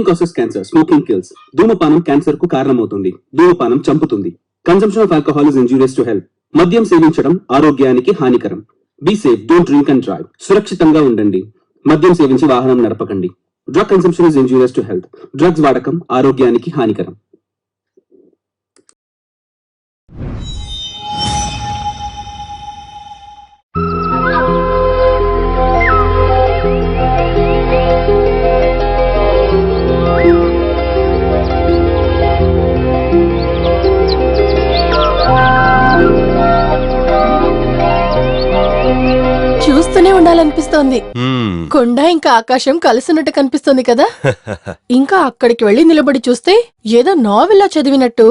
causes cancer. Smoking kills. ధూమపానం cancer కు కారణమవుతుంది. ధూమపానం చంపుతుంది. Consumption of alcohol is injurious to health. మద్యం సేవించడం ఆరోగ్యానికి హానికరం. Be safe. Don't drink and drive. సురక్షితంగా ఉండండి. మద్యం సేవించి వాహనం నడపకండి. Drug consumption is injurious to health. Drugs వాడకం ఆరోగ్యానికి హానికరం. చూస్తూనే ఉండాలనిపిస్తోంది. కొండ ఇంకా ఆకాశం కలిసినట్టు కనిపిస్తుంది కదా. ఇంకా అక్కడికి వెళ్లి నిలబడి చూస్తే ఏదో నావెల్లా చదివినట్టు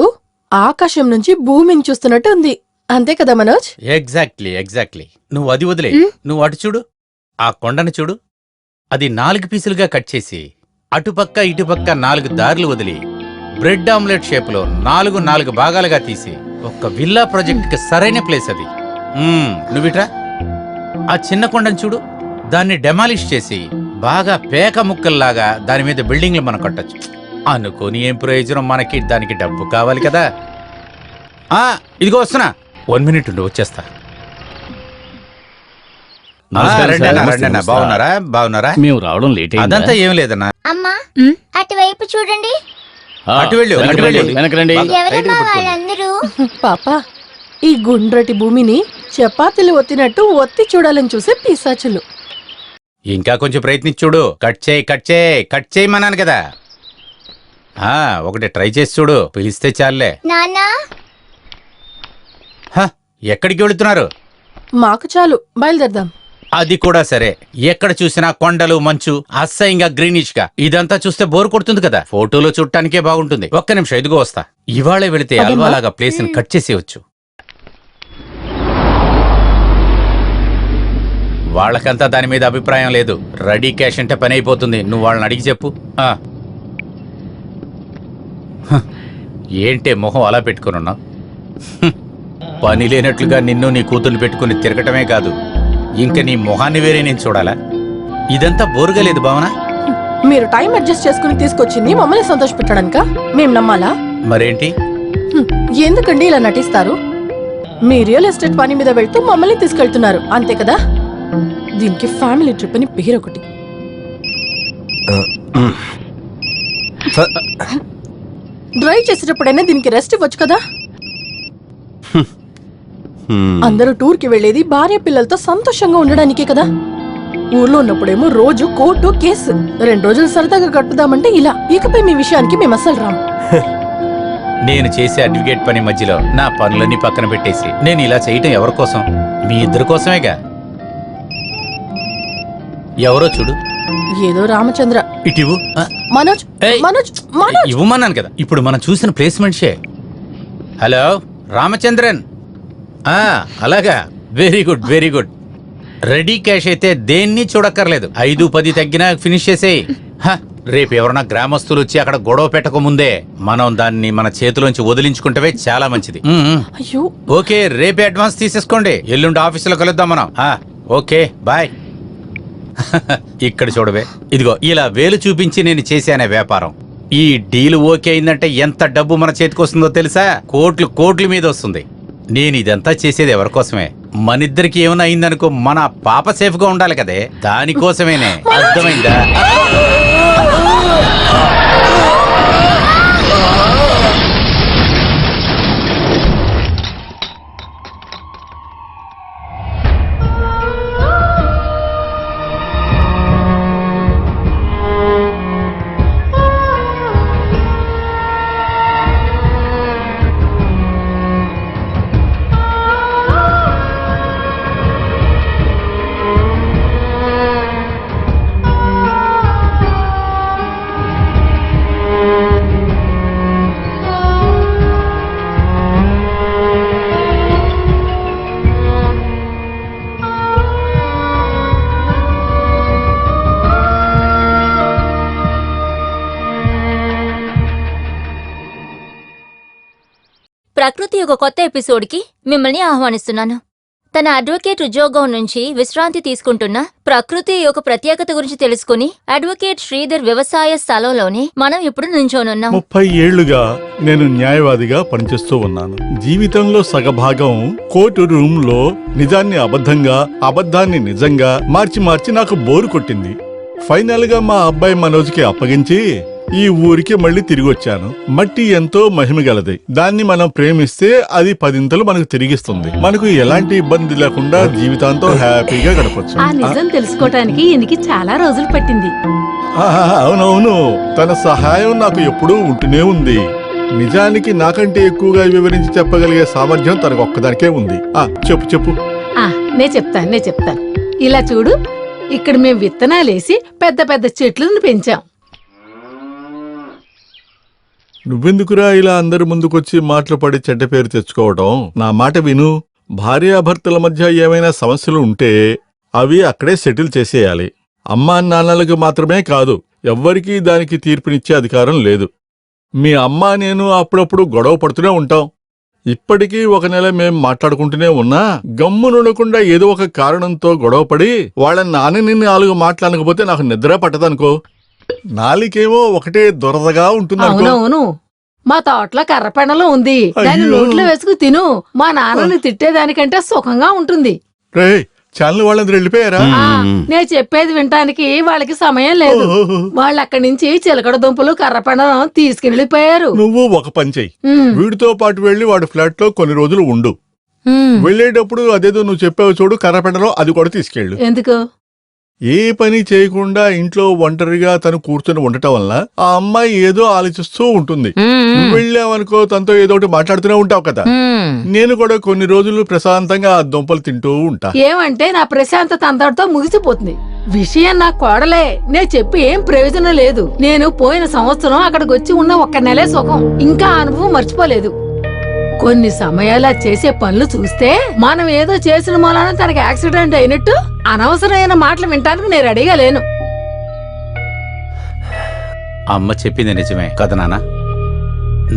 ఆకాశం నుంచి భూమిని చూస్తున్నట్టు ఉంది. అంతే కదా మనోజ్? ఎగ్జాక్ట్లీ. నువ్వు అది వదిలే, నువ్వు అటు చూడు, ఆ కొండను చూడు. అది 4 పీసులుగా కట్ చేసి అటుపక్క ఇటుపక్క 4 దారులు వదిలి బ్రెడ్ ఆమ్లెట్ షేప్ లో 4 భాగాలుగా తీసి ఒక విల్లా ప్రాజెక్ట్ కి సరైన ప్లేస్ అది. నువ్విట్రా, ఆ చిన్న కొండను చూడు, దాన్ని డెమాలిష్ చేసి బాగా పేక ముక్కల్లాగా దాని మీద బిల్డింగ్లు మనం కట్టొచ్చు. అనుకోని ఏం ప్రయోజనం, మనకి దానికి డబ్బు కావాలి కదా. ఇదిగో వస్తున్నా, 1 మినిట్ ఉండి వచ్చేస్తా. బాగున్నారా? మేము రావడం లేట్. అదంతా ఏం లేదన్నా. అమ్మా అటువైపు చూడండి. అటు వెళ్ళు. వెనకరండి. ఎవరమ్మా వాళ్ళందరూ? పాపా, ఈ గుండ్రటి భూమిని చపాతీలు ఒత్తినట్టు ఒత్తి చూడాలని చూసే పిశాచులు. ఇంకా కొంచెం ప్రయత్నించి చూడు. కట్ చేయమన్నాను కదా. ఒకటి ట్రై చేసి చూడు, పిలిస్తే చాలే. నాన్నా, ఎక్కడికి వెళుతున్నారు? మాకు చాలు, బయలుదేరదాం. అది కూడా సరే. ఎక్కడ చూసినా కొండలు, మంచు, అసహ్యంగా గ్రీనిష్ గా. ఇదంతా చూస్తే బోర్ కొడుతుంది కదా. ఫోటోలో చూడటానికే బాగుంటుంది. ఒక్క నిమిషం, ఇదిగో వస్తా. ఇవాళే వెళితే అల్వాలాగా ప్లేస్ ని కట్ చేసేయచ్చు. వాళ్ళకంతా దాని మీద అభిప్రాయం లేదు. రెడీ క్యాష్ అంటే పని అయిపోతుంది. నువ్వు వాళ్ళని అడిగి చెప్పు. ఏంటే మొహం అలా పెట్టుకున్నావు? పని లేనట్లుగా నిన్ను నీ కూతుర్ని పెట్టుకుని తిరగటమే కాదు, ఇంకా నీ మొహాన్ని వేరే నేను చూడాలా? ఇదంతా బోరుగా లేదు భావన? మీరు టైం అడ్జస్ట్ చేసుకుని తీసుకొచ్చింది మమ్మల్ని సంతోష పెట్టడానికా? మేం నమ్మాలా? మరేంటి? ఎందుకండి ఇలా నటిస్తారు? మీ రియల్ ఎస్టేట్ పని మీద వెళ్తూ మమ్మల్ని తీసుకెళ్తున్నారు, అంతే కదా? దీనికి ఫ్యామిలీ ట్రిప్ అని పేరు ఒకటి. డ్రైవ్ చేసేటప్పుడైనా దీనికి రెస్ట్ ఇవ్వచ్చు కదా. అందరూ టూర్ కి వెళ్లేది భార్య పిల్లలతో సంతోషంగా ఉండడానికే కదా. ఊర్లో ఉన్నప్పుడేమో రోజు కోర్టు కేసు. 2 రోజులు సరదాగా గడుపుదామంటే ఇలా. ఇకపై మీ విషయానికి మేము అసలు రాం. నేను చేసే అడ్వకేట్ పని మధ్యలో నా పనులన్నీ పక్కన పెట్టేసి నేను ఇలా చేయటం ఎవరి కోసం? మీ ఇద్దరి కోసమేగా. ఎవరో చూడు. ఏదో రామచంద్ర. ఇటివు. మనోజ్, మనోజ్, మనోజ్. ఇవ్వమన్నాను కదా. ఇప్పుడు మనం చూసిన ప్లేస్మెంట్సే. హలో రామచంద్రన్. అలాగా, వెరీ గుడ్. రెడీ క్యాష్ అయితే దేన్ని చూడక్కర్లేదు. 5-10 తగ్గినా ఫినిష్ చేసేయి. రేపు ఎవరన్నా గ్రామస్తులు వచ్చి అక్కడ గొడవ పెట్టకముందే మనం దాన్ని మన చేతిలోంచి వదిలించుకుంటే చాలా మంచిది. అయ్యో, ఓకే, రేపే అడ్వాన్స్ తీసేసుకోండి. ఎల్లుండి ఆఫీసులో కలుద్దాం మనం. Okay, bye. ఇక్కడ చూడవే, ఇదిగో ఇలా వేలు చూపించి నేను చేశానే వ్యాపారం. ఈ డీల్ ఓకే అయిందంటే ఎంత డబ్బు మన చేతికి వస్తుందో తెలుసా? కోట్ల మీద వస్తుంది. నేను ఇదంతా చేసేది ఎవరికోసమే? మనిద్దరికి ఏమైనా అయిందనుకో, మన పాప సేఫ్ గా ఉండాలి కదే, దానికోసమేనే. అర్థమైందా? ప్రకృతి ఒక కొత్త ఎపిసోడ్కి మిమ్మల్ని ఆహ్వానిస్తున్నాను. తన అడ్వకేట్ ఉద్యోగం నుంచి విశ్రాంతి తీసుకుంటున్న ప్రకృతి యొక్క ప్రత్యేకత గురించి తెలుసుకుని అడ్వకేట్ శ్రీధర్ వ్యవసాయ స్థలంలోనే మనం ఇప్పుడు నుంచోనున్నాం. 30 ఏళ్లుగా నేను న్యాయవాదిగా పనిచేస్తూ ఉన్నాను. జీవితంలో సగభాగం కోర్టు రూమ్ లో నిజాన్ని అబద్ధంగా, అబద్ధాన్ని నిజంగా మార్చి నాకు బోరు కొట్టింది. ఫైనల్ గా మా అబ్బాయి మనోజ్కి అప్పగించి ఈ ఊరికి మళ్ళీ తిరిగి వచ్చాను. మట్టి ఎంతో మహిమగలది. దాన్ని మనం ప్రేమిస్తే అది 10 మనకు తిరిగిస్తుంది. మనకు ఎలాంటి ఇబ్బంది లేకుండా జీవితాంతో హ్యాపీగా గడపచ్చు. ఆ నిజం తెలుసుకోవటానికి ఈయనకి చాలా రోజులు పట్టింది. అవునవును, తన సహాయం నాకు ఎప్పుడూ ఉంటూనే ఉంది. నిజానికి నాకంటే ఎక్కువగా వివరించి చెప్పగలిగే సామర్థ్యం తనకు ఒక్కదానికే ఉంది. చెప్పు. నేను చెప్తాను. ఇలా చూడు, ఇక్కడ మేము విత్తనాలేసి పెద్ద పెద్ద చెట్లను పెంచాం. నువ్వెందుకురా ఇలా అందరి ముందుకొచ్చి మాటలు పడి చెడ్డ పేరు తెచ్చుకోవటం? నా మాట విను. భార్యాభర్తల మధ్య ఏమైనా సమస్యలు ఉంటే అవి అక్కడే సెటిల్ చేసేయాలి. అమ్మా నాన్నలకు మాత్రమే కాదు, ఎవ్వరికీ దానికి తీర్పునిచ్చే అధికారం లేదు. మీ అమ్మా నేను అప్పుడప్పుడు గొడవ పడుతూనే ఉంటాం. ఇప్పటికీ 1 నెల మేం మాట్లాడుకుంటూనే ఉన్నా గమ్మునుండకుండా ఏదో ఒక కారణంతో గొడవపడి వాళ్ళ నాన్నని 4 మాట్లాడకపోతే నాకు నిద్ర పట్టదనుకో. నాలికేమో ఒకటే దురదగా ఉంటుంది. అవునవును, మా తోటలో కర్రపెండలో ఉంది, దాన్ని నోట్లో వేసుకు తిను. మా నాన్నని తిట్టేదానికంటే సుఖంగా ఉంటుంది. రే, ఛానల్ వాళ్ళందరూ వెళ్ళిపోయారా? నేను చెప్పేది వినటానికి వాళ్ళకి సమయం లేదు. వాళ్ళు అక్కడి నుంచి చిలకడ దుంపలు కర్రపెండలం తీసుకెళ్లిపోయారు. నువ్వు ఒక పని చెయ్యి, వీడితో పాటు వెళ్లి వాడి ఫ్లాట్ లో కొన్ని రోజులు ఉండు. వెళ్లేటప్పుడు అదేదో నువ్వు చెప్పావు చూడు, కర్రపెండలో అది కూడా తీసుకెళ్ళు. ఎందుకు? ఏ పని చేయకుండా ఇంట్లో ఒంటరిగా తను కూర్చొని ఉండటం వల్ల ఆ అమ్మాయి ఏదో ఆలోచిస్తూ ఉంటుంది. నువ్వు వెళ్ళావనుకో, తనతో ఏదో ఒకటి మాట్లాడుతూనే ఉంటావు కదా. నేను కూడా కొన్ని రోజులు ప్రశాంతంగా ఆ దుంపలు తింటూ ఉంటా. ఏమంటే నా ప్రశాంతత అంతటితో ముగిసిపోతుంది. విషయం నా కోడలే, నేను చెప్పి ఏం ప్రయోజనం లేదు. నేను పోయిన సంవత్సరం అక్కడికి వచ్చి ఉన్న 1 నెలే సుఖం, ఇంకా అనుభవం మర్చిపోలేదు. కొన్ని సమయాల చేసే పనులు చూస్తే మనం ఏదో చేసిన మూలాన తనకి యాక్సిడెంట్ అయినట్టు అనవసరమైన మాటలు వినటానికి నేను రెడీగా లేను. అమ్మ చెప్పింది నిజమే కదా నాన్న.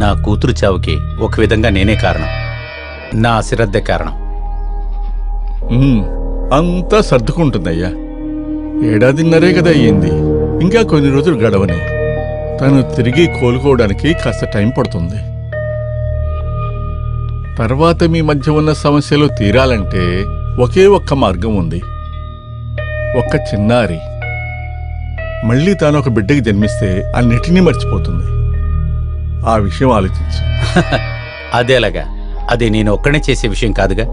నా కూతురు చావుకి ఒక విధంగా నేనే కారణం, నా అశ్రద్ధే కారణం. అంతా సర్దుకుంటుందయ్యా. 1.5 ఏడాదిన్నరే కదా అయ్యింది, ఇంకా కొన్ని రోజులు గడవని. తను తిరిగి కోలుకోవడానికి కాస్త టైం పడుతుంది. తర్వాత మీ మధ్య ఉన్న సమస్యలు తీరాలంటే ఒకే ఒక్క మార్గం ఉంది. ఒక్క చిన్నారి మళ్ళీ తాను ఒక బిడ్డకి జన్మిస్తే అన్నిటినీ మర్చిపోతుంది. ఆ విషయం ఆలోచించు. అదేలాగా, అది నేను ఒక్కనే చేసే విషయం కాదుగా.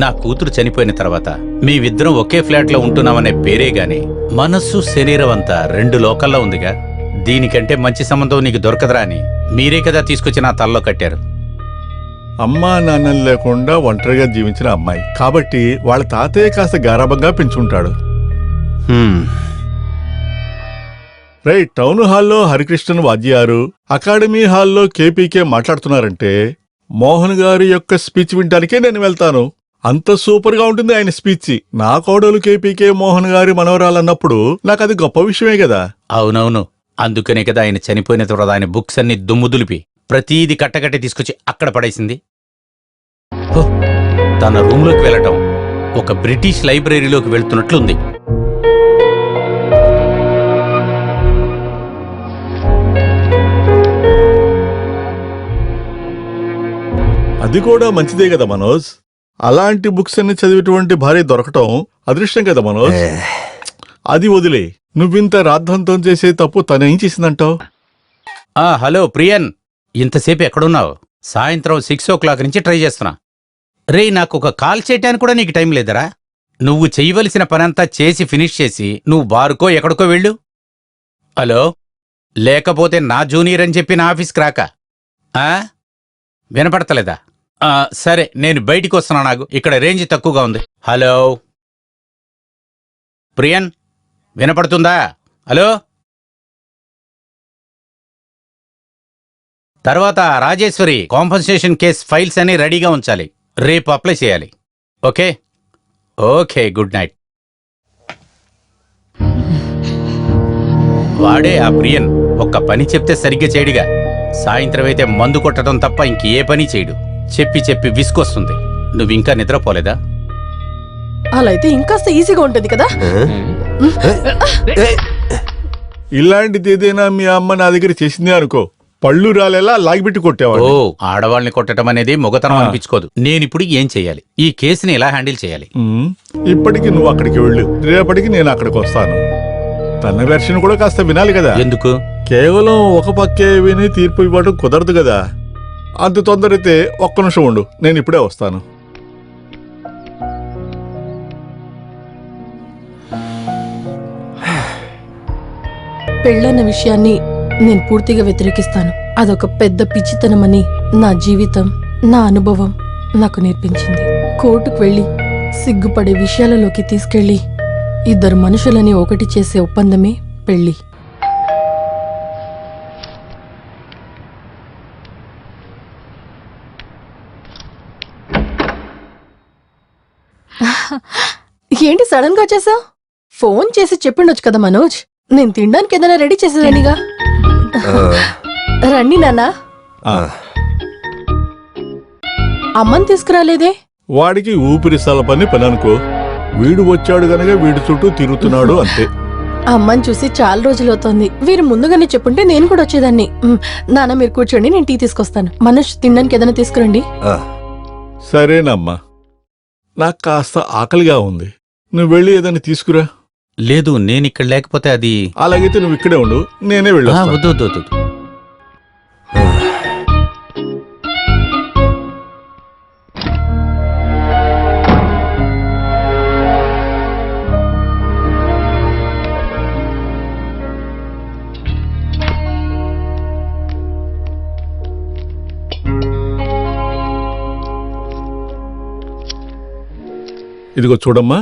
నా కూతురు చనిపోయిన తర్వాత మేమిద్దరం ఒకే ఫ్లాట్లో ఉంటున్నామనే పేరే గాని మనస్సు శరీరం అంతా 2 లోకల్లో ఉందిగా. దీనికంటే మంచి సంబంధం నీకు దొరకదురా అని మీరే కదా తీసుకొచ్చి నా తల్లో కట్టారు. అమ్మా నాన్నలు లేకుండా ఒంటరిగా జీవించిన అమ్మాయి కాబట్టి వాళ్ళ తాతయ్య కాస్త గారాబంగా పెంచుంటాడు. రైట్, టౌన్ హాల్లో హరికృష్ణన్ వాద్యారు, అకాడమీ హాల్లో కేపీకే మాట్లాడుతున్నారంటే మోహన్ గారి యొక్క స్పీచ్ వినటానికే నేను వెళ్తాను. అంత సూపర్ గా ఉంటుంది ఆయన స్పీచ్. నా కోడలు కేపీకే మోహన్ గారి మనవరాలన్నప్పుడు నాకు అది గొప్ప విషయమే కదా. అవునవును, అందుకనే కదా ఆయన చనిపోయిన తర్వాత ఆయన బుక్స్ అన్ని దుమ్ముదులిపి ప్రతీది కట్టకట్టి తీసుకొచ్చి అక్కడ పడేసింది. తన రూంలోకి వెళ్ళటం ఒక బ్రిటిష్ లైబ్రరీలోకి వెళ్తున్నట్లుంది. అది కూడా మంచిదే కదా మనోజ్. అలాంటి బుక్స్ అన్ని చదివేటువంటి భార్య దొరకటం అదృష్టం కదా మనోజ్. అది వదిలే, నువ్వింత రాద్ధాంతం చేసే తప్పు తనేం చేసిందంటావు? హలో ప్రియన్, ఇంతసేపు ఎక్కడున్నావు? సాయంత్రం 6 o'clock నుంచి ట్రై చేస్తున్నా. రే, నాకు ఒక కాల్ చేయటానికి కూడా నీకు టైం లేదరా? నువ్వు చెయ్యవలసిన పనంతా చేసి ఫినిష్ చేసి నువ్వు బారుకో ఎక్కడికో వెళ్ళు. హలో, లేకపోతే నా జూనియర్ అని చెప్పి నా ఆఫీస్కి రాక. వినపడతలేదా? సరే, నేను బయటికి వస్తున్నా, నాకు ఇక్కడ రేంజ్ తక్కువగా ఉంది. హలో ప్రియన్, వినపడుతుందా? హలో. తర్వాత రాజేశ్వరి కాంపన్సేషన్ కేస్ ఫైల్స్ అన్ని రెడీగా ఉంచాలి, రేపు అప్లై చేయాలి. Okay okay, good night. వాడే ఆ ప్రియన్ ఒక్క పని చెప్తే సరిగ్గా చేయడుగా. సాయంత్రం అయితే మందు కొట్టడం తప్ప ఇంకే పని చేయడు. చెప్పి చెప్పి విసుకొస్తుంది. నువ్వింకా నిద్రపోలేదా? అలా అయితే ఇంకాస్త ఈజీగా ఉంటుంది కదా. ఇలాంటిది ఏదైనా మీ అమ్మ నా దగ్గర చేసిందే అనుకో, పళ్ళు రాలేలా లాగిపెట్టి ఓ, కొట్టేవాడు. ఆడవాళ్ళని కొట్టడం అనేది మొగతనం అనిపించుకోదు. నేనిప్పుడు ఏం చెయ్యాలి? ఈ కేసుని ఎలా హ్యాండిల్ చేయాలి? ఇప్పటికి నువ్వు అక్కడికి వెళ్ళు, రేపటికి నేను అక్కడికి వస్తాను. తన వెర్షన్ కూడా కాస్త వినాలి కదా. ఎందుకు? కేవలం ఒక పక్కే విని తీర్పు ఇవ్వడం కుదరదు కదా. అంత తొందరైతే ఒక్క నిమిషం ఉండు, నేను ఇప్పుడే వస్తాను. పెళ్ళన్న విషయాన్ని నేను పూర్తిగా వ్యతిరేకిస్తాను. అదొక పెద్ద పిచ్చితనమని నా జీవితం, నా అనుభవం నాకు నేర్పించింది. కోర్టుకు వెళ్లి సిగ్గుపడే విషయాలలోకి తీసుకెళ్లి ఇద్దరు మనుషులని ఒకటి చేసే ఒప్పందమే పెళ్లి. ఏంటి సడన్ గా చేసావు? ఫోన్ చేసి చెప్పిండొచ్చు కదా మనోజ్, నేను తినడానికి ఏదైనా రెడీ చేసేదానిగా. రండి నాన్నా. అమ్మని తీసుకురాలేదే? వాడికి ఊపిరి సలపని పని అనుకో. వీడు వచ్చాడు గనక వీడి చుట్టూ తిరుగుతున్నాడు అంతే. అమ్మని చూసి చాలా రోజులవుతోంది. వీరు ముందుగానే చెప్పుంటే నేను కూడా వచ్చేదాన్ని. నాన్న మీరు కూర్చోండి, నేను టీ తీసుకొస్తాను. మనోజ్ తినడానికి ఏదైనా తీసుకురండి. సరేనమ్మా, నాకు కాస్త ఆకలిగా ఉంది, నువ్వు వెళ్ళి ఏదైనా తీసుకురా. లేదు, నేనిక్కడ లేకపోతే అది. అలాగైతే నువ్వు ఇక్కడే ఉండు, నేనే ఆ, వెళ్ళి వద్దు వద్దు వద్దు. ఇదిగో చూడమ్మా,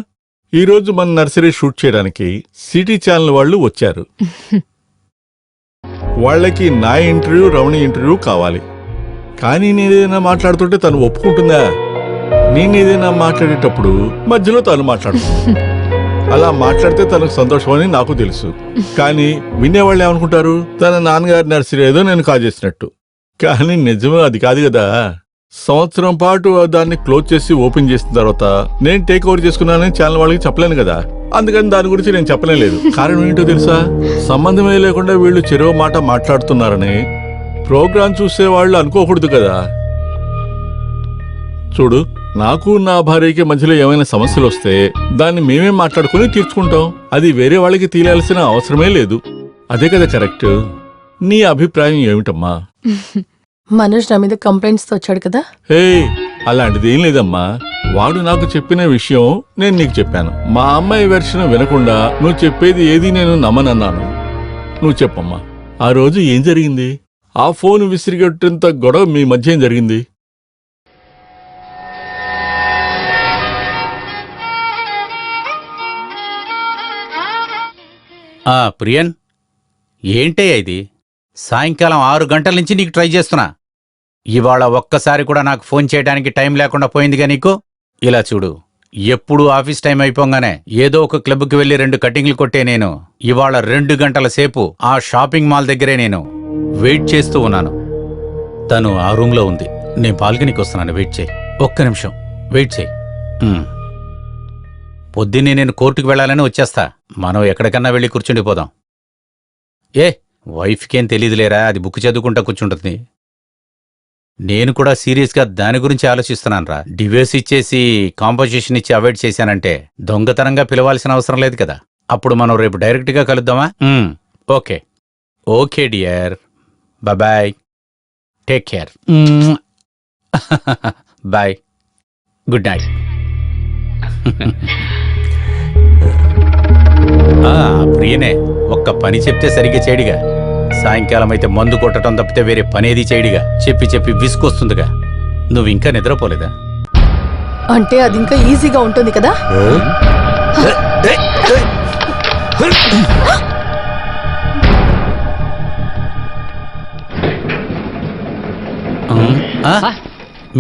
ఈరోజు మన నర్సరీ షూట్ చేయడానికి సిటీ ఛానల్ వాళ్ళు వచ్చారు. వాళ్ళకి నా ఇంటర్వ్యూ, రమణి ఇంటర్వ్యూ కావాలి. కానీ నేనేదైనా మాట్లాడుతుంటే తను ఒప్పుకుంటుందా? నేనేదైనా మాట్లాడేటప్పుడు మధ్యలో తను మాట్లాడుతుంది. అలా మాట్లాడితే తనకు సంతోషమని నాకు తెలుసు. కానీ వినేవాళ్ళు ఏమనుకుంటారు, తన నాన్నగారి నర్సరీ ఏదో నేను కాజేసినట్టు. కానీ నిజమే అది కాదు కదా. సంవత్సరం పాటు దాన్ని క్లోజ్ చేసి ఓపెన్ చేసిన తర్వాత నేను టేక్ ఓవర్ చేసుకున్నానని ఛానల్ వాళ్ళకి చెప్పలేను కదా. అందుకని దాని గురించి నేను చెప్పలేదు. కారణం ఏంటో తెలుసా? సంబంధమే లేకుండా వీళ్ళు చెరువు మాట మాట్లాడుతున్నారని ప్రోగ్రాం చూసే వాళ్ళు అనుకోకూడదు కదా. చూడు, నాకు నా భార్యకి మధ్యలో ఏమైనా సమస్యలు వస్తే దాన్ని మేమే మాట్లాడుకుని తీర్చుకుంటాం. అది వేరే వాళ్ళకి తీయాల్సిన అవసరమే లేదు. అదే కదా కరెక్ట్. నీ అభిప్రాయం ఏమిటమ్మా? మనోజ్ నా మీద కంప్లైంట్స్ తో వచ్చాడు కదా. హే, అలాంటిది ఏం లేదమ్మా. వాడు నాకు చెప్పిన విషయం నేను నీకు చెప్పాను. మా అమ్మాయి వెర్షన్ వినకుండా నువ్వు చెప్పేది ఏది నేను నమ్మనన్నాను. నువ్వు చెప్పమ్మా, ఆ రోజు ఏం జరిగింది? ఆ ఫోన్ విసిరిగొట్టేంత గొడవ మీ మధ్య ఏం జరిగింది? ప్రియన్, ఏంటయ్యా ఇది? సాయంకాలం 6 గంటల నుంచి నీకు ట్రై చేస్తున్నా. ఇవాళ ఒక్కసారి కూడా నాకు ఫోన్ చేయడానికి టైం లేకుండా పోయిందిగా నీకు. ఇలా చూడు, ఎప్పుడు ఆఫీస్ టైం అయిపోగానే ఏదో ఒక క్లబ్కి వెళ్లి 2 కటింగ్లు కొట్టే నేను ఇవాళ 2 గంటల సేపు ఆ షాపింగ్ మాల్ దగ్గరే నేను వెయిట్ చేస్తూ ఉన్నాను. తను ఆ రూమ్లో ఉంది. నేను బాల్కనీకి వస్తున్నాను, వెయిట్ చేయి. ఒక్క నిమిషం వెయిట్ చేయి. పొద్దున్నే నేను కోర్టుకు వెళ్ళాలని వచ్చేస్తా. మనం ఎక్కడికన్నా వెళ్ళి కూర్చుండిపోదాం. వైఫ్కేం తెలీదులేరా, అది బుక్ చదువుకుంటా కూర్చుంటుంది. నేను కూడా సీరియస్గా దాని గురించి ఆలోచిస్తున్నాను రా. డివోర్స్ ఇచ్చేసి కాంపోజిషన్ ఇచ్చి అవాయిడ్ చేశానంటే దొంగతనంగా పిలవాల్సిన అవసరం లేదు కదా. అప్పుడు మనం రేపు డైరెక్ట్గా కలుద్దామా? Okay okay dear, bye, take care, bye, good night. ప్రియనే, ఒక్క పని చెప్తే సరిగ్గా చేయడిగా. సాయంకాలం అయితే మందు కొట్టడం తప్పితే వేరే పనేది చేయడిగా. చెప్పి చెప్పి విసుకొస్తుందిగా. నువ్వు ఇంకా నిద్రపోలేదా? అంటే అది ఇంకా ఈజీగా ఉంటుంది కదా.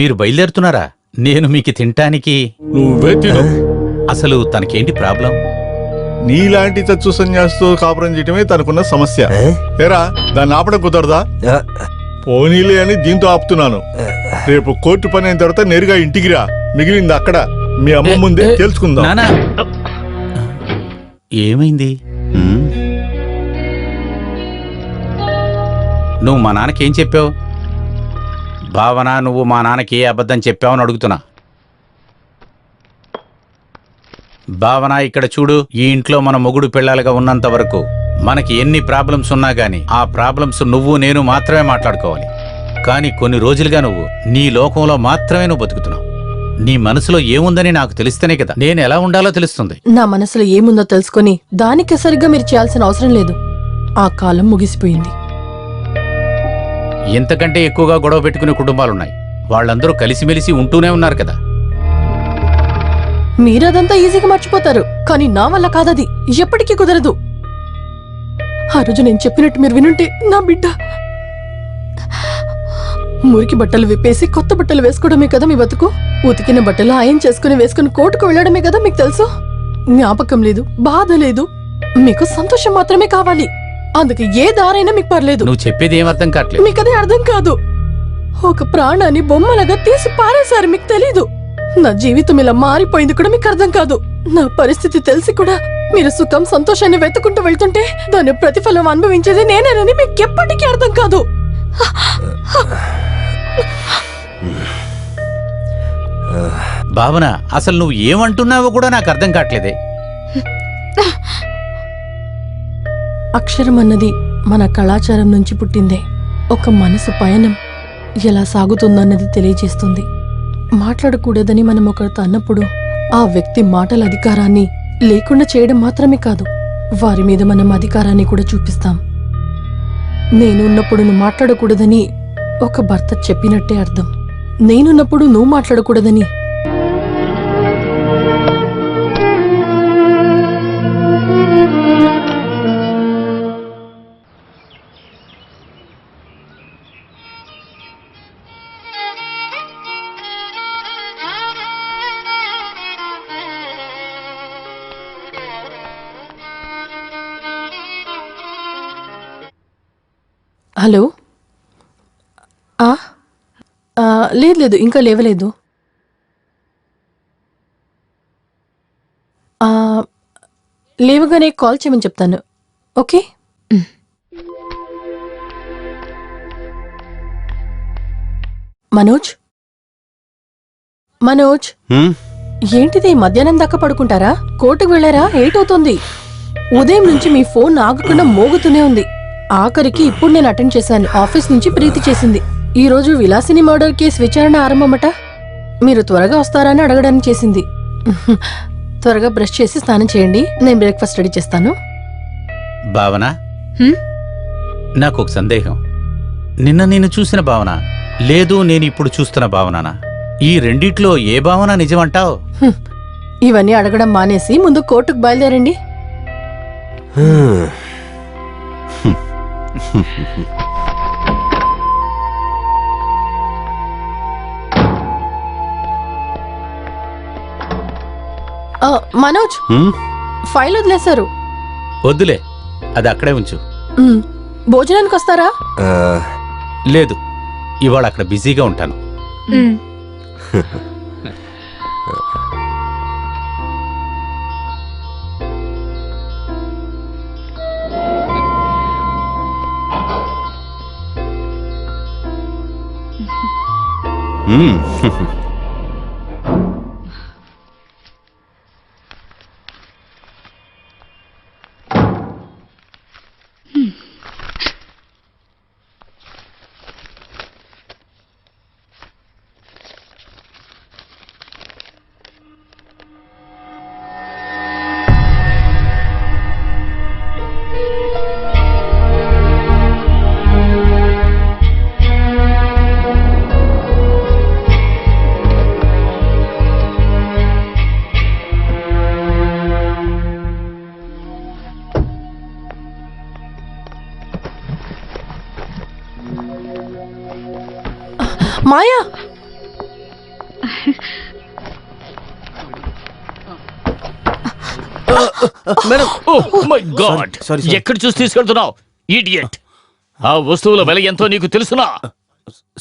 మీరు బయలుదేరుతున్నారా? నేను మీకు తినటానికి. నువ్వే తిను. అసలు తనకేంటి ప్రాబ్లం? నీలాంటి చచ్చు సన్యాసితో కాపురం చేయటమే తనకున్న సమస్య. ఏరా, దాన్ని ఆపడం కుదరదా? పోనీలే అని దీంతో ఆపుతున్నాను. రేపు కోర్టు పని అయిన తర్వాత నేరుగా ఇంటికి రా. మిగిలింది అక్కడ మీ అమ్మ ముందే తెలుసుకుందాం. నానా ఏమైంది? నువ్వు మా నాన్నకి ఏం చెప్పావు? భావన, నువ్వు మా నాన్నకి ఏ అబద్ధం చెప్పావని అడుగుతున్నా. భావన, ఇక్కడ చూడు, ఈ ఇంట్లో మన మొగుడు పిల్లలుగా ఉన్నంత వరకు మనకి ఎన్ని ప్రాబ్లమ్స్ ఉన్నా గానీ ఆ ప్రాబ్లమ్స్ నువ్వు నేను మాత్రమే మాట్లాడుకోవాలి. కానీ కొన్ని రోజులుగా నువ్వు నీ లోకంలో మాత్రమే నువ్వు బతుకుతున్నావు. నీ మనసులో ఏముందని నాకు తెలిస్తేనే కదా నేను ఎలా ఉండాలో తెలుస్తుంది. నా మనసులో ఏముందో తెలుసుకొని దానికి సరిగ్గా మీరు చేయాల్సిన అవసరం లేదు. ఆ కాలం ముగిసిపోయింది. ఇంతకంటే ఎక్కువగా గొడవ పెట్టుకునే కుటుంబాలున్నాయి. వాళ్ళందరూ కలిసిమెలిసి ఉంటూనే ఉన్నారు కదా. మీరదంతా ఈజీగా మర్చిపోతారు, కానీ నా వల్ల కాదది. ఎప్పటికీ కుదరదు. ఆ రోజు నేను చెప్పినట్టు మీరు వినుంటే నా బిడ్డ మురికి బట్టలు విప్పేసి కొత్త బట్టలు వేసుకోవడమే కదా మీ బతుకు. ఉతికిన బట్టలు ఆయన చేసుకుని వేసుకుని కోర్టుకు వెళ్లడమే కదా మీకు తెలుసు. జ్ఞాపకం లేదు, బాధ లేదు, మీకు సంతోషం మాత్రమే కావాలి. అందుకే ఏ దారైనా మీకు పర్లేదు. నువ్వు చెప్పేది ఏం అర్థం కావట్లేదు. మీకు అదే అర్థం కాదు. ఒక ప్రాణాన్ని బొమ్మలాగా తీసి పారేశారు, మీకు తెలీదు. నా జీవితం ఇలా మారిపోయింది కూడా మీకు అర్థం కాదు. నా పరిస్థితి తెలిసి కూడా మీరు సుఖం సంతోషాన్ని వెతుకుంటూ వెళ్తుంటే దాని ప్రతిఫలం అనుభవించేది నేనేనని మీకు ఎప్పటికీ అర్థం కాదు. భావన, అసలు నువ్వు ఏమంటున్నావో కూడా నాకు అర్థం కావట్లేదే. అక్షరం అన్నది మన కళాచారం నుంచి పుట్టిందే. ఒక మనసు పయనం ఎలా సాగుతుందన్నది తెలియజేస్తుంది. మాట్లాడకూడదని మనం ఒకరితో అన్నప్పుడు ఆ వ్యక్తి మాటల అధికారాన్ని లేకుండా చేయడం మాత్రమే కాదు, వారి మీద మనం అధికారాన్ని కూడా చూపిస్తాం. నేనున్నప్పుడు నువ్వు మాట్లాడకూడదని ఒక భర్త చెప్పినట్టే అర్థం. నేనున్నప్పుడు నువ్వు మాట్లాడకూడదని హలో. లేదు లేదు, ఇంకా లేవలేదు. లేవగానే కాల్ చేయమని చెప్తాను. ఓకే. మనోజ్, మనోజ్, ఏంటిది మధ్యాహ్నం దాకా పడుకుంటారా? కోర్టుకు వెళ్ళారా? 8 అవుతుంది. ఉదయం నుంచి మీ ఫోన్ ఆగకుండా మోగుతూనే ఉంది. ఆఖరికి ఇప్పుడు నేను అటెండ్ చేశాను. ఆఫీస్ నుంచి ప్రీతి చేసింది. ఈ రోజు విలాసిని మర్డర్ కేసు విచారణ ఆరంభమట. మీరు త్వరగా వస్తారని అడగడానికి చేసింది. త్వరగా బ్రష్ చేసి స్నానం చేయండి, నేను బ్రేక్ఫాస్ట్ రెడీ చేస్తాను. భావన, నాకు ఒక సందేహం. నిన్న నేను చూసిన భావన లేదు, నేను ఇప్పుడు చూస్తున్న భావననా? ఈ రెండిట్లో ఏ భావన నిజమంటావు? ఇవన్నీ అడగడం మానేసి ముందు కోర్టుకు బయలుదేరండి. మనోజ్, ఫైల్ వదిలేశారు. వద్దులే, అది అక్కడే ఉంచు. భోజనానికి వస్తారా? లేదు, ఇవాళ అక్కడ బిజీగా ఉంటాను. మాయా, ఎక్కడ చూసి తీసుకెళ్తున్నావు? ఈడియట్! ఆ వస్తువుల వెల ఎంతో నీకు తెలుసునా?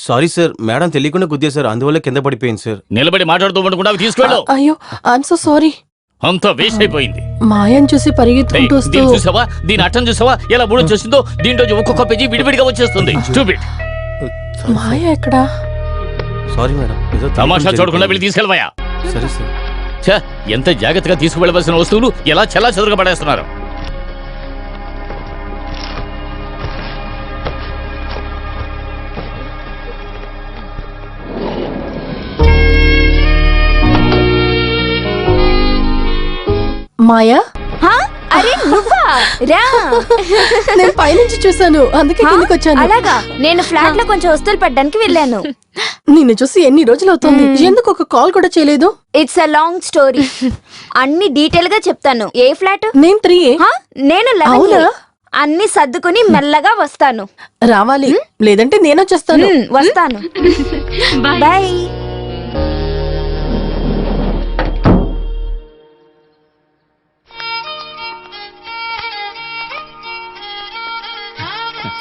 సారీ సార్, మేడం తెలియకుండా గుద్దేశారు, అందువల్ల కింద పడిపోయింది సార్. నిలబడి మాట్లాడుతూ ఉండకుండా అవి తీసుకెళ్ళు. అయ్యో ఐఎమ్ సో సారీ. అంతా వేస్ట్ అయిపోయింది. మాయని చూసి ఏయ్, పరిగెత్తుకుంటూ వస్తూ దీన్ని చూసావా, దీని అట్టం చూసావా ఎలా బుడం చేస్తుందో. దీంట్లో ఒక్కొక్క పేజీ విడివిడిగా వచ్చేస్తుంది. స్టూపిడ్. మాయ ఎక్కడా? సారీ మేడం, ఏదో తమాషా తెలియకుండా చూడకుండా వెళ్ళి తీసుకెళ్ళవయ్యా. సరే సార్. ఛ, ఎంత జాగ్రత్తగా తీసుకువెళ్ళవలసిన వస్తువులు ఎలా చల్లా చెదరగా పడేస్తున్నారు. మాయా అరే నువ్వా రా. నేను పైనుంచి చూసాను, అందుకే కిందకి వచ్చాను. అలాగా, నేను ఫ్లాట్ లో కొంచెం వస్తువులు పెట్టడానికి వెళ్ళాను. నిన్ను చూసి ఎన్ని రోజులు అవుతుంది, ఎందుకు ఒక కాల్ కూడా చేయలేదు? It's a long story. అన్ని డీటెయిల్ గా చెప్తాను. ఏ ఫ్లాట్? నేను 3A. నేను 11. అవునా? అన్ని సర్దుకుని మెల్లగా వస్తాను. రావాలి, లేదంటే నేను వచ్చేస్తాను. వస్తాను. బాయ్.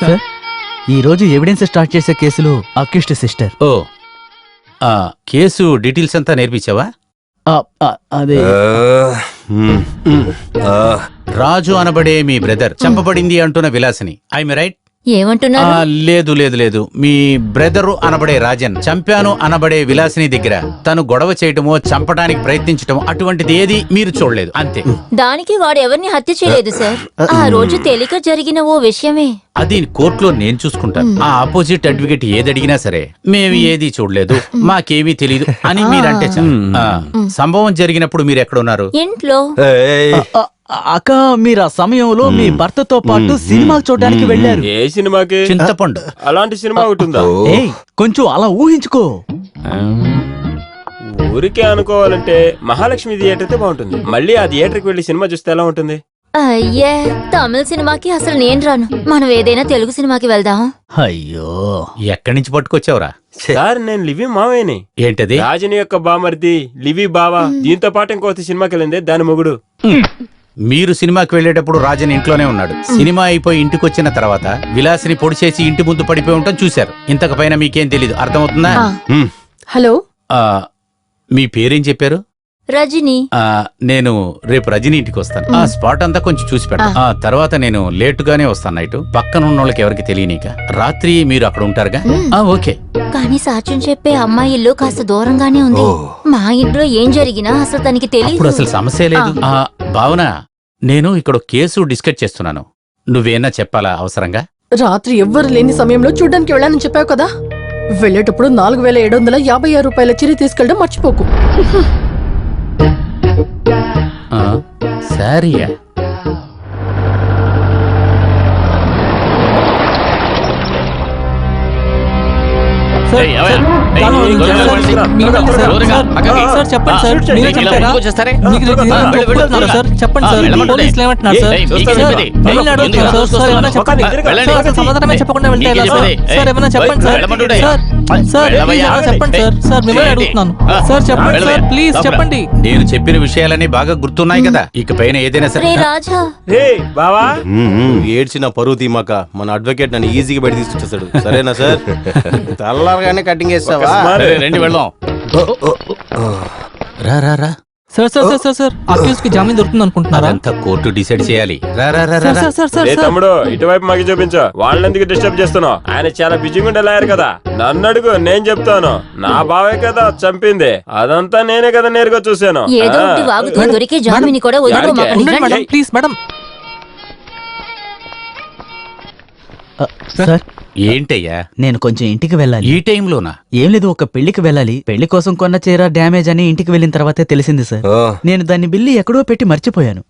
సార్, ఈ రోజు ఎవిడెన్స్ స్టార్ట్ చేసే కేసులో అక్యూస్డ్ సిస్టర్. ఓ కేసు డీటెయిల్స్ అంతా నేర్పించావా? అదే రాజు అనబడే మీ బ్రదర్ చంపబడింది అంటున్న విలాసిని, ఐఎమ్ రైట్? ఏమంటున్నారు? లేదు లేదు లేదు, మీ బ్రదరు అనబడే రాజన్ చంపాను అనబడే విలాసిని దగ్గర తను గొడవ చేయటమో చంపడానికి ప్రయత్నించటమో అటువంటిది ఏది మీరు చూడలేదు, అంతే. దానికి వాడు ఎవరిని హత్య చేయలేదు సార్. ఆ రోజు తేలిక జరిగిన ఓ విషయమే. అది కోర్టులో నేను చూసుకుంటాను. ఆ ఆపోజిట్ అడ్వకేట్ ఏది అడిగినా సరే మేము ఏది చూడలేదు, మాకేమీ తెలియదు అని మీరంటే చాలు. సంభవం జరిగినప్పుడు మీరు ఎక్కడ ఉన్నారు? ఇంట్లో. అక్క, మీరు ఆ సమయంలో మీ భర్తతో పాటు సినిమాలు చూడడానికి వెళ్ళారు. ఏ సినిమాకి? చింతపండు. అలాంటి సినిమా ఒకటి ఉందా? ఏయ్, కొంచెం అలా ఊహించుకో. ఊరికే అనుకోవాలంటే మహాలక్ష్మి థియేటర్ అయితే బాగుంటుంది. మళ్ళీ ఆ థియేటర్కి వెళ్ళి సినిమా చూస్తే ఎలా ఉంటుంది? అయ్యే, తమిళ సినిమాకి అసలు నేను రాను. మనం ఏదైనా తెలుగు సినిమాకి వెళ్దాం. అయ్యో, ఎక్కడి నుంచి పట్టుకొచ్చావురా? సార్, నేను లివి మావేని. ఏంటది? రాజని యొక్క బామర్ది లివి బావా. దీంతో పాటు ఇంకోటి సినిమాకి వెళ్ళింది దాని మొగుడు. మీరు సినిమాకి వెళ్ళేటప్పుడు రాజన్ ఇంట్లోనే ఉన్నాడు. సినిమా అయిపోయి ఇంటికి వచ్చిన తర్వాత విలాసిని పొడి చేసి ఇంటి ముందు పడిపోయి ఉంటాం చూశారు. ఇంతకు పైన మీకేం తెలీదు, అర్థమవుతుందా? హలో, మీ పేరేం చెప్పారు? రజని. నేను రేపు రజని ఇంటికి వస్తాను. ఆ స్పాట్ అంతా కొంచెం చూసి పెట్టండి. ఆ తర్వాత నేను లేటుగానే వస్తాను. నైట్ పక్కన ఉన్న వాళ్ళకి ఎవరికి తెలియనిక. రాత్రి మీరు అక్కడ ఉంటారుగా? ఓకే. కానీ సాక్ష్యం చెప్పే అమ్మాయి ఇల్లు కాస్త దూరంగానే ఉంది. మా ఇంట్లో ఏం జరిగినా అసలు తనకి ఇప్పుడు తెలియదు. అసలు సమస్య లేదు. భావన, నేను ఇక్కడ కేసు డిస్కస్ చేస్తున్నాను. నువ్వేనా చెప్పాలా అవసరంగా? రాత్రి ఎవ్వరు లేని సమయంలో చూడ్డానికి వెళ్ళానని చెప్పావు కదా. వెళ్ళేటప్పుడు 4756 రూపాయల చిరి తీసుకెళ్ళడం మర్చిపోకు. సరియా? ఏయ్, ఎవరు? ఏయ్, దూరంగా, పక్కకి. చెప్పండి సార్, ఏయ్, మీరే ఇలా చెప్తారా? ముందుకు వచ్చేస్తారే? మీకు తెలియదు. వెళ్ళు, వెళ్ళు, చెప్తున్నారు సార్, చెప్పండి సార్. వెళ్ళమంటుండే. పోలీసులు ఏమంటున్నారు సార్? ఏయ్, మీకే సార్, చెప్పేది. మిమ్మల్ని అడుగుతున్నారు సార్. సార్, ఏమైనా చెప్పండి. వెళ్ళండి. సార్, అసలు సమాధానమే చెప్పకుండా వెళ్తే మీకే ఎలా సార్? చెప్పేది. సార్, ఏమైనా చెప్పండి సార్. వెళ్ళమంటుండే. సార్, సార్, వెళ్ళవయ్యా. ప్లీజ్ ఏమైనా చెప్పండి సార్. సార్, మిమ్మల్ని ఏంటి? అడుగుతున్నాను. ఆ, సార్, చెప్పండి వెళ్ళవయ్యా. సార్, ప్లీజ్ లోపల. చెప్పండి. నేను చెప్పిన విషయాలన్నీ బాగా గుర్తున్నాయి కదా. ఇక పైన ఏదైనా సరే రే రాజా, రే బావా, ఏడ్చిన పరువు తీమాక మన అడ్వకేట్ నన్ను ఈజీగా బయట తీసుకొచ్చేసాడు. సరేనా సార్? తెల్లారగానే కటింగ్ చేస్తావా? సరే, రండి వెళ్దాం. రా రా రా. Sir, sir, sir, sir, sir, accused కి జామీన్ దొరుకుతుంది అనుకుంటున్నారా? అదంతా కోర్టు డిసైడ్ చేయాలి. రా రా రా రా. సార్, సార్, సార్, ఏ సార్. తమ్ముడు, ఇటువైపు మాకు చూపించు. వాళ్ళని ఎందుకు డిస్టర్బ్ చేస్తున్నావు? ఆయన చాలా బిజీగా ఉండలేరు కదా. నన్ను అడుగు, నేను చెప్తాను. నా బావే కదా చంపింది. అదంతా నేనే కదా నేరుగా చూశాను. ఏదో ఒకటి వాగుతూ దొరికే జామీని కూడా వదలరు. మాకు ఉండండి నిజంగా. Madam, please madam. సార్, ఏంటయ్యా నేను కొంచెం ఇంటికి వెళ్ళాలి. ఈ టైంలోనా? ఏం లేదు, ఒక పెళ్లికి వెళ్ళాలి. పెళ్లి కోసం కొన్న చీర డ్యామేజ్ అని ఇంటికి వెళ్ళిన తర్వాతే తెలిసింది సార్. ఓ, నేను దాన్ని బిల్లు ఎక్కడో పెట్టి మర్చిపోయాను.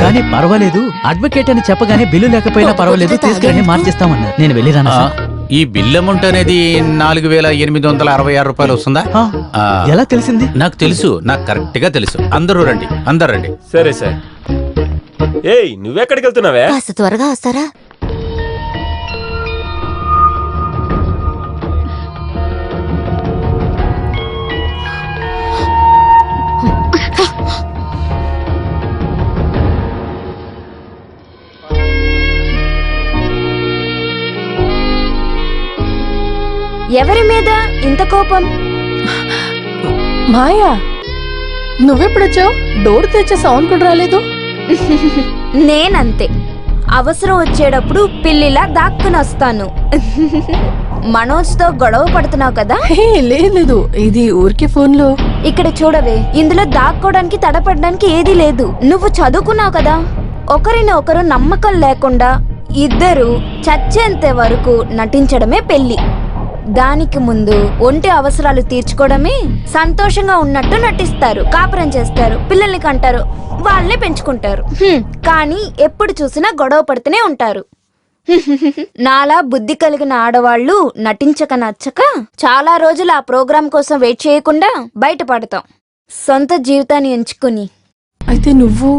కానీ పర్వాలేదు, అడ్వకేట్ అని చెప్పగానే బిల్లు లేకపోయినా పర్వాలేదు, తీసుకురండి మార్చిస్తామన్నారు. నేను వెళ్ళిరాను సార్. ఈ బిల్ అమౌంట్ అనేది 4866 రూపాయలు వస్తుందా? ఆ, ఎలా తెలిసింది? నాకు తెలుసు, నాకు కరెక్ట్ గా తెలుసు. అందరూ రండి, అందరు రండి. సరే సార్. ఏయ్, నువ్వెక్కడికి వెళ్తున్నావే? కాస్త త్వరగా వస్తారా? ఎవరి మీద ఇంత కోపం? మాయా, నువ్వెప్పుడొచ్చావు? డోర్ తెచ్చే సౌండ్ కూడా రాలేదు. నేనంతే, అవసరం వచ్చేటప్పుడు పిల్లిలా దాక్కుని వస్తాను. మనోజ్తో గొడవ పడుతున్నావు కదా? హే, లేదు, ఇది ఊరికే ఫోన్లో. ఇక్కడ చూడవే, ఇందులో దాక్కోవడానికి తడపడడానికి ఏదీ లేదు. నువ్వు చదువుకున్నావు కదా, ఒకరిని ఒకరు నమ్మకం లేకుండా ఇద్దరు చచ్చేంత వరకు నటించడమే పెళ్లి. దానికి ముందు ఒంటి అవసరాలు తీర్చుకోవడమే సంతోషంగా ఉన్నట్టు నటిస్తారు, కాపురం చేస్తారు, పిల్లల్ని కంటారు, వాళ్ళే పెంచుకుంటారు. కానీ ఎప్పుడు చూసినా గొడవ పడుతూనే ఉంటారు. నాలా బుద్ధి కలిగిన ఆడవాళ్లు నటించక నచ్చక చాలా రోజులు ఆ ప్రోగ్రాం కోసం వెయిట్ చేయకుండా బయటపడతాం, సొంత జీవితాన్ని ఎంచుకుని. అయితే నువ్వు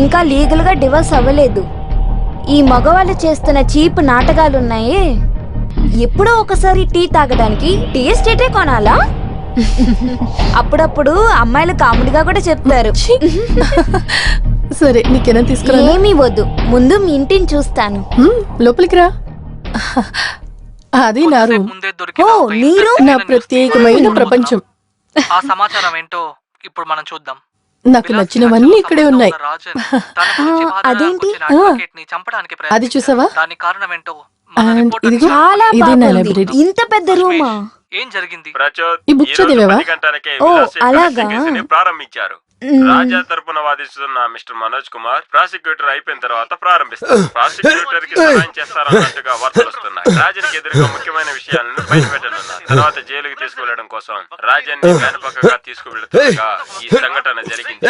ఇంకా లీగల్ గా డివోర్స్ అవ్వలేదు. ఈ మగవాళ్ళు చేస్తున్న చీప్ నాటకాలున్నాయే, ఎప్పుడో ఒకసారి టీ తాగడానికి టీ ఎస్టేటే కొనాలా? అప్పుడప్పుడు అమ్మాయిలు కామెడీగా కూడా చెప్తారు. సరే, నీకేనా తీసుకురా? ఏమీ వద్దు, ముందు మీ ఇంటిని చూస్తాను. లోపలికి రా. అది నా రూమ్. ఓ, మీరు నా ప్రత్యేకమైన ప్రపంచం. ఆ సమాచారం ఏంటో ఇప్పుడు మనం చూద్దాం. నాకు నచ్చినవన్నీ ఇక్కడే ఉన్నాయి. అదేంటి? అది చూసావా? దానికి కారణం ఏంటో అండ్ ఇదిగో, చాలా ఇది నా బాగుంది. లైబ్రరీ. ఇంత పెద్ద రూమా? ఏం జరిగింది? ఈ బుక్ చదివావా? ఓ, అలాగా? ప్రారంభించారు. రాజా తరపున వాదిస్తున్న మిస్టర్ మనోజ్ కుమార్ ప్రాసిక్యూటర్ అయిపోయిన తర్వాత ప్రారంభిస్తారు. ప్రాసిక్యూటర్ కి సహాయం చేస్తారన్నట్టుగా వార్తలు వస్తున్నాయి. రాజానికి ఎదురుగా ముఖ్యమైన విషయాలను బయటపెట్టనున్నారు. తర్వాత జైలుకి తీసుకువెళ్లడం కోసం రాజాన్ని వెనపక్కగా తీసుకువెళ్తుండగా ఈ సంఘటన జరిగింది.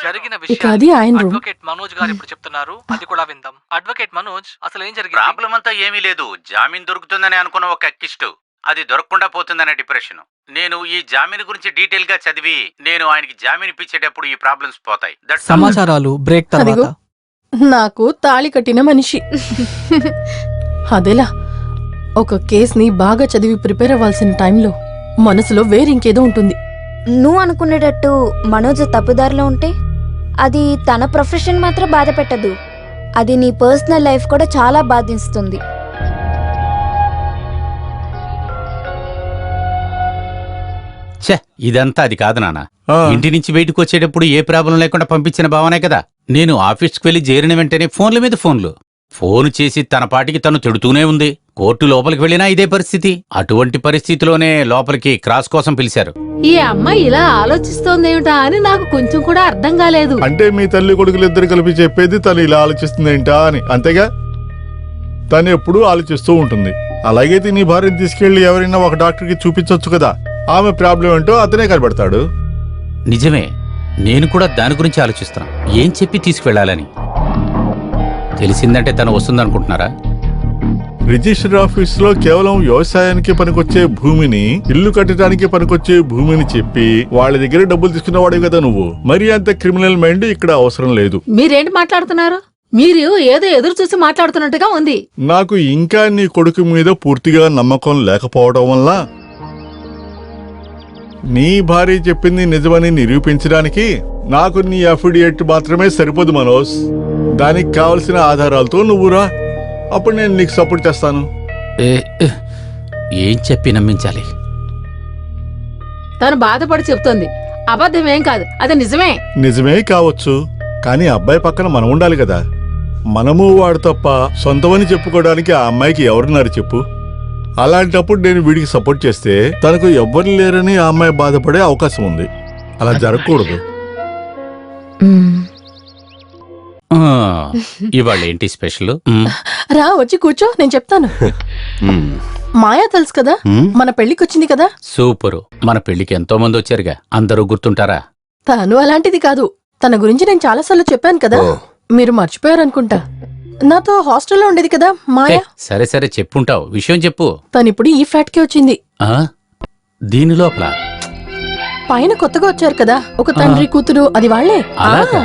జరిగిన ఇక అది ఆయన రూమ్. అడ్వకేట్ మనోజ్ గారు ఇప్పుడు చెప్తున్నారు, అది కూడా విందాం. అడ్వకేట్ మనోజ్, అసలు ఏం జరిగింది? ప్రాబ్లం అంతా ఏమీ లేదు. జామీన్ దొరుకుతుందని అనుకున్న ఒక ఎక్కిస్టు, అది దొరకకుండా పోతుందనే డిప్రెషన్. నేను ఈ జామీన్ గురించి డీటెయిల్ గా చదివి నేను ఆయనకి జామీన్ ఇప్పించేటప్పుడు ఈ ప్రాబ్లమ్స్ పోతాయి. సమాచారాలు బ్రేక్ అదిగో, నాకు తాళి కట్టిన మనిషి. అదేలా, ఒక కేస్ని బాగా చదివి ప్రిపేర్ అవ్వాల్సిన టైంలో మనసులో వేరింకేదో ఉంటుంది. నువ్వు అనుకునేటట్టు మనోజ్ తప్పుదారిలో ఉంటే అది తన ప్రొఫెషన్ మాత్రం బాధ పెట్టదు, అది నీ పర్సనల్ లైఫ్ కూడా చాలా బాధిస్తుంది. ఛే, ఇదంతా అది కాదు నాన్న. ఆ. ఇంటి నుంచి బయటకు వచ్చేటప్పుడు ఏ ప్రాబ్లం లేకుండా పంపించిన భావనే కదా. నేను ఆఫీస్కి వెళ్లి చేరిన వెంటనే ఫోన్ల మీద ఫోన్లు. ఫోన్ చేసి తన పాటికి తను తిడుతూనే ఉంది. కోర్టు లోపలికి వెళ్ళినా ఇదే పరిస్థితి. అటువంటి పరిస్థితిలోనే లోపలికి క్రాస్ కోసం పిలిచారు. ఈ అమ్మాయి ఇలా ఆలోచిస్తోందేమిటా అని నాకు కొంచెం కూడా అర్థం కాలేదు. అంటే మీ తల్లి కొడుకులు ఇద్దరు కలిపి చెప్పేది తను ఇలా ఆలోచిస్తుందేంటా అని, అంతేగా? తను ఎప్పుడూ ఆలోచిస్తూ ఉంటుంది. అలాగైతే నీ భార్యను తీసుకెళ్లి ఎవరైనా ఒక డాక్టర్కి చూపించొచ్చు కదా. ఆమె ప్రాబ్లం ఏంటో అతనే కనబడతాడు. నిజమే, నేను కూడా దాని గురించి ఆలోచిస్తున్నా, ఏం చెప్పి తీసుకువెళ్లాలని. తెలిసిందంటే తను వస్తుందనుకుంటున్నారా? రిజిస్టర్ ఆఫీస్ లో కేవలం వ్యవసాయానికి పనికొచ్చే భూమిని, ఇల్లు కట్టడానికి పనికొచ్చే భూమిని చెప్పి వాళ్ళ దగ్గర డబ్బులు తీసుకున్నవాడే కదా నువ్వు. మరి అంత క్రిమినల్ మైండ్ ఇక్కడ అవసరం లేదు. మీరేంటి మాట్లాడుతున్నారు? మీరు ఏదో ఎదురు చూసి మాట్లాడుతున్నట్టుగా ఉంది. నాకు ఇంకా నీ కొడుకు మీద పూర్తిగా నమ్మకం లేకపోవడం వల్ల నీ భార్య చెప్పింది నిజమని నిరూపించడానికి నాకు నీ అఫిడియేట్ మాత్రమే సరిపోదు మనోజ్. దానికి కావలసిన ఆధారాలతో నువ్వు రా, అప్పుడు నేను నీకు సపోర్ట్ చేస్తాను. ఏం చెప్పి నమ్మించాలి? తను బాధపడి చెప్తోంది, అబద్ధమేం కాదు, అది నిజమే. నిజమే కావచ్చు, కానీ అబ్బాయి పక్కన మనం ఉండాలి కదా. మనము వాడు తప్ప సొంతమని చెప్పుకోవడానికి ఆ అమ్మాయికి ఎవరున్నారు చెప్పు? అలాంటప్పుడు నేను వీడికి సపోర్ట్ చేస్తే తనకు ఎవ్వరు లేరని ఆ అమ్మాయి బాధపడే అవకాశం ఉంది. అలా జరగకూడదు. ఇవాళ ఏంటి స్పెషల్? రా, వచ్చి కూర్చో, నేను చెప్తాను. మాయా తెలుసు కదా, మన పెళ్లికి వచ్చింది కదా. సూపరు. మన పెళ్లికి ఎంతో మంది వచ్చారుగా, అందరూ గుర్తుంటారా? తను అలాంటిది కాదు. తన గురించి నేను చాలాసార్లు చెప్పాను కదా, మీరు మర్చిపోయారనుకుంటా. నాతో హాస్టల్లో ఉండేది కదా మాయా. సరే సరే, చెప్పుంటావు, విషయం చెప్పు. తనిప్పుడు ఈ ఫ్లాట్ కి వచ్చింది. దీని లోపల పైన కొత్తగా వచ్చారు కదా, ఒక తండ్రి కూతురు, అది వాళ్లే. అలాగా?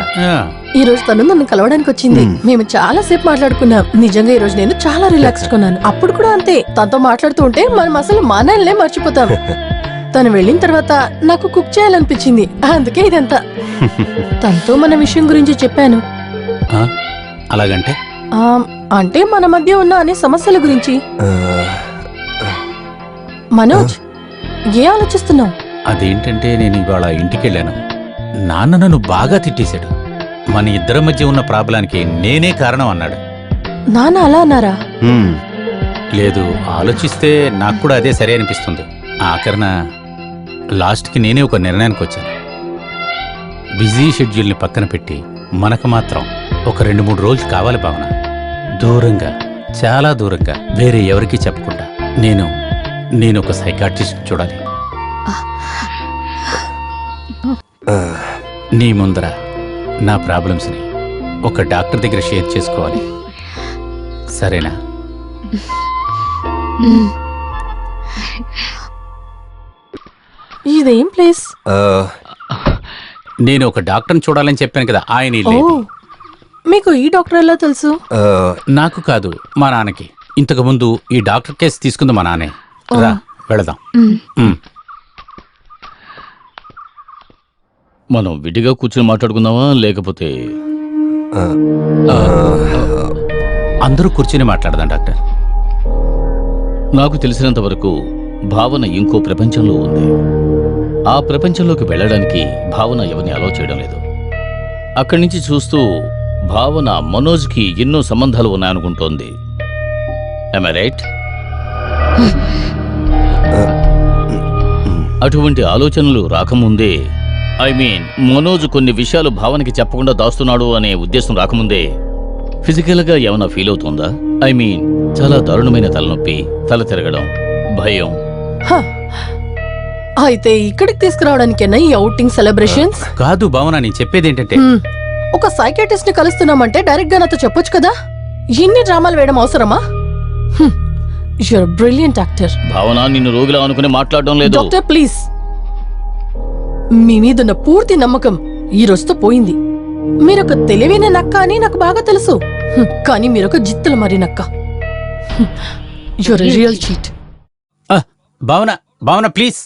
ఈ రోజు తను నన్ను కలవడానికి వచ్చింది. మేము చాలా సేపు మాట్లాడుకున్నాం. నిజంగా ఈ రోజు నేను చాలా రిలాక్స్డ్ కొన్నాను. అప్పుడు కూడా అంతే, తనతో మాట్లాడుతూ ఉంటే మనం అసలు మనల్నే మర్చిపోతాం. తను వెళ్ళిన తర్వాత నాకు కుక్ చేయాలనిపించింది, అందుకే ఇదంతా. తనతో మన విషయం గురించి చెప్పాను. అలాగంటే? అంటే మన మధ్య ఉన్న అనే సమస్యల గురించి. మనోజ్, ఏ ఆలోచిస్తున్నావు? అదేంటంటే నేను ఇవాళ ఇంటికెళ్ళాను. నాన్న నన్ను బాగా తిట్టేశాడు. మన ఇద్దరి మధ్య ఉన్న ప్రాబ్లానికి నేనే కారణం అన్నాడు. నాన్న అలా అన్నారా? లేదు, ఆలోచిస్తే నాకు కూడా అదే సరే అనిపిస్తుంది. ఆఖరణ లాస్ట్కి నేనే ఒక నిర్ణయానికి వచ్చాను. బిజీ షెడ్యూల్ని పక్కన పెట్టి మనకు మాత్రం ఒక 2-3 రోజులు కావాలి భావన. దూరంగా, చాలా దూరంగా, వేరే ఎవరికీ చెప్పకుండా నేను ఒక సైకాట్రిస్ట్ చూడాలి. నీ ముందర నా ప్రాబ్లమ్స్ని ఒక డాక్టర్ దగ్గర షేర్ చేసుకోవాలి. సరేనా? ఇదేం ప్లేస్? నేను ఒక డాక్టర్ని చూడాలని చెప్పాను కదా, ఆయన ఓ, ఇల్లే. మీకు ఈ డాక్టర్ ఎలా తెలుసు? నాకు కాదు, మా నాన్నకి. ఇంతకు ముందు ఈ డాక్టర్ కేసు తీసుకుంది మా నాన్నే. రా వెళదాం. మనం విడిగా కూర్చొని మాట్లాడుకుందామా, లేకపోతే అందరూ కూర్చుని మాట్లాడదాం డాక్టర్. నాకు తెలిసినంత వరకు భావన ఇంకో ప్రపంచంలో ఉంది. ఆ ప్రపంచంలోకి వెళ్ళడానికి భావన ఎవరిని అలో చేయడం లేదు. అక్కడి నుంచి చూస్తూ భావన మనోజ్కి ఎన్నో సంబంధాలు ఉన్నాయనుకుంటోంది. Am I right? అటువంటి ఆలోచనలు రాకముందే, మనోజ్ కొన్ని విషయాలు భావనకి చెప్పకుండా దాస్తున్నాడు అనే ఉద్దేశం రాకముందే ఫిజికల్గా ఏమైనా ఫీల్ అవుతుందా? చాలా దారుణమైన తలనొప్పి, తల తిరగడం, భయం. హ, అయితే ఇక్కడికి తీసుకురావడానికేనా ఈ అవుటింగ్ సెలబ్రేషన్స్? కాదు భావన, నేను చెప్పేది ఏంటంటే ఒక సైకాట్రిస్ట్ ని కలుస్తున్నామంటే డైరెక్ట్ గా నాతో చెప్పొచ్చు కదా. ఇన్ని డ్రామాలు వేయడం అవసరమా? You're brilliant actor. భావన, నిన్ను రోగిలా అనుకుని మాట్లాడడం లేదు. డాక్టర్ ప్లీజ్, మీ మీదున్న పూర్తి నమ్మకం ఈ రోజుతో పోయింది. మీరొక తెలివైన నక్క అని నాకు బాగా తెలుసు, కానీ మీరొక జిత్తుల మరి నక్క. You're real cheat. Bhavana please.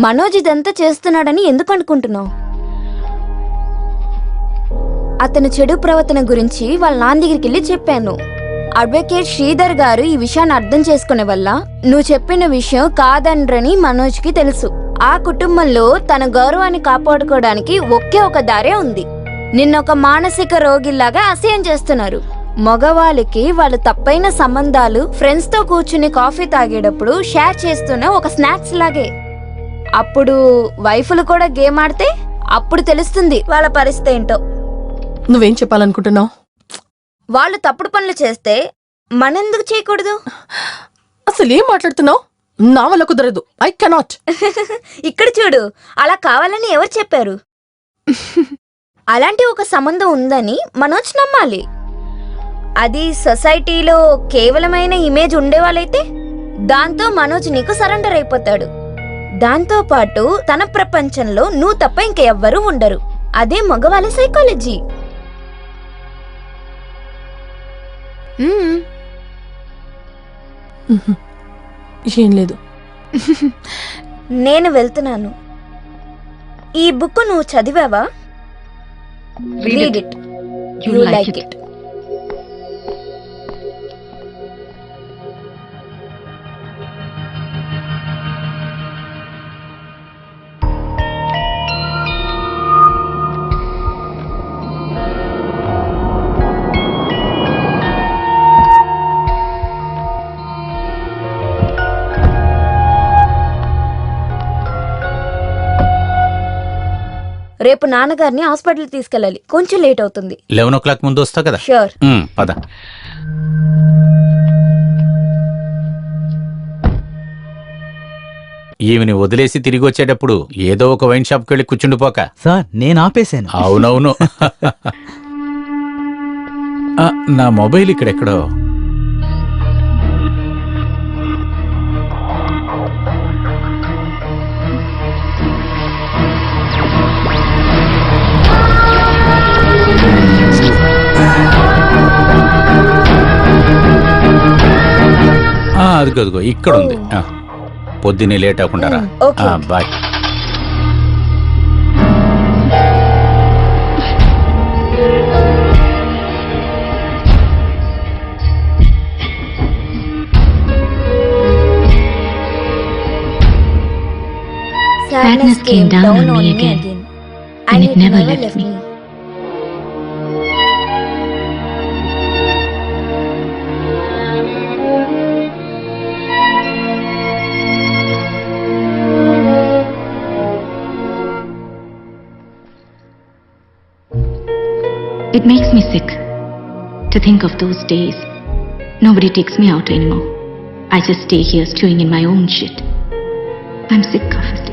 Manoj ఇదంతా చేస్తున్నాడని ఎందుకు అనుకుంటున్నావు? అతను చెడు ప్రవర్తన గురించి వాళ్ళ నాన్న దగ్గరికి వెళ్ళి చెప్పాను. అడ్వకేట్ శ్రీధర్ గారు ఈ విషయాన్ని అర్థం చేసుకునే వల్ల నువ్వు చెప్పిన విషయం కాదనరని మనోజ్కి తెలుసు. ఆ కుటుంబంలో తన గౌరవాన్ని కాపాడుకోవడానికి ఒకే ఒక దారే ఉంది. నిన్నొక మానసిక రోగిలాగా అసహ్యం చేస్తున్నారు. మగవాళ్ళకి వాళ్ళు తప్పైన సంబంధాలు ఫ్రెండ్స్ తో కూర్చుని కాఫీ తాగేటప్పుడు షేర్ చేస్తున్న ఒక స్నాక్స్ లాగే. అప్పుడు వైఫ్లు కూడా గేమ్ ఆడితే అప్పుడు తెలుస్తుంది వాళ్ళ పరిస్థితి ఏంటో. నువ్వేం చెప్పాలనుకుంటున్నావు? వాళ్ళు తప్పుడు పనులు చేస్తే మనెందుకు చేయకూడదు? అసలు ఏం మాట్లాడుతున్నావు? నా వల్ల కుదరదు. I cannot. ఇక్కడ చూడు, అలా కావాలని ఎవరు చెప్పారు? అలాంటి ఒక సంబంధం ఉందని మనోజ్ నమ్మాలి. అది సొసైటీలో కేవలమైన ఇమేజ్ ఉండేవాళ్ళైతే దాంతో మనోజ్ నీకు సరెండర్ అయిపోతాడు. దాంతో పాటు తన ప్రపంచంలో నువ్వు తప్ప ఇంకెవ్వరూ ఉండరు. అదే మగవాళ్ళ సైకాలజీ. ఏం లేదు. నేను వెళ్తున్నాను. ఈ బుక్ నువ్వు చదివావా? Read it. You like it. రేపు నాన్నగారిని హాస్పిటల్ తీసుకెళ్ళాలి. కొంచెం లేట్ అవుతుంది. 11 o'clock ముందు వస్తావు కదా? ష్యూర్. పద. ఈమెని వదిలేసి తిరిగి వచ్చేటప్పుడు ఏదో ఒక వైన్ షాప్కి వెళ్ళి కూర్చుండిపోక. సార్, నేను ఆపేశాను. అవునవును. నా మొబైల్ ఇక్కడెక్కడో. అదిగో ఇక్కడ ఉంది. పొద్దున్నే లేట్ అవ్వకుండా రా. Bye. Sadness came down on me again, and it never left me. It makes me sick to think of those days. Nobody takes me out anymore. I just stay here stewing in my own shit. I'm sick of it.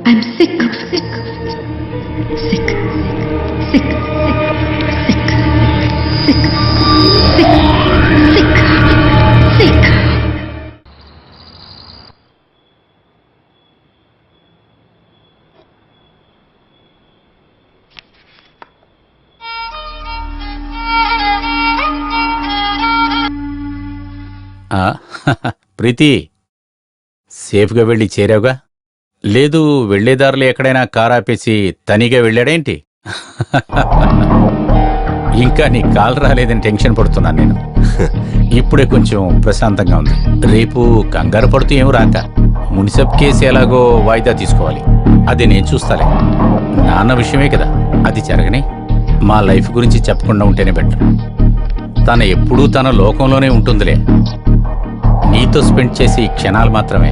I'm sick of it. Sick. Sick. Sick. Sick. Sick. Sick. Sick. ఆ, ప్రీతి సేఫ్గా వెళ్ళి చేరావుగా? లేదు వెళ్లేదారులు ఎక్కడైనా car ఆపేసి తనిగా వెళ్ళాడేంటి? ఇంకా నీ call రాలేదని tension పడుతున్నాను నేను. ఇప్పుడే కొంచెం ప్రశాంతంగా ఉంది. రేపు కంగారు పడుతూ ఏం రాక, మున్సిపల్ కేసు ఎలాగో వాయిదా తీసుకోవాలి. అది నేను చూస్తాలే. నాన్న విషయమే కదా, అది జరగనే. మా లైఫ్ గురించి చెప్పకుండా ఉంటేనే బెటర్. తన ఎప్పుడూ తన లోకంలోనే ఉంటుందిలే. నీతో స్పెండ్ చేసే ఈ క్షణాలు మాత్రమే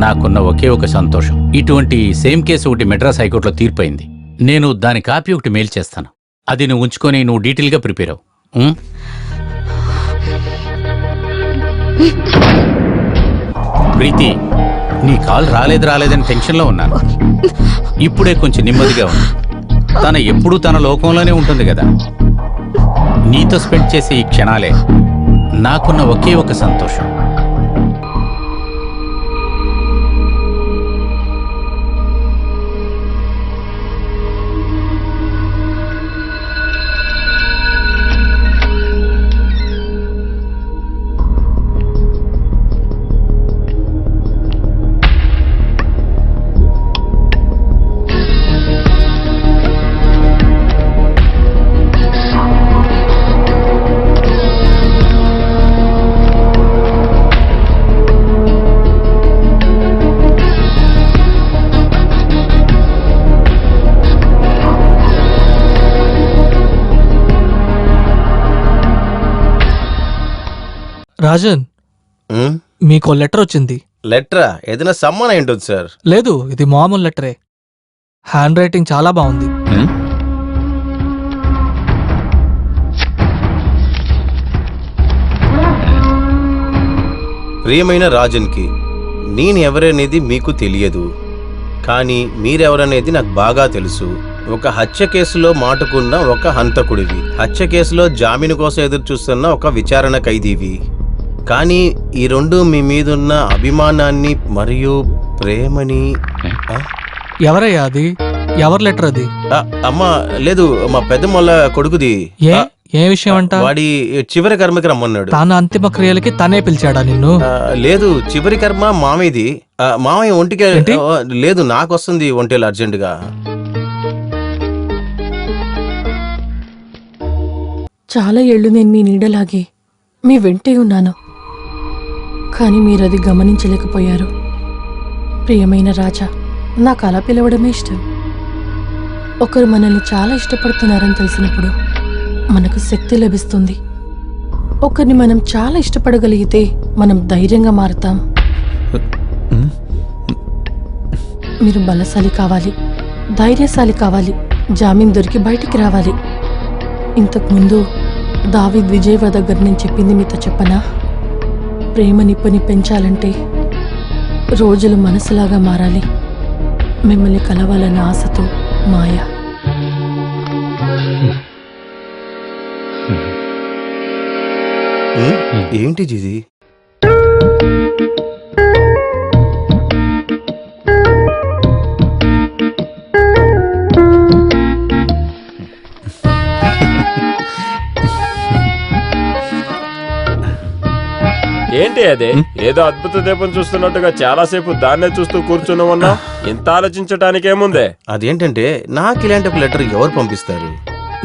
నాకున్న ఒకే ఒక సంతోషం. ఇటువంటి సేమ్ కేసు ఒకటి మెడ్రాస్ హైకోర్టులో తీర్పయింది. నేను దాని కాపీ ఒకటి మెయిల్ చేస్తాను. అది నువ్వు ఉంచుకొని నువ్వు డీటెయిల్గా ప్రిపేర్ అవ్వు. ప్రీతి, నీ కాల్ రాలేదని టెన్షన్లో ఉన్నాను. ఇప్పుడే కొంచెం నెమ్మదిగా ఉంది. తన ఎప్పుడూ తన లోకంలోనే ఉంటుంది కదా. నీతో స్పెండ్ చేసే ఈ క్షణాలే నాకున్న ఒకే ఒక సంతోషం. రాజన్, మీకు లెటర్ వచ్చింది. లెటరా? ఏదైనా సమ్మన్ అయి ఉంటుంది సార్. లేదు, ఇది మామూలు లెటరే. హ్యాండ్ రైటింగ్ చాలా బాగుంది. ప్రియమైన రాజన్కి, నేను ఎవరనేది మీకు తెలియదు, కానీ మీరెవరనేది నాకు బాగా తెలుసు. ఒక హత్య కేసులో మాటుకున్న ఒక హంతకుడివి, హత్య కేసులో జామీను కోసం ఎదురు చూస్తున్న ఒక విచారణ ఖైదీవి. కానీ ఈ రెండు మీ మీదున్న అభిమానాన్ని మరియు ప్రేమని. ఎవరయ్యా అది? ఎవరి లెటర్ అది? అమ్మా, లేదు, మా పెద్దమ్మల కొడుకుది. ఏ విషయం అంట? వాడి చివరి కర్మకి రమ్మన్నాడు. తన అంతిమ క్రియలకి తనే పిలిచాడా నిన్ను? లేదు, చివరి కర్మ మామయ్యది. మామయ్య ఒంటికి లేదు, నాకు వస్తుంది ఒంటేలు అర్జెంటుగా. చాలా ఏళ్ళు నేను మీ నీడలాగే మీ వెంటే ఉన్నాను, కానీ మీరది గమనించలేకపోయారు. ప్రియమైన రాజా, నాకు అలా పిలవడమే ఇష్టం. ఒకరు మనల్ని చాలా ఇష్టపడుతున్నారని తెలిసినప్పుడు మనకు శక్తి లభిస్తుంది. ఒకరిని మనం చాలా ఇష్టపడగలిగితే మనం ధైర్యంగా మారుతాం. మీరు బలశాలి కావాలి, ధైర్యశాలి కావాలి, జామీన్ దొరికి బయటికి రావాలి. ఇంతకుముందు దావీద్ విజయవ దగ్గర నేను చెప్పింది మీతో చెప్పనా? ప్రేమ నిప్పుని పెంచాలంటే రోజులు మనసులాగా మారాలి. మిమ్మల్ని కలవాలన్న ఆశతో మాయా. ఏంటి జిది? ఏంటి అదే? ఏదో అద్భుత దీపం చూస్తున్నట్టుగా చాలాసేపు దాన్నే చూస్తూ కూర్చుని ఉన్నావు. ఇంత ఆలోచించటానికి ఏముందే? అదేంటంటే, నాకు ఇలాంటి ఒక లెటర్ ఎవరు పంపిస్తారు?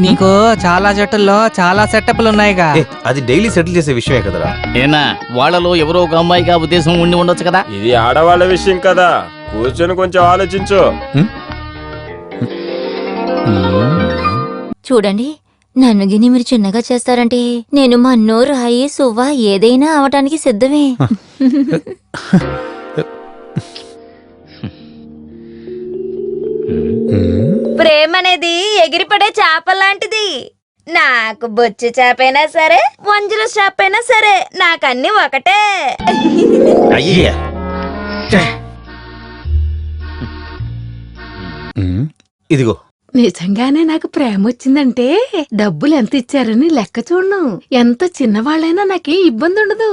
నీకు చాలా జట్టుల్లో చాలా సెటప్లు ఉన్నాయిగా. అది డైలీ సెటిల్ చేసే విషయమే కదరా. ఏనా వాళ్ళలో ఎవరో ఒక అమ్మాయిగా ఉద్దేశం ఉండి ఉండొచ్చు కదా. ఇది ఆడవాళ్ళ విషయం కదా. కూర్చొని కొంచెం ఆలోచించు. చూడండి, నన్ను గిని మీరు చిన్నగా చేస్తారంటే నేను మన్నో రాయి సువ్వ ఏదైనా అవటానికి సిద్ధమే. ప్రేమ అనేది ఎగిరిపడే చేప లాంటిది. నాకు బొచ్చు చేపైనా సరే, వంజల చేపైనా సరే, నాకన్నీ ఒకటే. అయ్యా ఇదిగో నిజంగానే నాకు ప్రేమ వచ్చిందంటే డబ్బులు ఎంత ఇచ్చారని లెక్క చూడను. ఎంత చిన్నవాళ్ళైనా నాకేం ఇబ్బంది ఉండదు.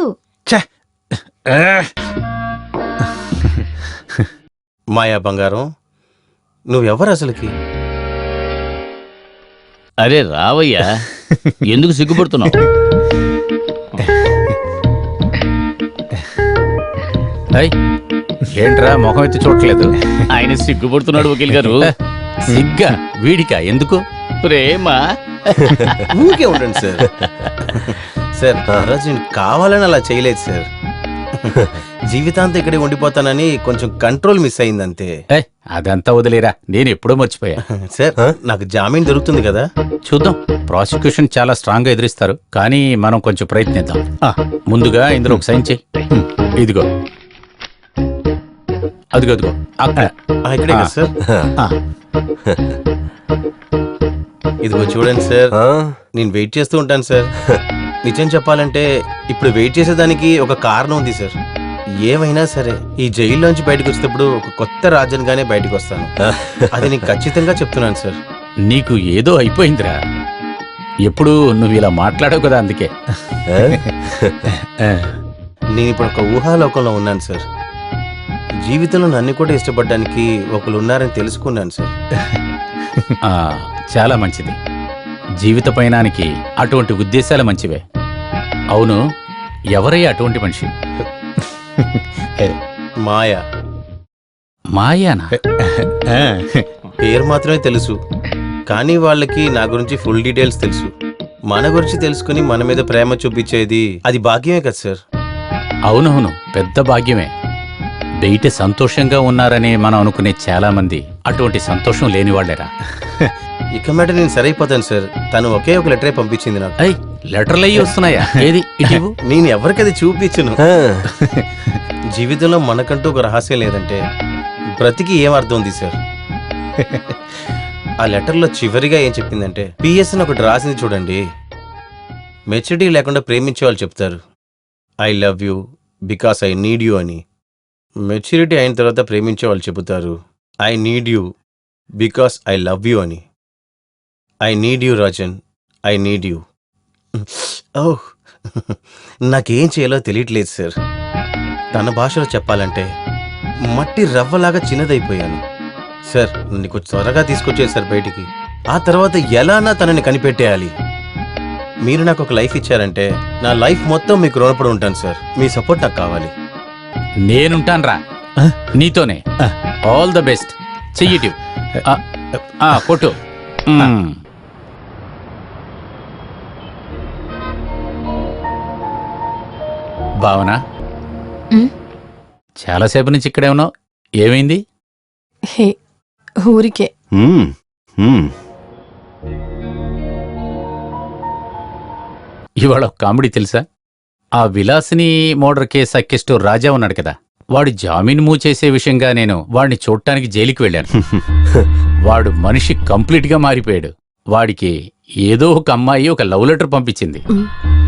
మాయా బంగారం, నువ్వెవరు అసలుకి? అరే రావయ్యా, ఎందుకు సిగ్గుపడుతున్నావు? ఏయ్, ఏంట్రా మొహం ఎత్తి చూడట్లేదు? ఆయన సిగ్గుపడుతున్నాడు వకీల్ గారు. సిగ్గా వీడికా? ఎందుకు? ప్రేమ. ఊరికే ఉండండి సార్. సార్, ఆ రోజు నేను కావాలని అలా చేయలేదు సార్. జీవితాంతం ఇక్కడే ఉండిపోతానని కొంచెం కంట్రోల్ మిస్ అయిందంతే. ఏయ్, అదంతా వదిలేరా, నేను ఎప్పుడో మర్చిపోయా. సార్, నాకు జామీన్ దొరుకుతుంది కదా? చూద్దాం. ప్రాసిక్యూషన్ చాలా స్ట్రాంగ్ గా ఎదిరిస్తారు, కానీ మనం కొంచెం ప్రయత్నిద్దాం. ముందుగా ఇందులో ఒక సైన్ చెయ్యి. ఇదిగో, అదిగో అదిగో అక్కడ. ఇక్కడే కదా సార్? ఇదిగో చూడండి సార్, నేను వెయిట్ చేస్తూ ఉంటాను సార్. నిజం చెప్పాలంటే ఇప్పుడు వెయిట్ చేసేదానికి ఒక కారణం ఉంది సార్. ఏమైనా సరే ఈ జైల్లోంచి బయటకు వచ్చేటప్పుడు ఒక కొత్త రాజ్యంగానే బయటకు వస్తాను. అది నేను ఖచ్చితంగా చెప్తున్నాను సార్. నీకు ఏదో అయిపోయిందిరా. ఎప్పుడు నువ్వు ఇలా మాట్లాడవు కదా, అందుకే. నేను ఇప్పుడు ఒక ఊహాలోకంలో ఉన్నాను సార్. జీవితంలో నన్ను కూడా ఇష్టపడడానికి ఒకరు ఉన్నారని తెలుసుకున్నాను సార్. చాలా మంచిది. జీవిత పయనానికి అటువంటి ఉద్దేశాలు మంచివే. అవును, ఎవరయ్యా అటువంటి మనిషి? మాయా. మాయానా? పేరు మాత్రమే తెలుసు, కానీ వాళ్ళకి నా గురించి ఫుల్ డీటెయిల్స్ తెలుసు. మన గురించి తెలుసుకుని మన మీద ప్రేమ చూపించేది అది భాగ్యమే కదా సార్? అవునవును, పెద్ద భాగ్యమే. బయట సంతోషంగా ఉన్నారని మనం అనుకునే చాలా మంది అటువంటి సంతోషం లేని వాళ్ళేరా. ఇక మాట నేను సరైపోతాను సార్. తను ఒకే ఒక లెటరే పంపించింది నాకు. అయ్, లెటర్లు అయ్యి వస్తున్నాయా? ఏది ఇటీవు? నేను ఎవరికది చూపించను. జీవితంలో మనకంటూ ఒక రహస్యం లేదంటే బ్రతికి ఏం అర్థం ఉంది సార్? ఆ లెటర్లో చివరిగా ఏం చెప్పిందంటే, పిఎస్ అని ఒకటి రాసింది చూడండి. మెచ్యూరిటీ లేకుండా ప్రేమించే వాళ్ళు చెప్తారు I love you because I need you అని. మెచ్యూరిటీ అయిన తర్వాత ప్రేమించే వాళ్ళు చెబుతారు I need you because I love you అని. I need you Rajan, I need you. Oh, నాకేం చేయాలో తెలియట్లేదు సార్. తన భాషలో చెప్పాలంటే మట్టి రవ్వలాగా చిన్నదైపోయాను సార్. నన్ను కొంచెం త్వరగా తీసుకొచ్చేది సార్ బయటికి. ఆ తర్వాత ఎలానా తనని కనిపెట్టేయాలి. మీరు నాకు ఒక లైఫ్ ఇచ్చారంటే నా లైఫ్ మొత్తం మీకు రుణపడి ఉంటాను సార్. మీ సపోర్ట్ నాకు కావాలి. నేనుంటాన్రా నీతోనే. All the best. చెయ్యిటివ్ కొట్టు. భావన, చాలాసేపు నుంచి ఇక్కడే ఉన్నావు, ఏమైంది? హే, ఊరికే. ఇవాళ ఒక కామెడీ తెలుసా? ఆ విలాసిని మోడర్ కేసు అక్కిస్టు రాజా ఉన్నాడు కదా, వాడు జామీన్ మూవ్ చేసే విషయంగా నేను వాడిని చూడటానికి జైలుకి వెళ్ళాను. వాడు మనిషి కంప్లీట్ గా మారిపోయాడు. వాడికి ఏదో ఒక అమ్మాయి ఒక లవ్ లెటర్ పంపించింది.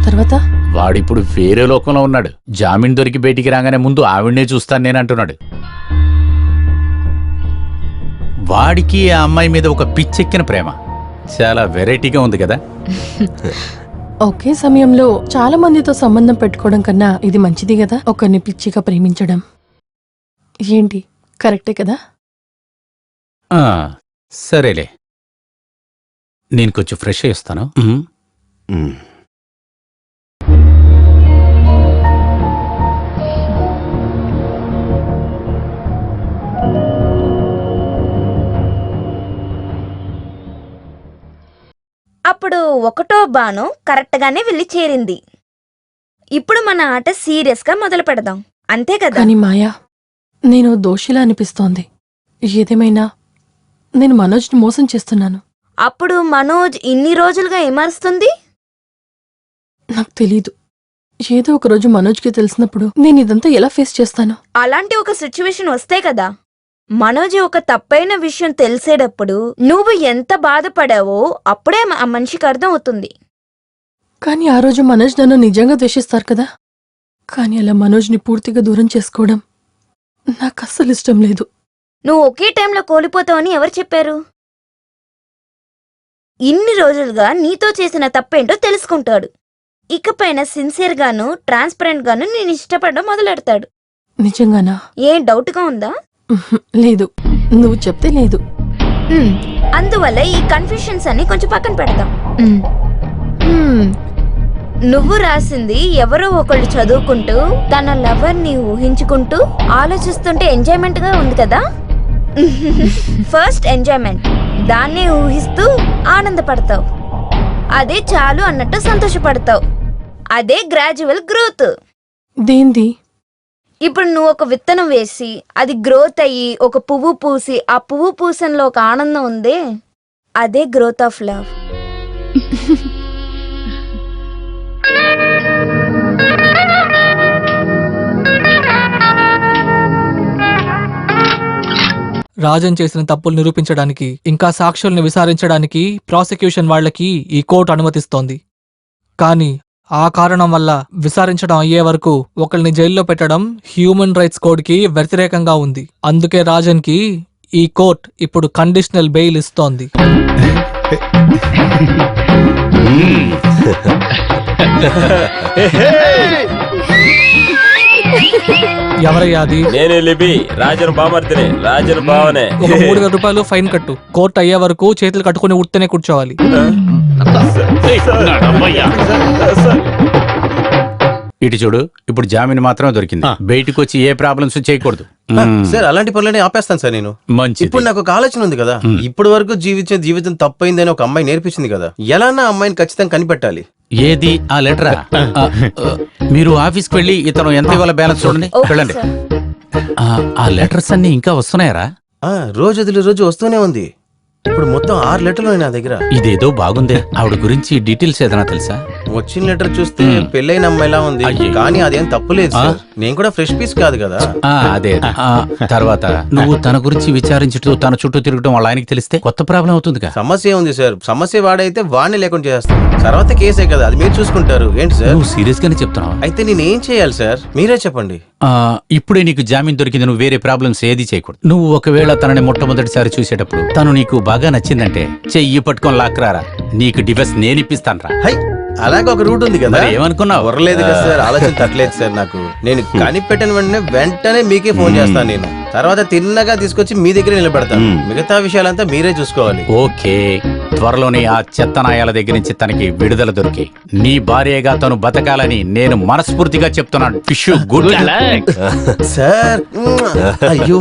తర్వాత వాడిప్పుడు వేరే లోకంలో ఉన్నాడు. జామీన్ దొరికి బయటికి రాగానే ముందు ఆవిడ్నే చూస్తాను నేను అంటున్నాడు. వాడికి ఆ అమ్మాయి మీద ఒక పిచ్చెక్కిన ప్రేమ. చాలా వెరైటీగా ఉంది కదా. ఒకే సమయంలో చాలా మందితో సంబంధం పెట్టుకోవడం కన్నా ఇది మంచిది కదా, ఒకరిని పిచ్చిగా ప్రేమించడం. ఏంటి, కరెక్టే కదా? సరేలే, నేను కొంచెం ఫ్రెష్ అయ్యి వస్తాను. అప్పుడు ఒకటో బాణం కరెక్ట్ గానే వెళ్ళి చేరింది. ఇప్పుడు మన ఆట సీరియస్ గా మొదలు పెడదాం, అంతే కదా? కానీ మాయా, నేను దోషిలా అనిపిస్తోంది. ఏదేమైనా నేను మనోజ్ని మోసం చేస్తున్నాను. అప్పుడు మనోజ్ ఇన్ని రోజులుగా ఏమరుస్తుంది? నాకు తెలీదు. ఏదో ఒక రోజు మనోజ్కి తెలిసినప్పుడు నేను ఇదంతా ఎలా ఫేస్ చేస్తాను? అలాంటి ఒక సిచ్యువేషన్ వస్తే కదా మనోజ్ ఒక తప్పైన విషయం తెలిసేటప్పుడు నువ్వు ఎంత బాధపడావో అప్పుడే ఆ మనిషికి అర్థం అవుతుంది. కానీ ఆ రోజు మనోజ్ నన్ను నిజంగా ద్వేషిస్తారు కదా. కానీ అలా మనోజ్ని పూర్తిగా దూరం చేసుకోవడం నాకు అస్సలు ఇష్టం లేదు. నువ్వు ఒకే టైంలో కోల్పోతావని ఎవరు చెప్పారు? ఇన్ని రోజులుగా నీతో చేసిన తప్పేంటో తెలుసుకుంటాడు. ఇకపైన సిన్సియర్గాను ట్రాన్స్పరెంట్గాను నేను ఇష్టపడడం మొదలెడతాడు. నిజంగానా? ఏం డౌట్గా ఉందా? లేదు, నువ్వు చెప్తే లేదు. అందువల్ల ఈ కన్ఫ్యూషన్స్ అన్ని కొంచెం పక్కన పెడదాం. నువ్వు రాసింది ఎవరో ఒకళ్ళు చదువుకుంటూ తన లవర్ ని ఊహించుకుంటూ ఆలోచిస్తుంటే ఎంజాయ్మెంట్ గా ఉంది కదా. ఫస్ట్ ఎంజాయ్మెంట్, దాన్నే ఊహిస్తూ ఆనందపడతావు. అదే చాలు అన్నట్టు సంతోషపడతావు. అదే గ్రాడ్యువల్ గ్రోత్. దేంది? ఇప్పుడు నువ్వు ఒక విత్తనం వేసి అది గ్రోత్ అయ్యి ఒక పువ్వు పూసి ఆ పువ్వు పూసంలో ఒక ఆనందం ఉందే, అదే గ్రోత్ ఆఫ్ లవ్. రాజన్ చేసిన తప్పులు నిరూపించడానికి ఇంకా సాక్షుల్ని విచారించడానికి ప్రాసిక్యూషన్ వాళ్ళకి ఈ కోర్టు అనుమతిస్తోంది. కానీ ఆ కారణం వల్ల విచారించడం అయ్యే వరకు ఒకరిని జైల్లో పెట్టడం హ్యూమన్ రైట్స్ కోడ్కి వ్యతిరేకంగా ఉంది. అందుకే రాజన్ కి ఈ కోర్ట్ ఇప్పుడు కండిషనల్ బెయిల్ ఇస్తోంది. ఎవరయ్యా అది? నేనే లిబి, రాజన్ బామర్తిని, రాజన్ బావనే. ఒక 3,000 రూపాయలు ఫైన్ కట్టు. కోర్టు అయ్యే వరకు చేతులు కట్టుకుని ఉడితేనే కూర్చోవాలి. ఇటు చూడు, ఇప్పుడు జామీన్ మాత్రమే దొరికింది. బయటకు వచ్చి ఏ ప్రాబ్లమ్స్ చేయకూడదు. సార్ అలాంటి పనులనే ఆపేస్తాను సార్ నేను. మంచి. ఇప్పుడు నాకు ఒక ఆలోచన ఉంది కదా. ఇప్పటి వరకు జీవితం తప్పైందని ఒక అమ్మాయి నేర్పించింది కదా. ఎలా నా అమ్మాయిని ఖచ్చితంగా కనిపెట్టాలి. ఏది ఆ లెటరా? మీరు ఆఫీస్కి వెళ్ళి ఇతను ఎంత ఇవ్వాల బ్యాలెన్స్ చూడండి, వెళ్ళండి. ఆ లెటర్స్ అన్ని ఇంకా వస్తున్నాయరా? రోజు వస్తూనే ఉంది. ఇప్పుడు మొత్తం 6 లెటర్లు నా దగ్గర. ఇదేదో బాగుందే. ఆవిడ గురించి డీటెయిల్స్ ఏదైనా తెలుసా? వచ్చిన లెటర్ చూస్తే పెళ్ళైన అమ్మాయిలా ఉంది. కానీ అదేం తప్పులేదు సార్. నేను కూడా ఫ్రెష్ పీస్ కాదు కదా. అదే. తర్వాత నువ్వు తన గురించి విచారించుతూ తన చుట్టూ తిరగటం వాళ్ళ ఆయనకి తెలిస్తే కొత్త ప్రాబ్లం అవుతుంది. సమస్య ఉంది సార్. సమస్య వాడైతే వాడిని లేకుండా చేస్తాను. తర్వాత కేసే కదా, అది మీరు చూసుకుంటారు. ఏంటి సార్ నువ్వు సీరియస్ గానే చెప్తున్నావు? అయితే నేనేం చేయాలి సార్, మీరే చెప్పండి. ఇప్పుడే నీకు జామీన్ దొరికింది. నువ్వు వేరే ప్రాబ్లమ్స్ ఏది చేయకూడదు. నువ్వు ఒకవేళ తనని మొట్టమొదటిసారి చూసేటప్పుడు తను నీకు బాగా నచ్చిందంటే చెయ్యి పట్టుకొని లాక్కరారా, నీకు డివోర్స్ నేను ఇప్పిస్తాను రా. అలాగే ఒక రూట్ ఉంది కదా. ఏమనుకున్నావు? వర్లేదు కదా సార్, ఆలోచన తట్టలేదు సార్ నాకు. నేను కనిపెట్టిన వెంటనే మీకే ఫోన్ చేస్తాను. నేను తర్వాత తిన్నగా తీసుకొచ్చి మీ దగ్గర నిలబెడతాను. మిగతా విషయాలంతా మీరే చూసుకోవాలి. ఓకే. త్వరలోనే ఆ చెత్తనాయాల దగ్గర నుంచి తనకి విడుదల దొరికి నీ భార్యగా తను బతకాలని నేను మనస్ఫూర్తిగా చెప్తున్నాను. Fish good sir. అయ్యో,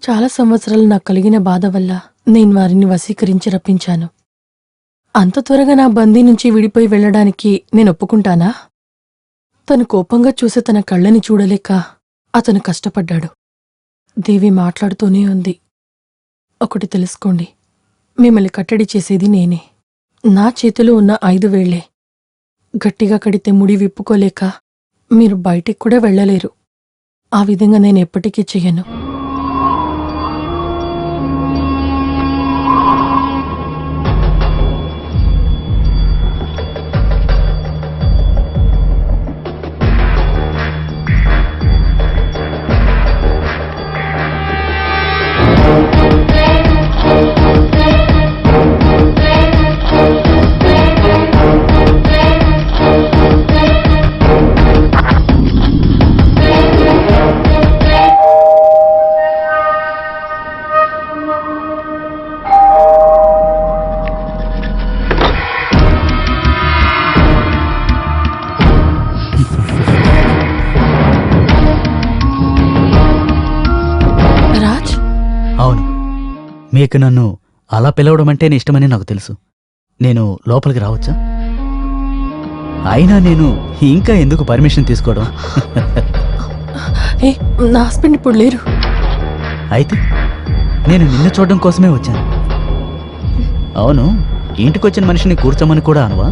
చాలా సంవత్సరాలు నాకు కలిగిన బాధ వల్ల నేను వారిని వశీకరించి రప్పించాను. అంత త్వరగా నా బందీ నుంచి విడిపోయి వెళ్ళడానికి నేను ఒప్పుకుంటానా? తను కోపంగా చూసే తన కళ్ళని చూడలేక అతను కష్టపడ్డాడు. దేవి మాట్లాడుతూనే ఉంది. ఒకటి తెలుసుకోండి, మిమ్మల్ని కట్టడి చేసేది నేనే. నా చేతిలో ఉన్న 5 వేళ్లే. గట్టిగా కడితే ముడి విప్పుకోలేక మీరు బయటికి కూడా వెళ్ళలేరు. ఆ విధంగా నేను ఎప్పటికీ చెయ్యను. మీకు నన్ను అలా పిలవడం అంటేనే ఇష్టమని నాకు తెలుసు. నేను లోపలికి రావచ్చా? అయినా నేను ఇంకా ఎందుకు పర్మిషన్ తీసుకోవడం? ఏ నా హస్బెండ్ ఇప్పుడు లేరు. అయితే నేను నిన్ను చూడడం కోసమే వచ్చాను. అవును, ఇంటికొచ్చిన మనిషిని కూర్చోమని కూడా అనువా?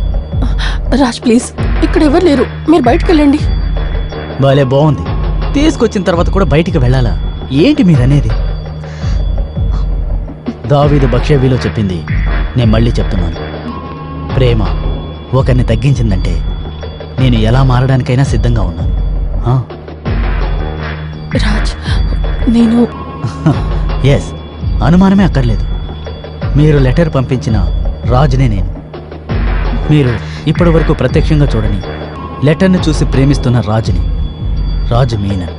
రాజ్ ప్లీజ్, ఇక్కడ ఎవరు లేరు, మీరు బయటకు వెళ్ళండి. బాలే బాగుంది. తీసుకొచ్చిన తర్వాత కూడా బయటికి వెళ్ళాలా? ఏంటి మీరనేది? దావీదు బక్షేబీలో చెప్పింది నేను మళ్ళీ చెప్తున్నాను. ప్రేమ ఒకరిని తగ్గించిందంటే నేను ఎలా మారడానికైనా సిద్ధంగా ఉన్నాను. రాజ్, నేను ఎస్, అనుమానమే అక్కర్లేదు. మీరు లెటర్ పంపించిన రాజునే నేను. మీరు ఇప్పటి వరకు ప్రత్యక్షంగా చూడని లెటర్ను చూసి ప్రేమిస్తున్న రాజుని. రాజు మీనన్.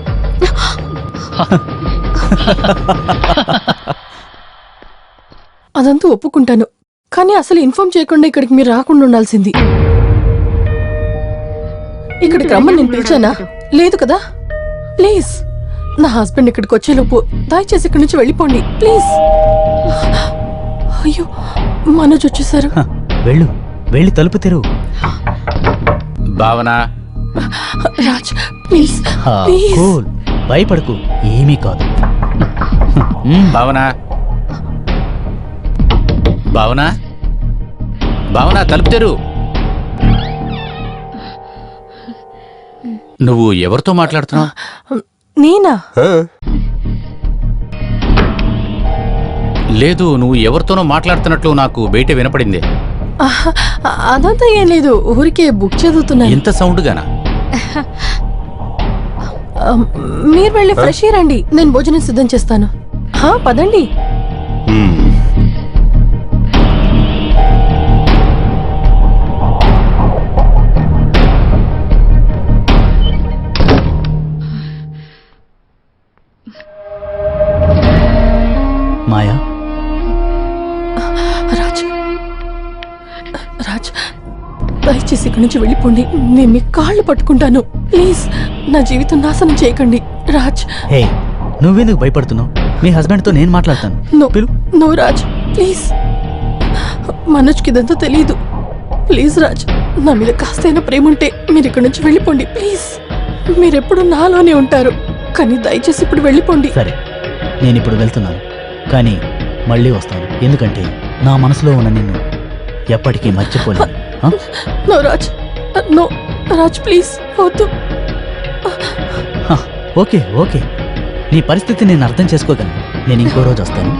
అదంతా ఒప్పుకుంటాను, కానీ అసలు ఇన్ఫార్మ్ చేయకుండా ఇక్కడికి మీరు రాకుండా ఉండాల్సింది. ఇక్కడికి రమ్మని నేను పిలిచానా? లేదు కదా. ప్లీజ్, నా హస్బెండ్ ఇక్కడికి వచ్చేలోపు దయచేసి ఇక్కడి నుంచి వెళ్ళిపోండి ప్లీజ్. అయ్యో, మనోజ్ వచ్చేసారు. వెళ్ళు, వెళ్ళి తలుపు తెరువు. భావన, రాజ్ ప్లీజ్ ప్లీజ్. కూల్, భయపడకు, ఏమీ కాదు. భావన, భావన, భావన, తలుపు తెరు. నువ్వు ఎవరితో మాట్లాడుతున్నావు? నేనా? లేదు, నువ్వు ఎవరితోనో మాట్లాడుతున్నట్లు నాకు బయట వినపడింది. అదంతా ఏం లేదు, ఊరికే బుక్ చదువుతున్నా. ఇంత సౌండ్ గానా? మీరు వెళ్ళి ఫ్రెష్ అయ్యారండి, నేను భోజనం సిద్ధం చేస్తాను. పదండి. మాయా, రాజ్, రాజ్ దయచేసి ఇక్కడి నుంచి వెళ్ళిపోండి. నేను మీ కాళ్ళు పట్టుకుంటాను ప్లీజ్. నా జీవితం నాశనం చేయకండి రాజ్. హే, నువ్వెందుకు భయపడుతున్నావు? మీ హస్బెండ్తో నేను మాట్లాడతాను. No Raj please. మనోజ్కి ఇదంతా తెలియదు. ప్లీజ్ రాజ్, నా మీద కాస్తైనా ప్రేమ ఉంటే మీరు ఇక్కడి నుంచి వెళ్ళిపోండి ప్లీజ్. మీరెప్పుడు నాలోనే ఉంటారు, కానీ దయచేసి ఇప్పుడు వెళ్ళిపోండి. సరే, నేను ఇప్పుడు వెళ్తున్నాను, కానీ మళ్ళీ వస్తాను. ఎందుకంటే నా మనసులో ఉన్న నిన్ను ఎప్పటికీ మర్చిపోలేను. No Raj, no Raj please వద్దు. ఓకే ఓకే, నీ పరిస్థితి నేను అర్థం చేసుకోగలను. నేను ఇంకో రోజు వస్తాను.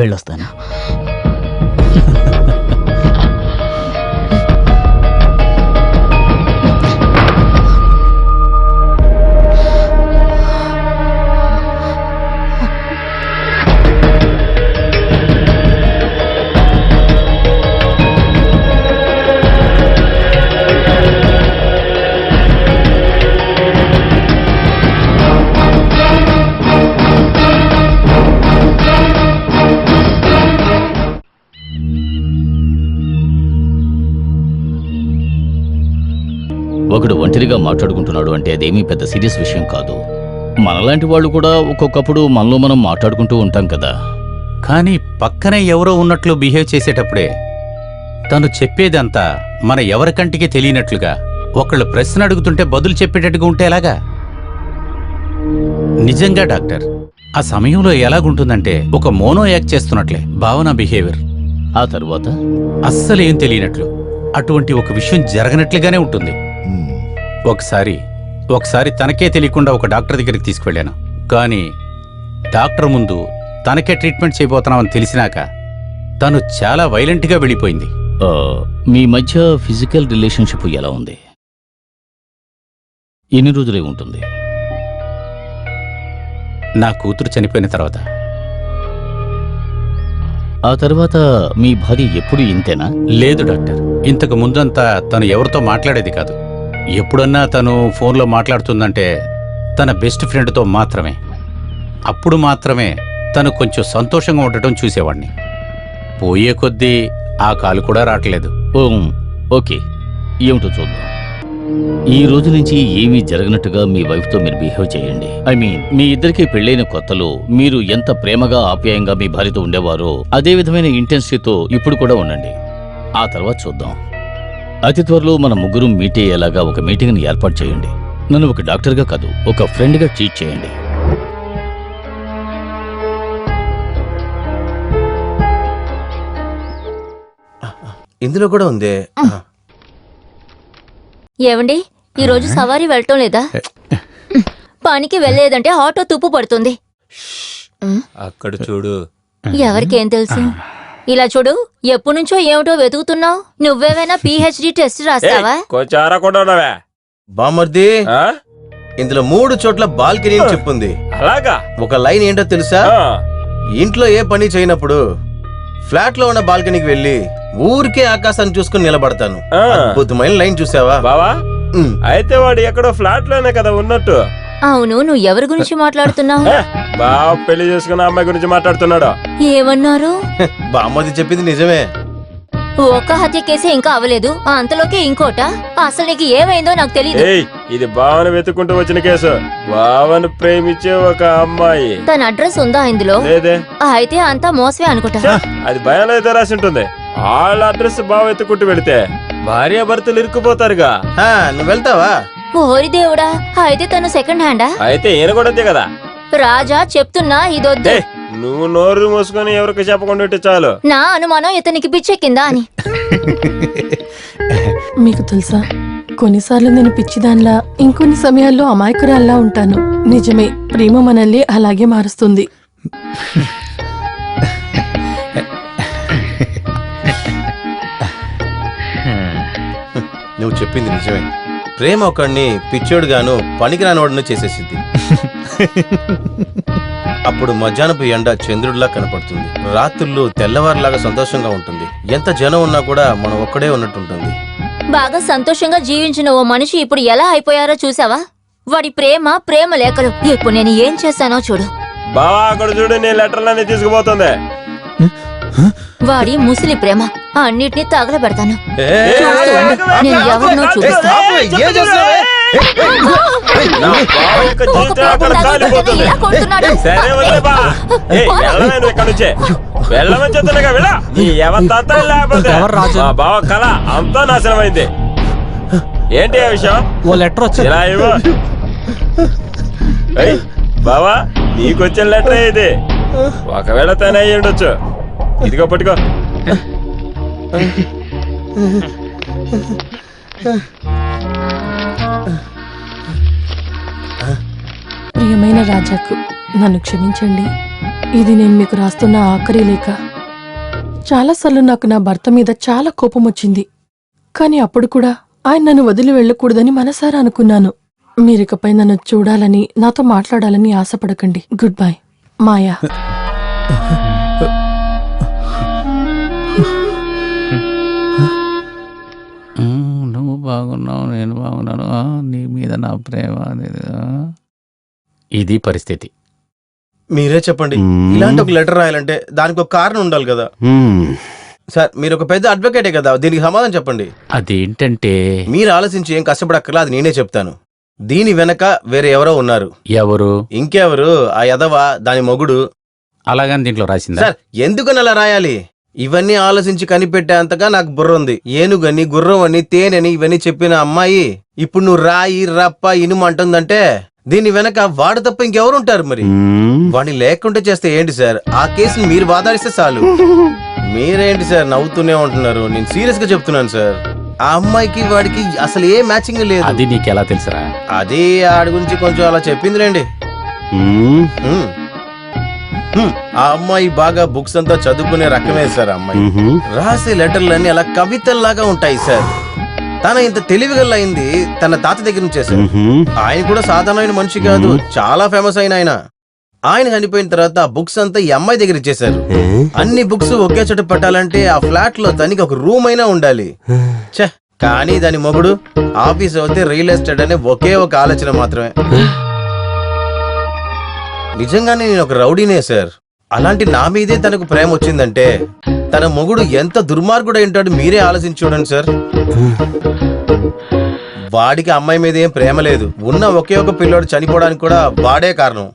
వెళ్ళొస్తాను. ఒకడు ఒంటరిగా మాట్లాడుకుంటున్నాడు అంటే అదేమీ పెద్ద సీరియస్ విషయం కాదు. మనలాంటి వాళ్ళు కూడా ఒక్కొక్కప్పుడు మనలో మనం మాట్లాడుకుంటూ ఉంటాం కదా. కానీ పక్కనే ఎవరో ఉన్నట్లు బిహేవ్ చేసేటప్పుడే తను చెప్పేదంతా మన ఎవరికంటికి తెలియనట్లుగా ఒకళ్ళు ప్రశ్న అడుగుతుంటే బదులు చెప్పేటట్టుగా ఉంటే ఎలాగా? నిజంగా డాక్టర్, ఆ సమయంలో ఎలాగుంటుందంటే ఒక మోనో యాక్ట్ చేస్తున్నట్లే భావన బిహేవియర్. ఆ తరువాత అస్సలు ఏం తెలియనట్లు అటువంటి ఒక విషయం జరగనట్లుగానే ఉంటుంది. ఒకసారి తనకే తెలియకుండా ఒక డాక్టర్ దగ్గరికి తీసుకువెళ్ళాను. కానీ డాక్టర్ ముందు తనకే ట్రీట్మెంట్ చేయబోతున్నామని తెలిసినాక తను చాలా వైలెంట్గా వెళ్ళిపోయింది. మీ మధ్య ఫిజికల్ రిలేషన్షిప్ ఎలా ఉంది? ఎన్ని రోజులే ఉంటుంది? నా కూతురు చనిపోయిన తర్వాత. ఆ తర్వాత మీ భార్య ఎప్పుడు ఇంతేనా? లేదు డాక్టర్, ఇంతకు ముందంతా తను ఎవరితో మాట్లాడేది కాదు. ఎప్పుడన్నా తను ఫోన్లో మాట్లాడుతుందంటే తన బెస్ట్ ఫ్రెండ్తో మాత్రమే. అప్పుడు మాత్రమే తను కొంచెం సంతోషంగా ఉండటం చూసేవాడిని. పోయే కొద్దీ ఆ కాలు కూడా రావట్లేదు. ఓకే, ఏమిటో చూద్దాం. ఈ రోజు నుంచి ఏమీ జరగనట్టుగా మీ వైఫ్తో మీరు బిహేవ్ చేయండి. ఐ మీన్, మీ ఇద్దరికి పెళ్ళైన కొత్తలో మీరు ఎంత ప్రేమగా ఆప్యాయంగా మీ భార్యతో ఉండేవారో అదే విధమైన ఇంటెన్సిటీతో ఇప్పుడు కూడా ఉండండి. ఆ తర్వాత చూద్దాం. అతి త్వరలో మన ముగ్గురు మీట్ అయ్యేలాగా ఒక మీటింగ్ని ఏర్పాటు చేయండి. నన్ను ఒక డాక్టర్గా కాదు, ఒక ఫ్రెండ్గా ట్రీట్ చేయండి. ఇందులో కూడా ఉందే. ఏవండి, ఈ రోజు సవారీ వెళ్ళటం లేదా? పనికి వెళ్ళలేదంటే ఆటో తుప్పు పడుతుంది. అక్కడ చూడు. ఎవరికేం తెలుసు? ఇలా చూడు, ఎప్పటి నుంచో ఏమిటో వెతుకుతున్నావు. నువ్వేమైనా PhD టెస్ట్ రాస్తావా? కొంచెం ఆరకుండా ఉన్నావే. బామర్ది, ఆ? ఇందులో 3 చోట్ల బాల్కనీ అని చెప్పుంది. అలాగా? ఒక లైన్ ఏంటో తెలుసా? ఆ. ఇంట్లో ఏ పని చేయనప్పుడు ఫ్లాట్ లో ఉన్న బాల్కనీకి వెళ్ళి ఊరికే ఆకాశాన్ని చూసుకుని నిలబడతాను. ఆ. అద్భుతమైన లైన్ చూసావా? బావా, అయితే వాడు ఎక్కడో ఫ్లాట్ లోనే కదా ఉన్నట్టు. అవును, నువ్వు ఎవరి గురించి మాట్లాడుతున్నావు? బావ పెళ్లి చేసుకున్న అమ్మాయి గురించి మాట్లాడుతున్నాడు. ఏమన్నారు? బామ్మది చెప్పింది నిజమే. ఒక్క హత్య కేసే ఇంకా అవ్వలేదు, అంతలోకి ఇంకోట. అసలు నీకు ఏమైందో నాకు తెలియదు. ఏయ్, ఇది బావను వెతుక్కుంటూ వచ్చిన కేసు. బావను ప్రేమించే ఒక అమ్మాయి. తన అడ్రస్ ఉందా ఇందులో? లేదే. అయితే అంతా మోసమే అనుకుంటా. ఛ, అది భయంలో అయితే రాసి ఉంటుంది. వాళ్ళ అడ్రస్ బావ ఎత్తుకుంటూ వెళితే భార్య భర్తలు ఇరుక్కుపోతారుగా. నువ్వు వెళ్తావా? ఓరి దేవుడా, అయితే తను సెకండ్ హ్యాండా? అయితే ఈయన కూడా అంతే కదా. రాజా, చెప్తున్నా ఇదొద్దు. ఏయ్, నువ్వు నోరు మూసుకొని ఎవరికి చెప్పకుండా ఉంటే చాలు. నా అనుమానం ఇతనికి పిచ్చెక్కిందా అని. మీకు తెలుసా, కొన్నిసార్లు నేను పిచ్చిదాన్లా, ఇంకొన్ని సమయాల్లో అమాయకురాల్లా ఉంటాను. నిజమే, ప్రేమ మనల్ని అలాగే మారుస్తుంది. నువ్వు చెప్పింది నిజమే. ప్రేమ ఒకడిని పిచ్చోడుగాను పనికిరానివాడును చేసేసింది. అప్పుడు మధ్యాహ్నపు ఎండ చంద్రుడిలా కనపడుతుంది. రాత్రులు తెల్లవారులాగా సంతోషంగా ఉంటుంది. ఎంత జనం ఉన్నా కూడా మనం ఒక్కడే ఉన్నట్టుంటుంది. బాగా సంతోషంగా జీవించిన ఓ మనిషి ఇప్పుడు ఎలా అయిపోయారో చూసావా? వాడి ప్రేమ లేఖలు. ఇప్పుడు నేను ఏం చేశానో చూడు. బావా, అక్కడ చూడు, నీ లెటర్లన్నీ తీసుకుపోతుంది. వాడి ముసలి ప్రేమ. అన్నిటినీ తగలబెడతాను. ఏయ్, చూస్తూ ఉండు, నేను ఎవరినో చూపిస్తా. ఏం చేస్తున్నావే? నా బావ యొక్క జీవితం అక్కడ కాలిపోతుంది. ఇలా కొడుతున్నాడు. సరే వదిలే బా. ఏయ్, వెళ్ళవే నువ్వు ఇక్కడ నుంచే. వెళ్ళమని చెప్తున్నాగా, వెళ్ళ. నీ ఎవంతా లేకపోతే మా బావ కళ అంతా నాశనమైంది. ఏంటి ఆ విషయం? ఓ లెటర్ వచ్చింది. ఇలా ఇవ్వు. ఏయ్, బావా, నీకొచ్చిన లెటర్ ఇది. ఒకవేళ తనే అయ్యి ఉండొచ్చు. ఇదిగో పట్టుకో. ప్రియమైన రాజాకు, నన్ను క్షమించండి. ఇది నేను మీకు రాస్తున్న ఆఖరి లేఖ. చాలాసార్లు నాకు నా భర్త మీద చాలా కోపం వచ్చింది. కానీ అప్పుడు కూడా ఆయన నన్ను వదిలి వెళ్ళకూడదని మనసారా అనుకున్నాను. మీరికపై నన్ను చూడాలని, నాతో మాట్లాడాలని ఆశపడకండి. గుడ్ బై, మాయా. నువ్వు బాగున్నావు, నేను బాగున్నాను, నీ మీద నా ప్రేమ. ఇది పరిస్థితి. మీరే చెప్పండి. ఇలాంటి ఒక లెటర్ రాయాలంటే దానికి ఒక కారణం ఉండాలి కదా. సార్, మీరు ఒక పెద్ద అడ్వకేటే కదా, దీనికి సమాధానం చెప్పండి. అదేంటంటే, మీరు ఆలోచించి ఏం కష్టపడక్కర్లా, అది నేనే చెప్తాను. దీని వెనక వేరే ఎవరో ఉన్నారు. ఎవరు? ఇంకెవరు? ఆ యదవ, దాని మొగుడు. అలాగని దీంట్లో రాసిందా? సార్, ఎందుకని అలా రాయాలి? ఇవన్నీ ఆలోచించి కనిపెట్టేంతగా నాకు బుర్ర ఉంది. ఏనుగని, గుర్రం అని, తేనెని ఇవన్నీ చెప్పిన అమ్మాయి ఇప్పుడు నువ్వు రాయి, రప్ప, ఇనుము అంటుందంటే దీని వెనక వాడు తప్ప ఇంకెవరుంటారు? మరి వాడిని లేకుంటే చేస్తే ఏంటి సార్? ఆ కేసుని మీరు వాదాడిస్తే చాలు. మీరేంటి సార్ నవ్వుతూనే ఉంటున్నారు? నేను సీరియస్ గా చెప్తున్నాను సార్. ఆ అమ్మాయికి వాడికి అసలు ఏ మ్యాచింగ్ లేదు. అది నీకెలా తెలుసురా? అది ఆడి గురించి కొంచెం అలా చెప్పిందిలేండి. ఆ అమ్మాయి బాగా బుక్స్ అంతా చదువుకునే రకమే సార్. అమ్మాయి రాసే లెటర్లన్నీ అలా కవితల్లాగా ఉంటాయి సార్. తన ఇంత తెలివిగల అయింది తన తాత దగ్గర నుంచే సార్. ఆయన కూడా సాధారణమైన మనిషి కాదు, చాలా ఫేమస్ అయిన ఆయన. ఆయన చనిపోయిన తర్వాత ఆ బుక్స్ అంతా ఈ అమ్మాయి దగ్గర ఇచ్చేశారు. అన్ని బుక్స్ ఒకే చోట పెట్టాలంటే ఆ ఫ్లాట్ లో తనకి ఒక రూమ్ అయినా ఉండాలి. ఛే, కానీ దాని మొగుడు ఆఫీస్ అవుతే రియల్ ఎస్టేట్ అనే ఒకే ఒక ఆలోచన మాత్రమే. నిజంగానే నేను ఒక రౌడీనే సార్. అలాంటి నా మీదే తనకు ప్రేమ వచ్చిందంటే తన మొగుడు ఎంత దుర్మార్గుడై ఉంటాడు మీరే ఆలోచించి చూడండి సార్. వాడికి అమ్మాయి మీద ఏం ప్రేమ లేదు. ఉన్న ఒకే ఒక పిల్లోడు చనిపోవడానికి కూడా వాడే కారణం.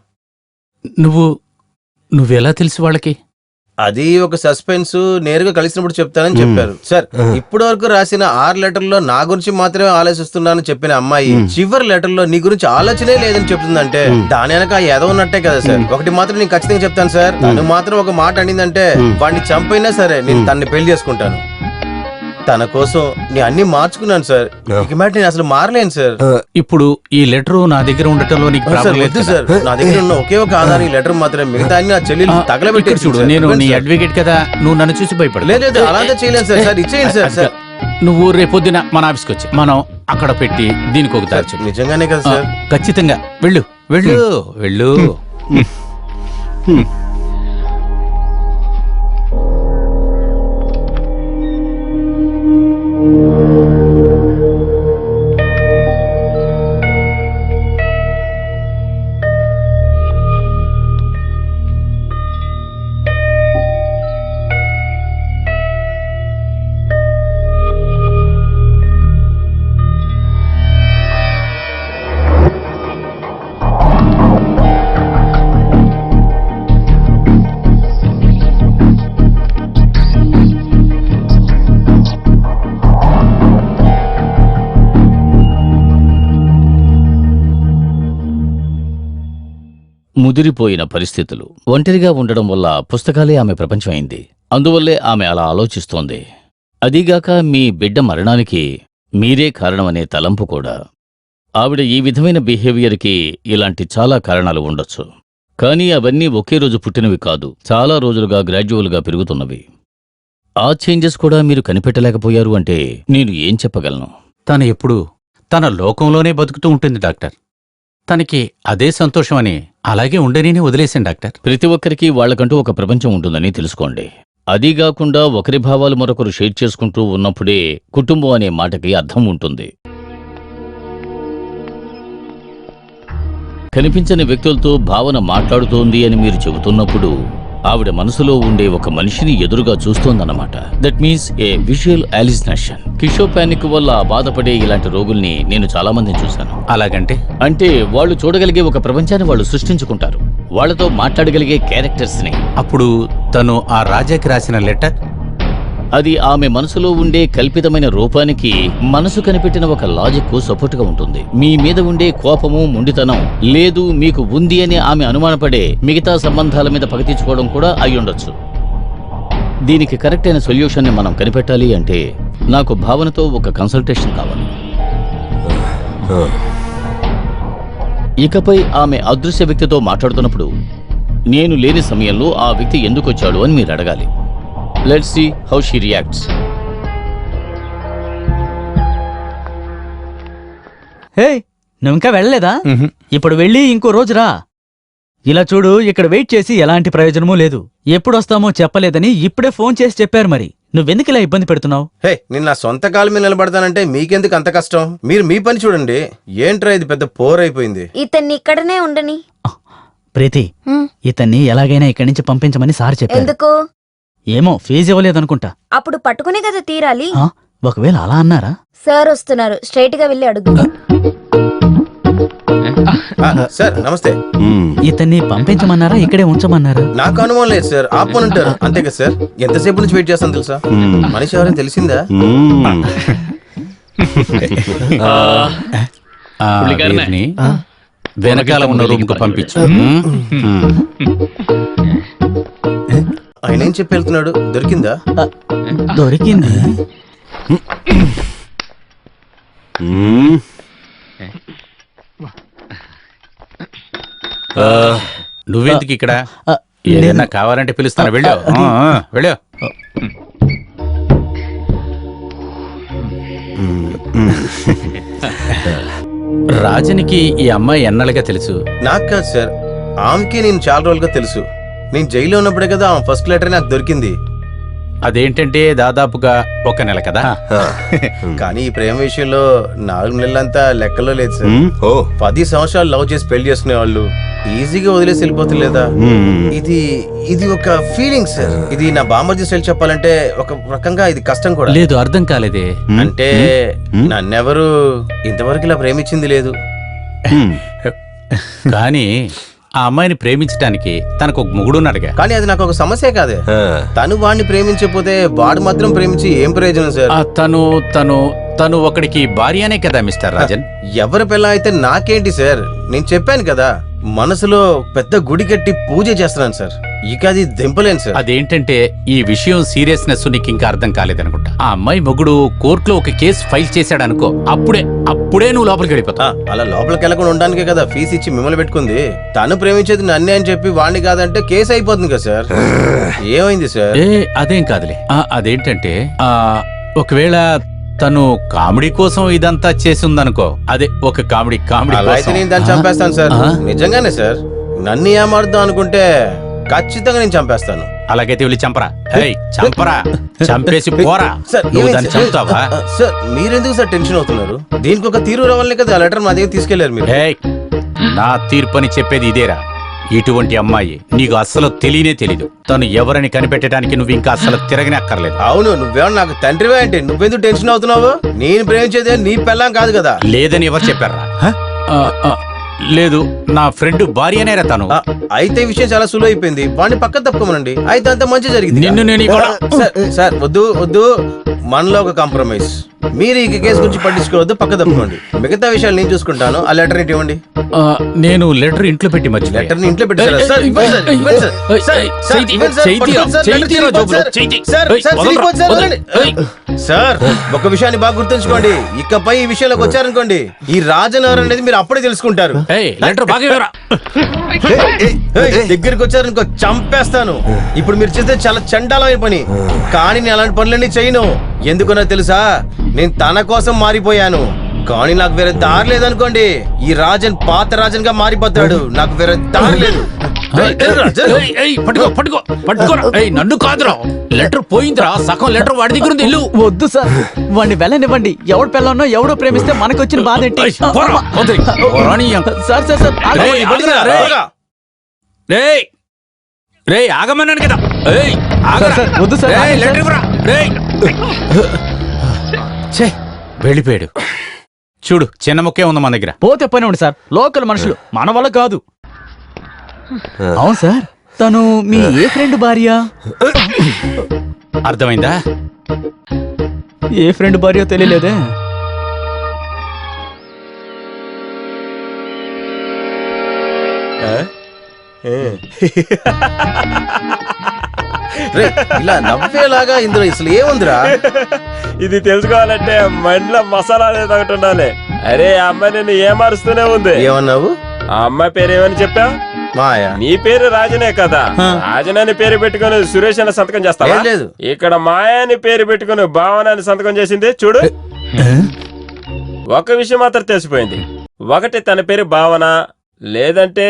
నువ్వెలా తెలుసు వాళ్ళకి? అది ఒక సస్పెన్స్, నేరుగా కలిసినప్పుడు చెప్తానని చెప్పారు. సార్, ఇప్పటి వరకు రాసిన 6 లెటర్లో నా గురించి మాత్రమే ఆలోచిస్తున్నానని చెప్పిన అమ్మాయి చివరి లెటర్లో నీ గురించి ఆలోచనే లేదని చెప్తుందంటే దాని వెనక ఏదో ఉన్నట్టే కదా సార్. ఒకటి మాత్రం నేను ఖచ్చితంగా చెప్తాను సార్, తను మాత్రం ఒక మాట అనిందంటే వాడిని చంపైనా సరే నేను తనని పెళ్లి చేసుకుంటాను. తన కోసం నేను అన్ని మార్చుకున్నాను సార్. ఇక మాట నేను అసలు మారలేను సార్. ఇప్పుడు ఈ లెటర్ నా దగ్గర ఉండటంలో నీకు ప్రాబ్లం లేదు సార్. నా దగ్గర ఉన్న ఒకే ఒక ఆధారం ఈ లెటర్ మాత్రమే. మిగతా అన్ని నా చెల్లెలు తగలబెట్టి చూడు. నేను నీ అడ్వకేట్ కదా, నువ్వు నన్ను చూసి భయపడలేదు. లేదు అలాగే చేయలేదు సార్. సార్ ఇచ్చేయండి సార్. సార్ నువ్వు రేపొద్దున మన ఆఫీస్కి వచ్చి మనం అక్కడ పెట్టి దీనికి ఒక దారి చెప్పు. నిజంగానే కదా సార్? ఖచ్చితంగా వెళ్ళు వెళ్ళు వెళ్ళు. ముదిరిపోయిన పరిస్థితులు, ఒంటరిగా ఉండడం వల్ల పుస్తకాలే ఆమె ప్రపంచం అయింది. అందువల్లే ఆమె అలా ఆలోచిస్తోంది. అదీగాక మీ బిడ్డ మరణానికి మీరే కారణమనే తలంపు కూడా. ఆవిడ ఈ విధమైన బిహేవియర్కి ఇలాంటి చాలా కారణాలు ఉండొచ్చు. కానీ అవన్నీ ఒకే రోజు పుట్టినవి కాదు, చాలా రోజులుగా గ్రాడ్యువల్గా పెరుగుతున్నవి. ఆ చేంజెస్ కూడా మీరు కనిపెట్టలేకపోయారు అంటే నేను ఏం చెప్పగలను? తను ఎప్పుడు తన లోకంలోనే బతుకుతూ ఉంటుంది డాక్టర్. తనకి అదే సంతోషమని అలాగే ఉండని వదిలేశాను డాక్టర్. ప్రతి ఒక్కరికి వాళ్లకంటూ ఒక ప్రపంచం ఉంటుందని తెలుసుకోండి. అదీగాకుండా ఒకరి భావాలు మరొకరు షేర్ చేసుకుంటూ ఉన్నప్పుడే కుటుంబం అనే మాటకి అర్థం ఉంటుంది. కనిపించని వ్యక్తులతో భావన మాట్లాడుతోంది అని మీరు చెబుతున్నప్పుడు ఆవిడ మనసులో ఉండే ఒక మనిషిని ఎదురుగా చూస్తోందన్నమాట. That means a visual hallucination. కిషోపానిక్ వల్ల బాధపడే ఇలాంటి రోగుల్ని నేను చాలా మందిని చూశాను. అలాగంటే అంటే వాళ్ళు చూడగలిగే ఒక ప్రపంచాన్ని వాళ్ళు సృష్టించుకుంటారు, వాళ్లతో మాట్లాడగలిగే క్యారెక్టర్స్ ని. అప్పుడు తను ఆ రాజాకి రాసిన లెటర్ అది ఆమె మనసులో ఉండే కల్పితమైన రూపానికి మనసు కనిపెట్టిన ఒక లాజిక్ కు సపోర్ట్ గా ఉంటుంది. మీ మీద ఉండే కోపము, మొండితనం లేదు మీకు ఉంది అని ఆమె అనుమానపడే మిగతా సంబంధాల మీద పగ తీర్చుకోవడం కూడా అయ్యుండొచ్చు. దీనికి కరెక్ట్ అయిన సొల్యూషన్ ని మనం కనిపెట్టాలి అంటే నాకు భావనతో ఒక కన్సల్టేషన్ కావాలి. ఇకపై ఆమె అదృశ్య వ్యక్తితో మాట్లాడుతున్నప్పుడు నేను లేని సమయంలో ఆ వ్యక్తి ఎందుకు వచ్చాడు అని మీరు అడగాలి. Let's see how she reacts. హే, నువ్వు ఇంకా వెళ్ళలేదా? ఇప్పుడు వెళ్ళి ఇంకో రోజు రా. ఇలా చూడు, ఇక్కడ వెయిట్ చేసి ఎలాంటి ప్రయోజనమూ లేదు. ఎప్పుడొస్తామో చెప్పలేదని ఇప్పుడే ఫోన్ చేసి చెప్పారు. మరి నువ్వెందుకు ఇలా ఇబ్బంది పెడుతున్నావు? హే, నేను నా సొంత కాలు మీద నిలబడతానంటే మీకెందుకు అంత కష్టం? మీరు మీ పని చూడండి. ఏంట్రా ఇది పెద్ద పోరైపోయింది. ఇతన్ని ఇక్కడనే ఉండని. ప్రీతి, ఇతన్ని ఎలాగైనా ఇక్కడి నుంచి పంపించమని సార్ చెప్పారు. ఎందుకు? ఏమో, ఫీజు ఇవ్వలేదనుకుంటా. అప్పుడు పట్టుకునే కదా తీరాలి. ఒకవేళ అలా అన్నారా? సార్ వస్తున్నారు, స్ట్రైట్ గా వెళ్ళి అడుగు. సార్ నమస్తే. ఇతన్ని పంపించమన్నారా, ఇక్కడే ఉంచమన్నారా? నాకు అనుమానం లేదు సార్, ఆపమంటారు అంతే కదా సార్. ఎంతసేపు నుంచి వెయిట్ చేస్తాను తెలుసా? మనిషి ఎవరైనా తెలిసిందా? వీరిని వెనకాల ఉన్న రూమ్ కు పంపించు. ఆయన ఏం చెప్పి వెళ్తున్నాడు? దొరికిందా? దొరికింది. నువ్వెందుకు ఇక్కడ? ఏదైనా కావాలంటే పిలుస్తాను, వెళ్ళు వెళ్ళు. రాజనికి ఈ అమ్మాయి ఎన్నాళ్ళుగా తెలుసు? నాకు కాదు సార్, ఆమెకి నేను చాలా రోజులుగా తెలుసు. నేను జైల్లో ఉన్నప్పుడే కదా ఆమె ఫస్ట్ లెటర్ నాకు దొరికింది. అదేంటంటే దాదాపుగా 1 నెల కదా. కానీ ఈ ప్రేమ విషయంలో 4 నెలలంతా లెక్కలో లేదు సార్. ఓ 10 సంవత్సరాలు లవ్ చేసి పెళ్లి చేసుకునే వాళ్ళు ఈజీగా వదిలేసి వెళ్ళిపోతులేదా? ఇది ఒక ఫీలింగ్ సార్. ఇది నా బామ్మర్జీ స్టైల్ చెప్పాలంటే ఒక రకంగా ఇది కష్టం కూడా. లేదు, అర్థం కాలేదే. అంటే నన్నెవరు ఇంతవరకు ఇలా ప్రేమించింది లేదు. కానీ ఆ అమ్మాయిని ప్రేమించడానికి తనకు ఒక మొగుడున్నాడుగా. కానీ అది నాకు ఒక సమస్య కాదే. తను వాడిని ప్రేమించకపోతే వాడు మాత్రం ప్రేమించి ఏం ప్రయోజనం సార్? తను ఒకడికి భార్యనే కదా మిస్టర్ రాజన్. ఎవరి పిల్ల అయితే నాకేంటి సార్? నేను చెప్పాను కదా, మనసులో పెద్ద గుడి కట్టి పూజ చేస్తున్నాను సార్. ఇక అది దింపలేను సార్. అదేంటంటే ఈ విషయం సీరియస్నెస్ నీకు ఇంకా అర్థం కాలేదనుకుంటా. ఆ అమ్మాయి మొగుడు కోర్టులో ఒక కేసు ఫైల్ చేశాడు అనుకో, అప్పుడే నువ్వు లోపలికి వెళ్ళిపోతావు. అలా లోపలికి వెళ్ళకుండా ఉండడానికే కదా ఫీజు ఇచ్చి మిమ్మల్ని పెట్టుకుంది. తను ప్రేమించేది నన్నే అని చెప్పి వాడిని కాదంటే కేసు అయిపోతుంది కదా సార్. ఏమైంది సార్? అదేం కాదులే. అదేంటంటే ఒకవేళ తను కామెడీ కోసం ఇదంతా చేసిందనుకో, అదే ఒక కామెడీ అలా అయితే నేను దాన్ని చంపేస్తాను సార్. నిజంగానే సార్. నన్ను ఏమారుద్దాం అనుకుంటే ఖచ్చితంగా నేను చంపేస్తాను. అలాగైతే వెళ్ళి చంపరా. చంపరా, చంపేసి పోరా. సార్ నువ్వు దాన్ని చంపుతావా? సార్ మీరెందుకు సార్ టెన్షన్ అవుతున్నారు? దీనికి ఒక తీరు రావాలనే కదా లెటర్ మా దగ్గర తీసుకెళ్లారు మీరు. నా తీర్పని చెప్పేది ఇదేరా. ఇటువంటి అమ్మాయి నీకు అస్సలు తెలీదు. తను ఎవరని కనిపెట్టడానికి నువ్వు ఇంకా అస్సలు తిరగనక్కర్లేదు. అవును, నువ్వేమన్నా నాకు తండ్రివే అంటే నువ్వెందుకు టెన్షన్ అవుతున్నావు? నేను ప్రేమించేదే నీ పెళ్ళాం కాదు కదా. లేదని ఎవరు చెప్పారా? లేదు, నా ఫ్రెండ్ భార్యనేరా తను. అయితే ఈ విషయం చాలా సులువు అయిపోయింది. వాడిని పక్కన తప్పుకోమనండి. అయితే అంత మంచి జరిగింది. నిన్ను నేను సార్ వద్దు, మనలో ఒక కాంప్రమైజ్. మీరు ఈ కేసు గురించి పట్టించుకోవద్దు, పక్క తప్పుకోండి. మిగతా విషయాలు నేను చూసుకుంటాను. ఆ లెటర్ ఏంటి ఇవ్వండి. నేను లెటర్ ఇంట్లో పెట్టి లెటర్ ని ఇంట్లో పెట్టి సార్ ఒక విషయాన్ని బాగా గుర్తుంచుకోండి. ఇకపై ఈ విషయంలోకి వచ్చారనుకోండి, ఈ రాజన్ ఎవరు అనేది మీరు అప్పుడే తెలుసుకుంటారు. దగ్గరికి వచ్చారనుకో చంపేస్తాను. ఇప్పుడు మీరు చేస్తే చాలా చండాలమైన పని, కానీ నేను అలాంటి పనులన్నీ చేయను. ఎందుకన్నా తెలుసా? నేను తన కోసం మారిపోయాను, కానీ నాకు వేరే దారి లేదనుకోండి. ఈ రాజన్ పాత రాజన్ గా మారిపోతాడు. నాకు వేరే దారి లేదు. నన్ను కాదురా, లెటర్ పోయిందిరా. సగం లెటర్ వాడి దగ్గర ఉంది. వద్దు సార్, వాడిని వెళ్ళనివ్వండి. ఎవడు పిల్లన్నో ఎవడో ప్రేమిస్తే మనకు వచ్చిన బాధ ఏంటి? ఆగమన్నాను కదా. వద్దు సార్. వెళ్ళిపోయాడు. చూడు, చిన్న ముక్కే ఉంది మన దగ్గర. పోతే పని ఉండి సార్, లోకల్ మనుషులు, మన వల్ల కాదు. అవును సార్, తను మీ ఏ ఫ్రెండ్ భార్య? అర్థమైందా? ఏ ఫ్రెండ్ భార్య తెలియలేదే. ఇలా నవ్వేలాగా ఇందులో అసలు ఏముందిరా? ఇది తెలుసుకోవాలంటే మైండ్లో మసాలా అనేది ఒకటి ఉండాలి. అరే ఆ అమ్మాయి నిన్ను ఏమారుస్తూనే ఉంది. ఏమన్నావు? ఆ అమ్మాయి పేరు ఏమని చెప్పావు? మాయా. నీ పేరు రాజనే కదా. రాజన్ అని పేరు పెట్టుకుని సురేష్ అని సంతకం చేస్తావా? లేదు. ఇక్కడ మాయా అని పేరు పెట్టుకుని భావన అని సంతకం చేసింది చూడు. ఒక విషయం మాత్రం తెలిసిపోయింది. ఒకటి తన పేరు భావన, లేదంటే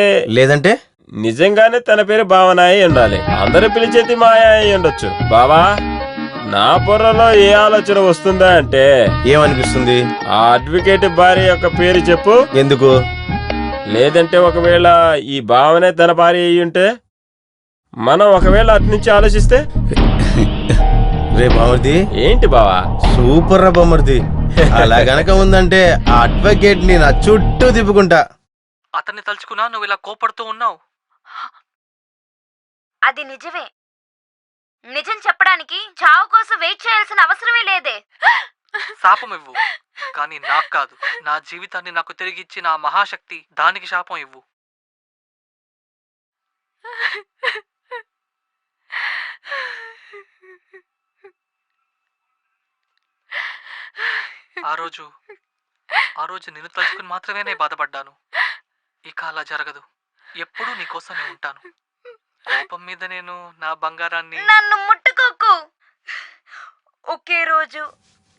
నిజంగానే తన పేరు భావన అయి ఉండాలి. అందరూ పిలిచేది మాయా అయి ఉండొచ్చు. బావా, నా బుర్రలో ఏ ఆలోచన వస్తుందా అంటే, ఏమనిపిస్తుంది? ఆ అడ్వకేట్ భార్య యొక్క పేరు చెప్పు. ఎందుకు? లేదంటే ఒకవేళ ఈ భావనే తన భార్య అయి ఉంటే, మనం ఒకవేళ అటు నుంచి ఆలోచిస్తే. రే బామర్ది. ఏంటి బావా? సూపర్ రా బామర్ది. అలా గనక ఉందంటే ఆ అడ్వకేట్ ని నా చుట్టూ తిప్పుకుంటా. అతన్ని తలుచుకున్నా నువ్వు ఇలా కోపడుతూ ఉన్నావు. అది నిజమే. నిజం చెప్పడానికి చావు కోసం వెయిట్ చేయాల్సిన అవసరమే లేదే. శాపం ఇవ్వు, కానీ నాకు కాదు. నా జీవితాన్ని నాకు తిరిగిచ్చిన ఆ మహాశక్తి, దానికి శాపం ఇవ్వు. ఆ రోజు నిన్ను తలుచుకుని మాత్రమే నేను బాధపడ్డాను. ఇక అలా జరగదు. ఎప్పుడూ నీకోసం నేను ఉంటాను. కోపం మీద నేను నా బంగారాన్ని. నన్ను ముట్టుకోకు. ఒకే రోజు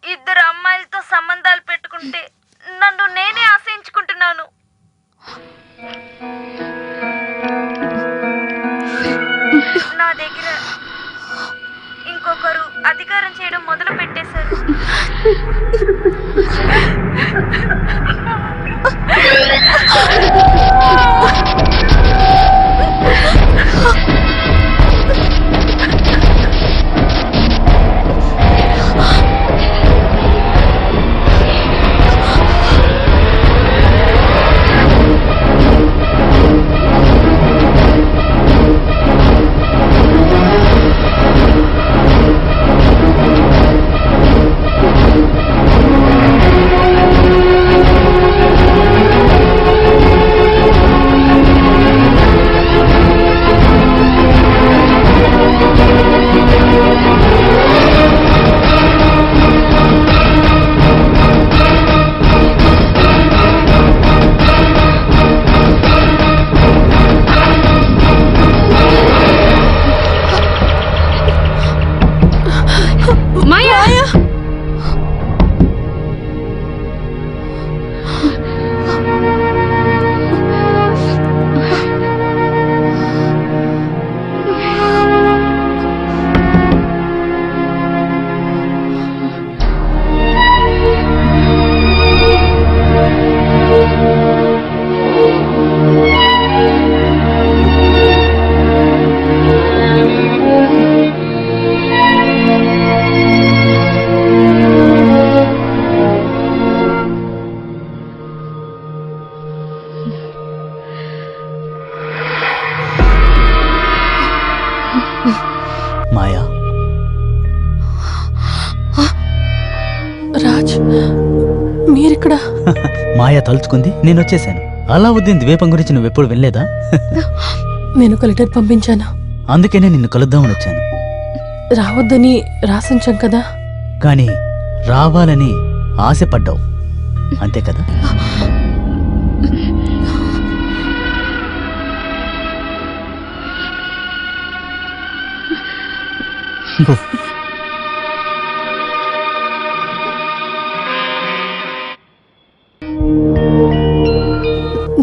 2 అమ్మాయిలతో సంబంధాలు పెట్టుకుంటే నన్ను నేనే ఆశయించుకుంటున్నాను. నా దగ్గర ఇంకొకరు మాయా, రాజ్ మీరిక్కడ? మాయా తలుచుకుంది, నేను వచ్చేసాను. అలావుద్దీన్ ద్వీపం గురించి నువ్వెప్పుడు వినలేదా? నేను ఒక లెటర్ పంపించాను. అందుకనే నిన్ను కలుద్దామని వచ్చాను. రావద్దని రాసించాం కదా. కానీ రావాలని ఆశపడ్డావు, అంతే కదా?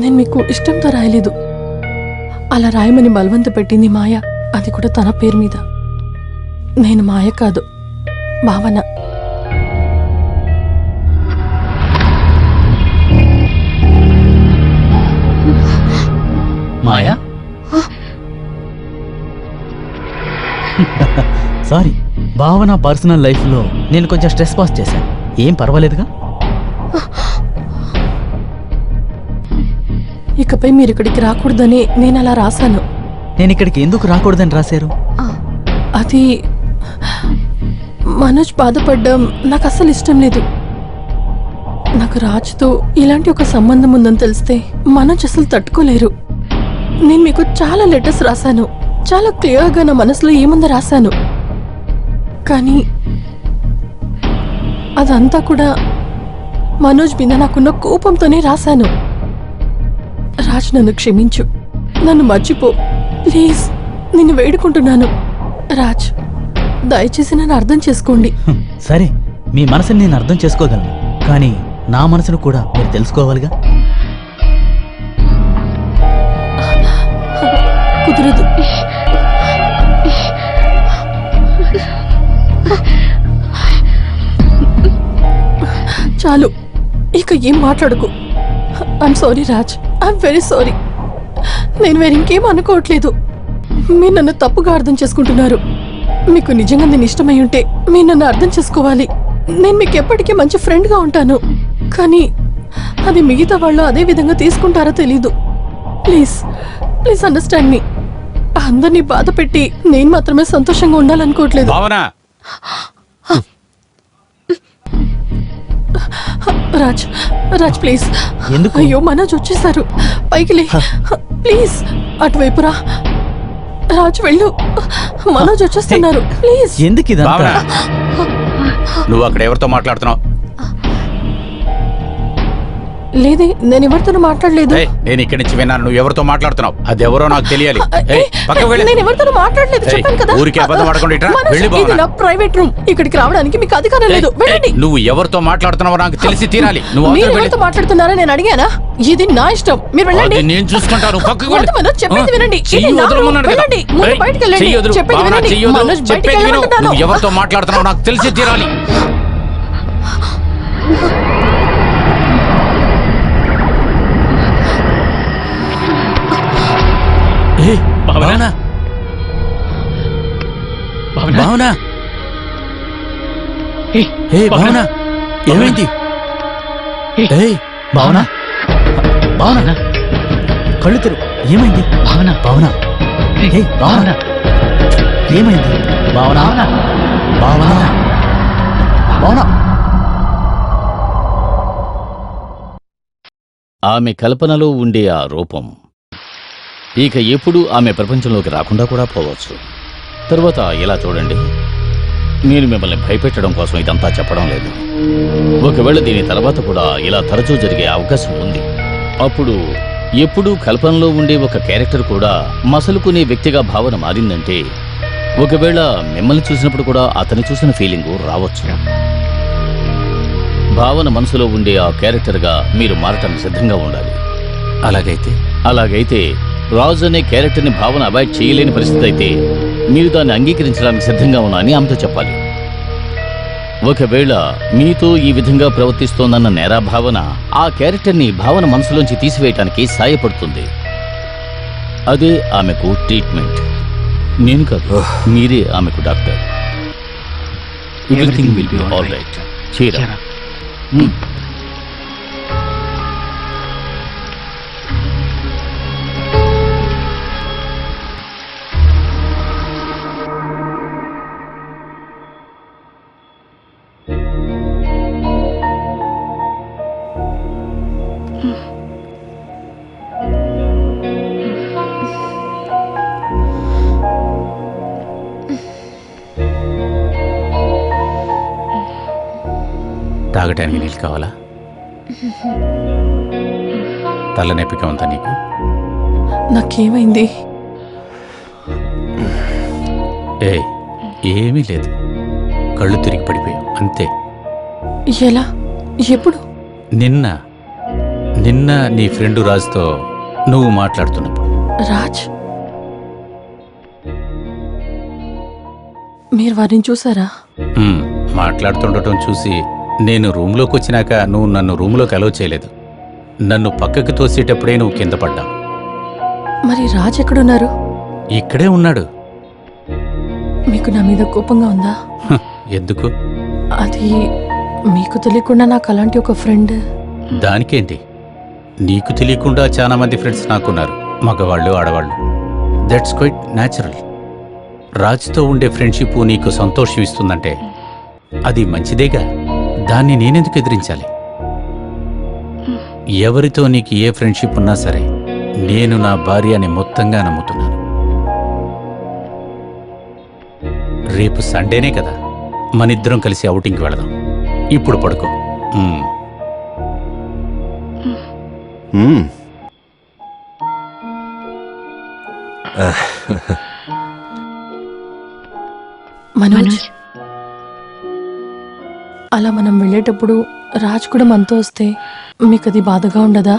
నేను మీకు ఇష్టంతో రాయలేదు. అలా రాయమని బలవంత పెట్టింది మాయ, అది కూడా తన పేరు మీద. నేను మాయ కాదు, భావన. మాయా, సారీ, భావన పర్సనల్ లైఫ్లో నేను కొంచెం స్ట్రెస్ పాస్ చేశాను. ఏం పర్వాలేదుగా? ఇకపై మీరు ఇక్కడికి రాకూడదని నేను అలా రాశాను. నేను ఇక్కడికి ఎందుకు రాకూడదని రాశారు? అది మనోజ్ బాధపడ్డం నాకు అస్సలు ఇష్టం లేదు. నాకు రాజ్తో ఇలాంటి ఒక సంబంధం ఉందని తెలిస్తే మనోజ్ అసలు తట్టుకోలేరు. నేను మీకు చాలా లెటర్స్ రాశాను, చాలా క్లియర్గా నా మనసులో ఏముందో రాశాను. కానీ అదంతా కూడా మనోజ్ మీద నాకున్న కోపంతోనే రాశాను. రాజ్, నన్ను క్షమించు, నన్ను మర్చిపో ప్లీజ్, నిన్ను వేడుకుంటున్నాను. రాజ్, దయచేసి నన్ను అర్థం చేసుకోండి. సరే, మీ మనసుని నేను అర్థం చేసుకోగలను, కానీ నా మనసును కూడా మీరు తెలుసుకోవాలిగా. కుదరదు. చాలు, ఇక ఏం మాట్లాడుకో. I'm sorry Raj, I'm very sorry. నేను వేరింకేం అనుకోవట్లేదు. మీరు నన్ను తప్పుగా అర్థం చేసుకుంటున్నారు. మీకు నిజంగా నేను ఇష్టమై ఉంటే మీరు నన్ను అర్థం చేసుకోవాలి. నేను మీకు ఎప్పటికీ మంచి ఫ్రెండ్గా ఉంటాను, కానీ అది మిగతా వాళ్ళు అదే విధంగా తీసుకుంటారో తెలీదు. ప్లీజ్ ప్లీజ్ అండర్స్టాండ్ మీ. అందరినీ బాధ పెట్టి నేను మాత్రమే సంతోషంగా ఉండాలనుకోవట్లేదు. రాజ్, రాజ్ ప్లీజ్. ఎందుకు? అయ్యో, మనోజ్ వచ్చేసారు. పైకి లే ప్లీజ్. అటువైపు రా రాజ్, వెళ్ళు. మనోజ్ వచ్చేస్తున్నారు, ప్లీజ్. ఎందుకు ఇదంతా? నువ్వు అక్కడ ఎవరితో మాట్లాడుతున్నావు? లేదే, నేను ఎవరితోనూ మాట్లాడలేదు. నేను ఇక్కడి నుంచి విన్నాను, నువ్వు ఎవరితో మాట్లాడుతున్నావు. అది ఎవరో నాకు తెలియాలి. పక్కకు వెళ్ళు. నేను ఎవరితోనూ మాట్లాడలేదు, చెప్పాను కదా. ఊరికే అబద్ధం ఆడకుండా ఇట్రా. మనోజ్, వెళ్ళు ఇది నా ప్రైవేట్ రూమ్. ఇక్కడికి రావడానికి మీకు అధికారం లేదు, వెళ్ళండి. నువ్వు ఎవరితో మాట్లాడుతున్నావో నాకు తెలిసి తీరాలి. నువ్వు మీరు అవతల ఎవరితో మాట్లాడుతున్నారో నేను అడిగానా? ఇది నా ఇష్టం, మీరు వెళ్ళండి. అది నేను చూసుకుంటాను. పక్కకు వెళ్ళు. వద్దు మనోజ్, చెప్పేది వినండి. ఇది చెయ్యి నా రూమ్, వదలమన్నాను కదా. వెళ్ళండి. ముందు బయటికి వెళ్ళండి. చెయ్యి వదులు. చెప్పేది భావన, వినండి. చెయ్యి వదులు. మనోజ్, బయటికి చెప్పేది విను. వెళ్ళమంటున్నాను. నువ్వు ఎవరితో మాట్లాడుతున్నావో నాకు తెలిసి తీరాలి. ఏ భావన, భావన, ఏ భావన, ఏమైంది? ఏయ్ భావన, భావన, కళ్ళు తెరు. ఏమైంది? భావన, భావన, భావన, ఏమైంది? భావన, భావన, భావన. ఆమె కల్పనలో ఉండే ఆ రూపం ఇక ఎప్పుడూ ఆమె ప్రపంచంలోకి రాకుండా కూడా పోవచ్చు. తరువాత ఇలా చూడండి, నేను మిమ్మల్ని భయపెట్టడం కోసం ఇదంతా చెప్పడం లేదు. ఒకవేళ దీని తర్వాత కూడా ఇలా తరచూ జరిగే అవకాశం ఉంది. అప్పుడు ఎప్పుడూ కల్పనలో ఉండే ఒక క్యారెక్టర్ కూడా మసలుకునే వ్యక్తిగా భావన మారిందంటే, ఒకవేళ మిమ్మల్ని చూసినప్పుడు కూడా అతని చూసిన ఫీలింగు రావచ్చు. భావన మనసులో ఉండే ఆ క్యారెక్టర్గా మీరు మారటానికి సిద్ధంగా ఉండాలి. అలాగైతే రాజు అనే క్యారెక్టర్ని భావన అవాయిడ్ చేయలేని పరిస్థితి అయితే మీరు దాన్ని అంగీకరించడానికి సిద్ధంగా ఉన్నా అని ఆమెతో చెప్పాలి. ఒకవేళ మీతో ఈ విధంగా ప్రవర్తిస్తోందన్న నేరా భావన ఆ క్యారెక్టర్ని భావన మనసులోంచి తీసివేయటానికి సాయపడుతుంది. అదే ఆమెకు ట్రీట్మెంట్. నేను కాదు, మీరే ఆమెకు doctor. Everything will be all right. చీరా. తాగటానికి నీళ్ళు కావాలా? తలనొప్పిగా ఉందా నీకు? నాకేమైంది? ఏమీ లేదు, కళ్ళు తిరిగి పడిపోయావు అంతే. ఎలా? ఎప్పుడు? నిన్న నీ ఫ్రెండు రాజుతో నువ్వు మాట్లాడుతున్నప్పుడు. రాజ్? మీరు వారిని చూసారా? మాట్లాడుతుండటం చూసి నేను రూమ్లోకి వచ్చినాక నువ్వు నన్ను రూమ్లోకి అలౌ చేయలేదు. నన్ను పక్కకి తోసేటప్పుడే నువ్వు కింద పడ్డావు. మరి రాజ్ ఎక్కడున్నారు? ఇక్కడే ఉన్నాడు. మీకు నా మీద కోపంగా ఉందా? ఎందుకు? అది మీకు తెలియకుండా నాకు అలాంటి ఒక ఫ్రెండ్. దానికేంటి? నీకు తెలియకుండా చాలా మంది ఫ్రెండ్స్ నాకున్నారు, మగవాళ్ళు ఆడవాళ్ళు. That's quite natural. రాజ్తో ఉండే ఫ్రెండ్షిప్ నీకు సంతోషం ఇస్తుందంటే అది మంచిదేగా. దాన్ని నేనెందుకు ఎదిరించాలి? ఎవరితో నీకు ఏ ఫ్రెండ్షిప్ ఉన్నా సరే నేను నా భార్యని మొత్తంగా నమ్ముతున్నాను. రేపు సండేనే కదా, మనిద్దరం కలిసి ఔటింగ్కి వెళదాం. ఇప్పుడు పడుకో. మనోజ్, అలా మనం వెళ్ళేటప్పుడు రాజ్ కూడా మనతో వస్తే మీకు అది బాధగా ఉండదా?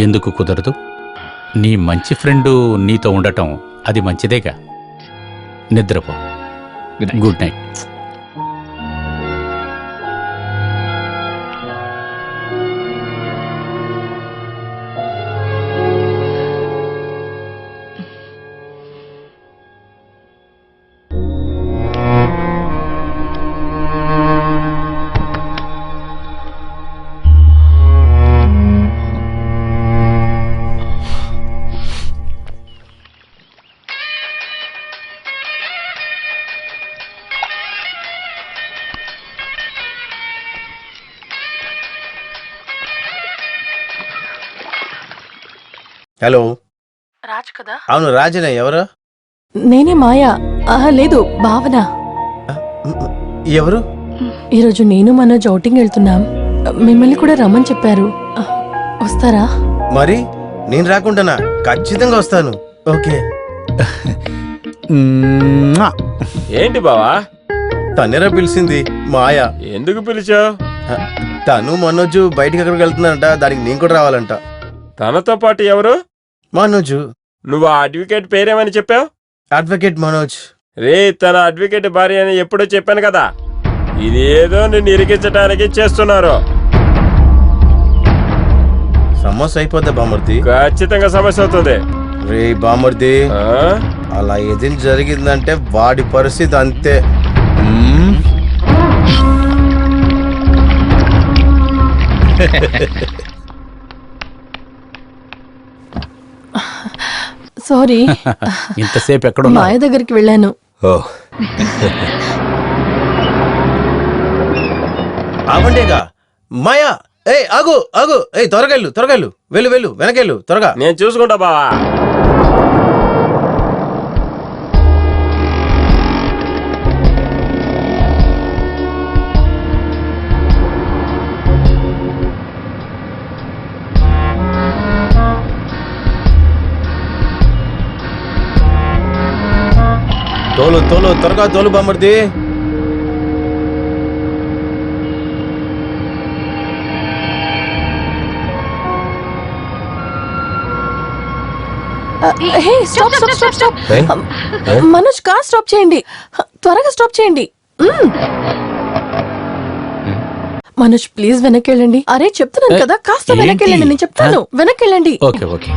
ఎందుకు కుదరదు? నీ మంచి ఫ్రెండు నీతో ఉండటం అది మంచిదేగా. నిద్రపో. Good night. హలో. రాజ్ కదా? అవును, రాజనే. ఎవరు? నేనే మాయా. లేదు, భావన. ఎవరు? ఈరోజు నేను మనోజ్ ఔటింగ్ వెళ్తున్నాం. మిమ్మల్ని కూడా రమ్మని చెప్పారు. వస్తారా? మరి నేను రాకుండానా? ఖచ్చితంగా వస్తాను. ఓకే. ఏంటి బావా? తనేరా పిలిచింది, మాయా. ఎందుకు పిలిచావు? తను మనోజు బయటికి ఎక్కడికి వెళ్తున్నాడంట, దానికి నేను కూడా రావాలంట. తనతో పాటు ఎవరు? మనోజు. నువ్వు ఆ అడ్వకేట్ పేరేమని చెప్పావు? అడ్వకేట్ మనోజ్. రే, తన అడ్వకేట్ భార్య అని ఎప్పుడో చెప్పాను కదా. ఇదేదో నిన్ను ఇరికించడానికి చేస్తున్నారు. సమస్య అయిపోద్దా బామర్ది? ఖచ్చితంగా సమస్య అవుతుంది. రే బామర్ది, ఆ? అలా ఏదైనా జరిగిందంటే వాడి పరిస్థితి అంతే. సారీ, ఇంతసేపు ఎక్కడున్నా? మాయ దగ్గరికి వెళ్ళాను. ఆవండేగా మాయా. ఏయ్ ఆగు ఆగు, ఏయ్ త్వరగా వెళ్ళు, వెళ్ళు వెనకెళ్ళు త్వరగా. నేను చూసుకుంటా బావా. తోలు త్వరగా తోలు బామర్ది. హే, స్టాప్. మనోజ్, కార్ స్టాప్ చేయండి. త్వరగా స్టాప్ చేయండి. మనోజ్, ప్లీజ్ వెనక్కి వెళ్ళండి. అరే చెప్తున్నాను కదా, కాస్త వెనక్కి వెళ్ళండి. నేను చెప్తాను, వెనక్కి వెళ్ళండి. ఓకే.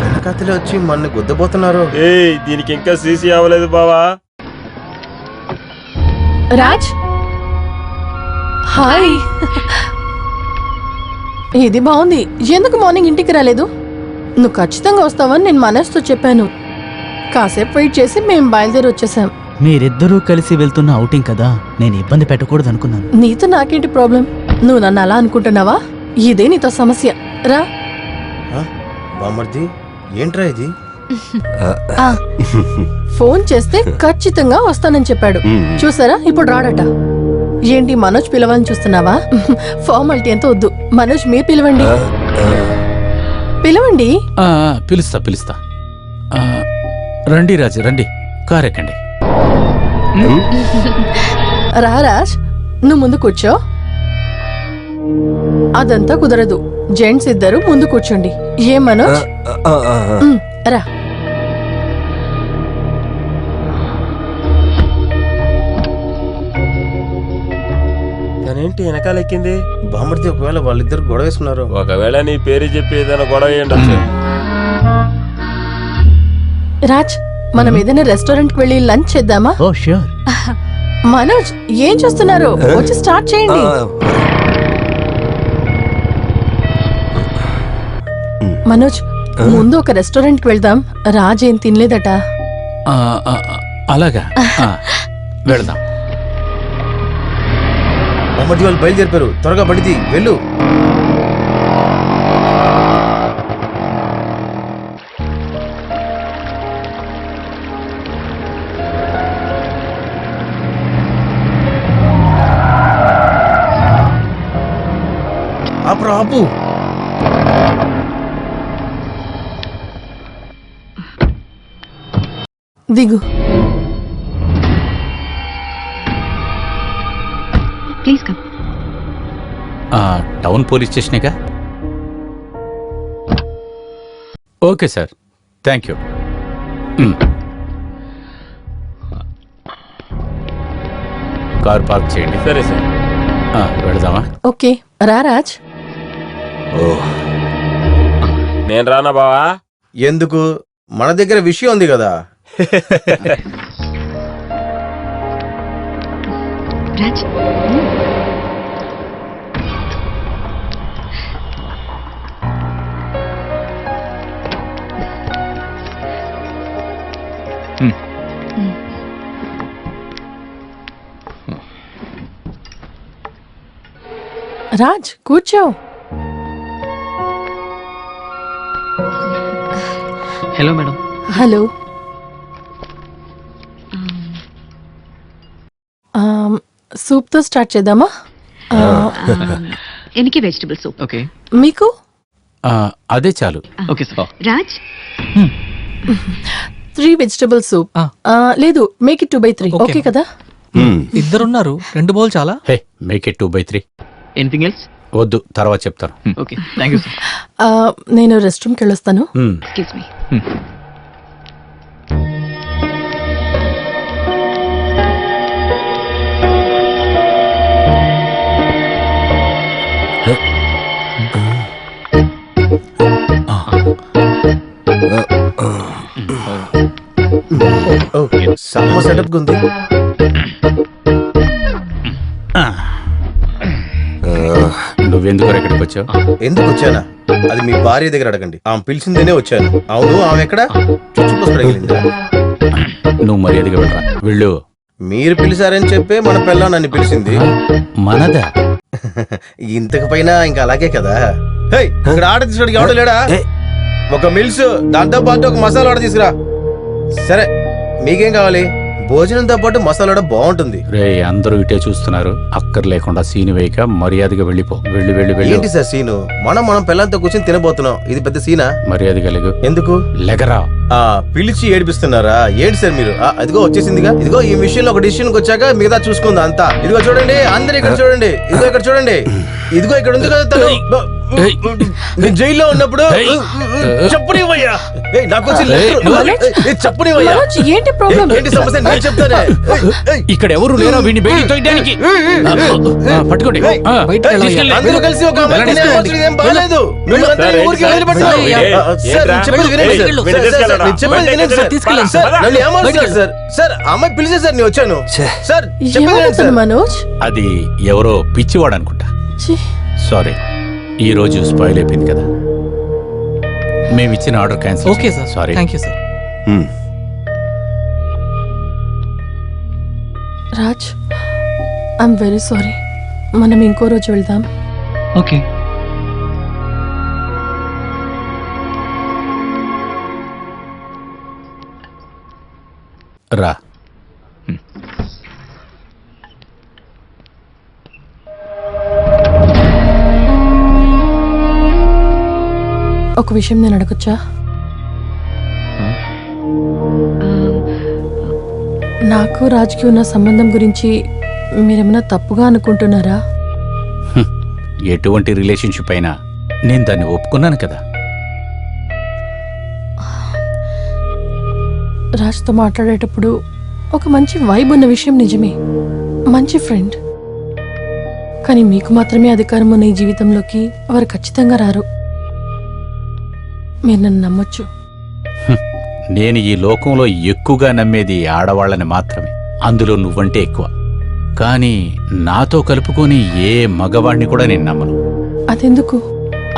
వెనకాతలే వచ్చి మన గుద్దబోతున్నారు. ఏయ్, దీనికి ఇంకా సీసీ అవ్వలేదు బావా. రాజ్, హాయ్. ఇది బాగుంది. ఎందుకు మార్నింగ్ ఇంటికి రాలేదు? నువ్వు ఖచ్చితంగా వస్తావని నేను మనస్తో చెప్పాను. కాసేపు వెయిట్ చేసి మేము బయలుదేరి వచ్చేసాం. మీరిద్దరూ కలిసి వెళ్తున్న అవుటింగ్ కదా, నేను ఇబ్బంది పెట్టకూడదు అనుకున్నాను. నీతో నాకేంటి ప్రాబ్లం? నువ్వు నన్ను అలా అనుకుంటున్నావా? ఇదే నీతో సమస్య. రా. బామర్ది, ఏంట్రా ఇది? ఫోన్ చేస్తే ఖచ్చితంగా వస్తానని చెప్పాడు. చూసారా, ఇప్పుడు రాడట. ఏంటి మనోజ్ పిలవాలని చూస్తున్నావా? ఫార్మాలిటీ ఎంత వద్దు. మనోజ్, మీరు పిలవండి. పిలుస్తా. రండి రాజు, రండి, కార్ ఎక్కండి. రా రాజ్, నువ్వు ముందు కూర్చో. అదంతా కుదరదు. జెంట్స్ ఇద్దరు ముందు కూర్చోండి. ఏం మనోజ్? రా. తనేంటి వెనకాల ఎక్కింది? బామర్ది, ఒకవేళ వాళ్ళిద్దరు గొడవ వేసుకున్నారు. ఒకవేళ నీ పేరు చెప్పి ఏదైనా గొడవ ఉండొచ్చు. రాజ్, మనం ఏదైనా రెస్టారెంట్ కి వెళ్ళి లంచ్ చేద్దామా? ఓ ష్యూర్. మనోజ్, ఏం చేస్తున్నారు? వచ్చి స్టార్ట్ చేయండి. మనోజ్, ముందు ఒక రెస్టారెంట్ కి వెళ్దాం. రాజ్ ఏం తినలేదట. అలాగా, వెళదాం. బామర్ది వాళ్ళు బయలుదేరిపారు, త్వరగా పడిది వెళ్ళు. ఆపు. దిగు. Please come. టౌన్ పోలీస్ స్టేషనేగా? Okay sir, thank you. Car park చేయండి. సరే సార్. వెళదామా? ఓకే, రా రాజ్. నేను రానా బావా? ఎందుకు? మన దగ్గర విషయం ఉంది కదా. Raj. రాజ్, కూర్చో. Hello madam. హలో. సూప్ తో స్టార్ట్ చేద్దామా? Any vegetable soup. ఓకే. మీకు? అదే చాలు. Okay sir. Raj. 3 vegetable soup. లేదు, మేక్ ఇట్ 2/3. Okay, ఓకే కదా? ఇద్దరున్నారు, 2 బౌల్ చాలా. హే, మేక్ ఇట్ 2/3. Anything else? వద్దు, తర్వాత చెప్తాను. Okay, thank you sir. నేను రెస్ట్ రూమ్కి వెళ్ళొస్తాను. Excuse me. ఓకే సమ్మ సెటప్ ఉంది. నువ్వెందుకు ఇక్కడికి వచ్చావు? ఎందుకు వచ్చానా? అది మీ భార్య దగ్గర అడగండి. ఆమె పిలిచిందేనే వచ్చాను. అవును, ఆమె ఎక్కడ? చుట్టుపక్కల. నువ్వు మర్యాదగా వెళ్ళరా, వెళ్ళు. మీరు పిలిచారని చెప్పే మన పిల్ల నన్ను పిలిచింది. మనదా? ఇంతకు పైన ఇంకా అలాగే కదా. హే, ఇక్కడ ఆర్డర్ తీసుకోవడానికి ఎవడో లేడా? ఒక మిల్స్, దాంతో పాటు ఒక మసాలా ఆర్డర్ తీసుకురా. సరే, మీకేం కావాలి? భోజనంతో పాటు మసాలా ఆర్డర్ బాగుంటుంది. రే, అందరూ ఇటే చూస్తున్నారు. అక్కర్ లేకుండా సీన్ వేయక మర్యాదగా వెళ్ళిపో. వెళ్ళి వెళ్ళి వెళ్ళి. ఏంటి సార్ సీను? మనం పిల్లలతో కూర్చొని తినబోతున్నాం. ఇది పెద్ద సీనా? మర్యాదగా లేగు. ఎందుకు లెగరా? పిలిచి ఏడిపిస్తున్నారా? ఏంటి సార్ మీరు? అదిగో వచ్చేసిందిగా. ఇదిగో ఈ విషయంలో ఒక డిసిషన్కి వచ్చాక మిగతా చూసుకుందా అంతా. ఇదిగో చూడండి, అందరు ఇక్కడ చూడండి. ఇదిగో ఇక్కడ చూడండి. ఇదిగో ఇక్కడ ఉంది కదా తను. నేను జైల్లో ఉన్నప్పుడు చెప్పనివయ్యా. నాకు చెప్పనివయ్యా. ఏంటి ప్రాబ్లం? ఏంటి సమస్య నేను చెప్తానే. ఇక్కడ ఎవరు లేరో వీడిని బయటికి తోయడానికి. పట్టుకోండి. అందరూ కలిసి ఒక అమ్మాయిని తినేవాళ్ళు. ఏం బాలేదు. మిమ్మల్ని ఊరికి వదిలిపెట్టాలి. సార్, నేను చెప్పేది వినండి సార్. నేను చెప్పేది వినండి సార్. సార్, నన్ను ఏమవుతున్నారు సార్? సార్, అమ్మాయి పిలిచే సార్ నేను వచ్చాను. సార్, చెప్పేది వినండి సార్. మనోజ్, అది ఎవరో పిచ్చివాడు అనుకుంటా. సారీ, ఈ రోజు స్పాయిల్ అయిపోయింది కదా. మేము ఇచ్చిన order cancel. Okay sir, sorry. Thank you sir. Raj, I'm very sorry. మనం ఇంకో రోజు వెళ్దాం. ఓకే. రా. ఒక విషయం నేను అడగొచ్చా? నాకు రాజ్కి ఉన్న సంబంధం గురించి మీరేమైనా తప్పుగా అనుకుంటున్నారా? ఎటువంటి రిలేషన్షిప్ అయినా నేను దాన్ని ఒప్పుకున్నాను కదా. రాజ్తో మాట్లాడేటప్పుడు ఒక మంచి వైబ్ ఉన్న విషయం నిజమే, మంచి ఫ్రెండ్. కానీ మీకు మాత్రమే అధికారం ఉన్న ఈ జీవితంలోకి వారు ఖచ్చితంగా రారు. మీరు నన్ను నమ్మొచ్చు. నేను ఈ లోకంలో ఎక్కువగా నమ్మేది ఆడవాళ్ళని మాత్రమే, అందులో నువ్వంటే ఎక్కువ. కానీ నాతో కలుపుకొని ఏ మగవాణ్ణి కూడా నేను నమ్మను. అదెందుకు?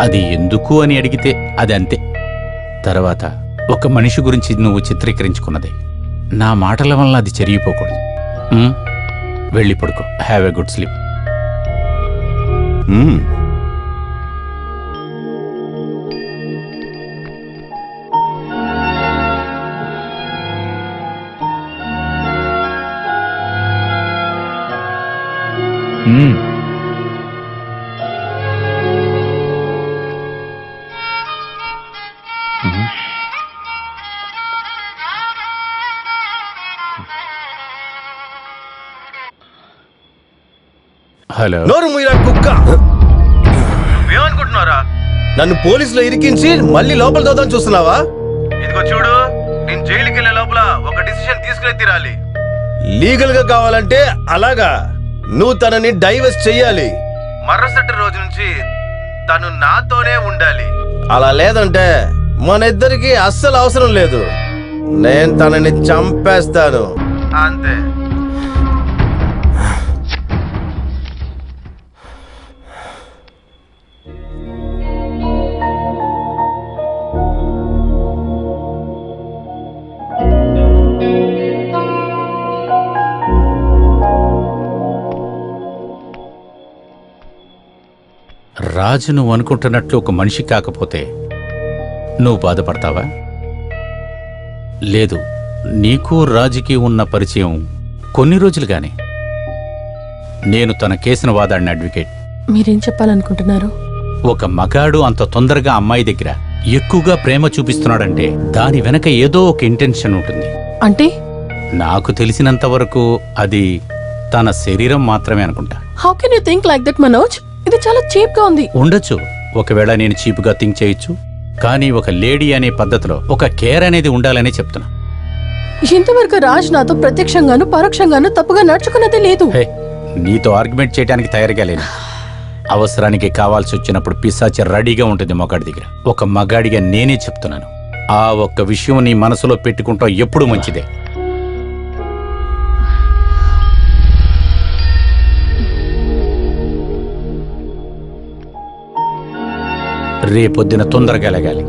అది ఎందుకు అని అడిగితే అది అంతే. తర్వాత ఒక మనిషి గురించి నువ్వు చిత్రీకరించుకున్నది నా మాటల వల్ల అది చెరిగిపోకూడదు. వెళ్ళి పడుకో. Have a good sleep. Hello. నోరు మూయరా కుక్క. నువ్వేమనుకుంటున్నారా? నన్ను పోలీసులో ఇరికించి మళ్ళీ లోపల తోదాన్ని చూస్తున్నావా? ఇదిగో చూడు, నేను జైలుకి వెళ్ళే లోపల ఒక డిసిషన్ తీసుకునే తీరాలి. లీగల్ గా కావాలంటే అలాగా. నువ్వు తనని డైవర్స్ చెయ్యాలి. మరుసటి రోజు నుంచి తను నాతోనే ఉండాలి. అలా లేదంటే మన ఇద్దరికి అస్సలు అవసరం లేదు. నేను తనని చంపేస్తాను, అంతే. రాజు నువ్వు అనుకుంటున్నట్లు ఒక మనిషి కాకపోతే నువ్వు బాధపడతావా? లేదు, నీకు రాజుకి ఉన్న పరిచయం కొన్ని రోజులుగానే. నేను తన కేసును వాదాడిన అడ్వకేట్. మీరేం చెప్పాలనుకుంటున్నారు? ఒక మగాడు అంత తొందరగా అమ్మాయి దగ్గర ఎక్కువగా ప్రేమ చూపిస్తున్నాడంటే దాని వెనక ఏదో ఒక ఇంటెన్షన్ ఉంటుంది. అంటే? నాకు తెలిసినంత వరకు అది తన శరీరం మాత్రమే అనుకుంటా. How can you think like that Manoj? ఇది చాలా చీప్ గా ఉంది. ఉండొచ్చు, ఒకవేళ నేను చీప్గా థింక్ చేయొచ్చు. కానీ ఒక లేడీ అనే పద్ధతిలో ఒక కేర్ అనేది ఉండాలనే చెప్తున్నా. ఇంతవరకు రాజ్ నాతో ప్రత్యక్షంగాను పరోక్షంగాను తప్పుగా నడుచుకున్నదే లేదు. నీతో ఆర్గ్యుమెంట్ చేయడానికి తయారుగా లేను. అవసరానికి కావాల్సి వచ్చినప్పుడు పిశాచి రెడీగా ఉంటుంది మగాడి దగ్గర. ఒక మగాడిగా నేనే చెప్తున్నాను, ఆ ఒక్క విషయం నీ మనసులో పెట్టుకుంటాం ఎప్పుడు మంచిదే. రేపొద్దున తొందరగా లెగాలి.